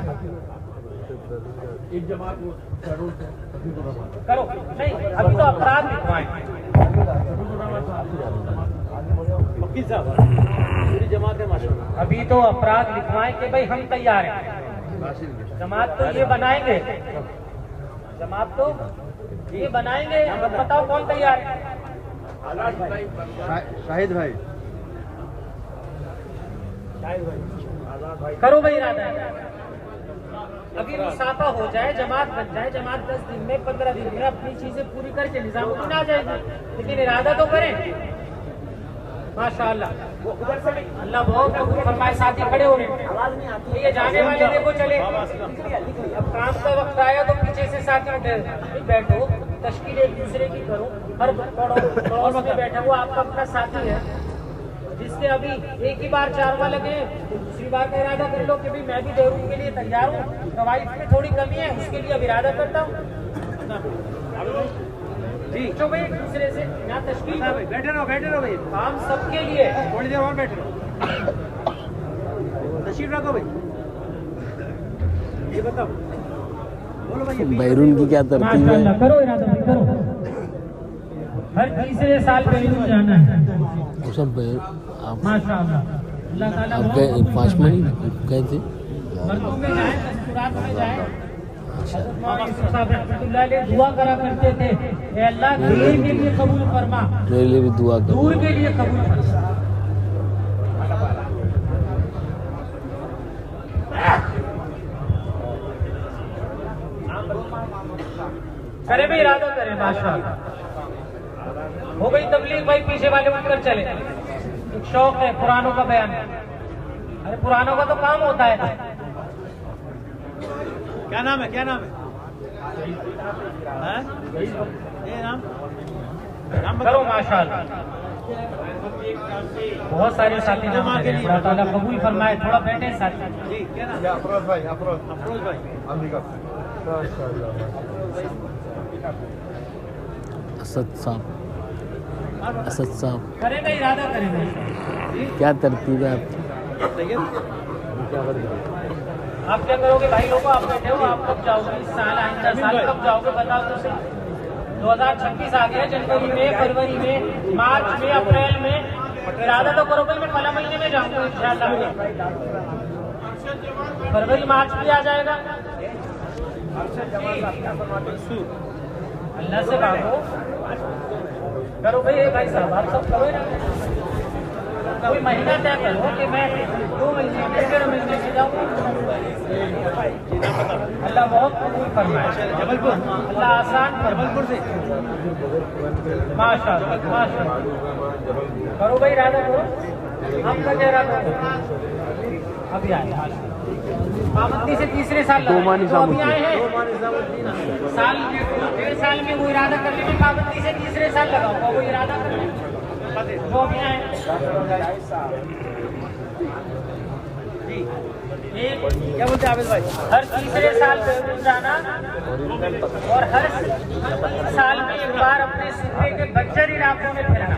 B: करो नहीं, अभी तो अपराध लिखवाएं। अभी तो अपराध लिखवाएं कि भाई हम तैयार हैं। जमात तो ये बनाएंगे, जमात तो ये बनाएंगे। बताओ कौन तैयार है?
A: शाहिद भाई।
B: करो भाई इरादा। अभी मुसाफा हो जाए, जमात बन जाए, जमात 10 दिन में 15 दिन में अपनी चीजें पूरी करके निजामुद्दीन आ जाएगी। लेकिन इरादा तो करें। माशाअल्लाह, अल्लाह बहुत कबूल फरमाए। साथी खड़े हो रहे हैं, आवाज नहीं आती है। ये जाने वाले देखो चले। अब काम का वक्त आया तो पीछे से साथी उठे, बैठो, तश्कील एक दूसरे की करो। हर पड़ोस में बैठा हुआ आपका अपना साथी है, जिसके अभी एक ही बार 4 माह लगे, तो दूसरी बार का इरादा कर लो कि भाई मैं भी बैरून के लिए तैयार हूँ। कवायद में थोड़ी कमी है, उसके लिए अब इरादा करता हूँ जी। जो भाई एक दूसरे से यहाँ तश्कील बैठे रहो भाई, काम सबके लिए। थोड़ी देर और बैठे रहो, तशरीफ रखो भाई। ये बताओ, बोलो भाई
C: बैरून की क्या तरतीब है?
B: करो इरादा भाई, करो। हर तीसरे साल बैरून जाना है।
C: सब
B: माशाअल्लाह, अल्लाह ताला
C: आप 5 महीने गए थे?
B: मर्दों में जाए, दस्तूरात में जाए। हज़रत मौलाना यूसुफ साहब रहमतुल्लाह अलैह दुआ करा करते थे, ए अल्लाह दिल के लिए कबूल फरमा,
C: मेरे लिए भी दुआ करो,
B: दूर के लिए कबूल फरमा। करे भी इरादा करे माशाअल्लाह। हो गई तबलीग भाई, पीछे वाले उठकर चले। एक शौक है पुरानों का बयान। अरे पुरानों का तो काम होता है।
A: क्या नाम है, क्या नाम है? ये नाम
B: करो माशाअल्लाह। बहुत सारे साथी नाम ले रहे हैं। अल्लाह ताला कबूल फरमाए। थोड़ा बैठे साथी।
A: जी, क्या नाम?
D: अफरोज भाई, अफरोज
A: भाई।
C: असद साहब, असद साहब
B: करेगा इरादा करेगा।
C: क्या तरतीब है आपकी?
B: आप क्या करोगे भाई लोगों? आप बैठे हो, आप कब जाओगे इस साल? आइंदा साल कब जाओगे बताओ तो सही। 2026 आ गया। जनवरी में, फरवरी में, मार्च में, अप्रैल में इरादा तो करो भाई। मैं फला महीने में जाऊंगा इंशाल्लाह। फरवरी मार्च भी आ जाएगा। अल्लाह से मांगो। करो भाई। भाई साहब आप सब करो ना। कोई महीना तय करो कि मैं 2 महीने में, 1.5 महीने में जाऊँ। अल्लाह बहुत कबूल फरमाए।
A: जबलपुर।
B: अल्लाह आसान
A: जबलपुर से।
B: माशाअल्लाह माशाअल्लाह। करो भाई इरादा करो। आपका क्या इरादा है? अभी आए पाबंदी से तीसरे साल
C: दो मानी
B: तो अभी आए हैं। साल 1.5 साल में वो इरादा करने में पाबंदी से तीसरे साल लगाओ। वो इरादा करने जो अभी आए
A: क्या बोलते हैं आबिद भाई?
B: हर तीसरे साल बेरूज जाना और हर साल में एक बार अपने सूबे के बंजर इलाकों में फिरना।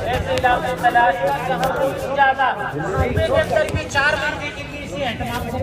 B: ऐसे इलाके तलाश कर जहाँ कोई ज्यादा सूबे के अंदर भी 4 महीने के लिए इसी एहतमाम से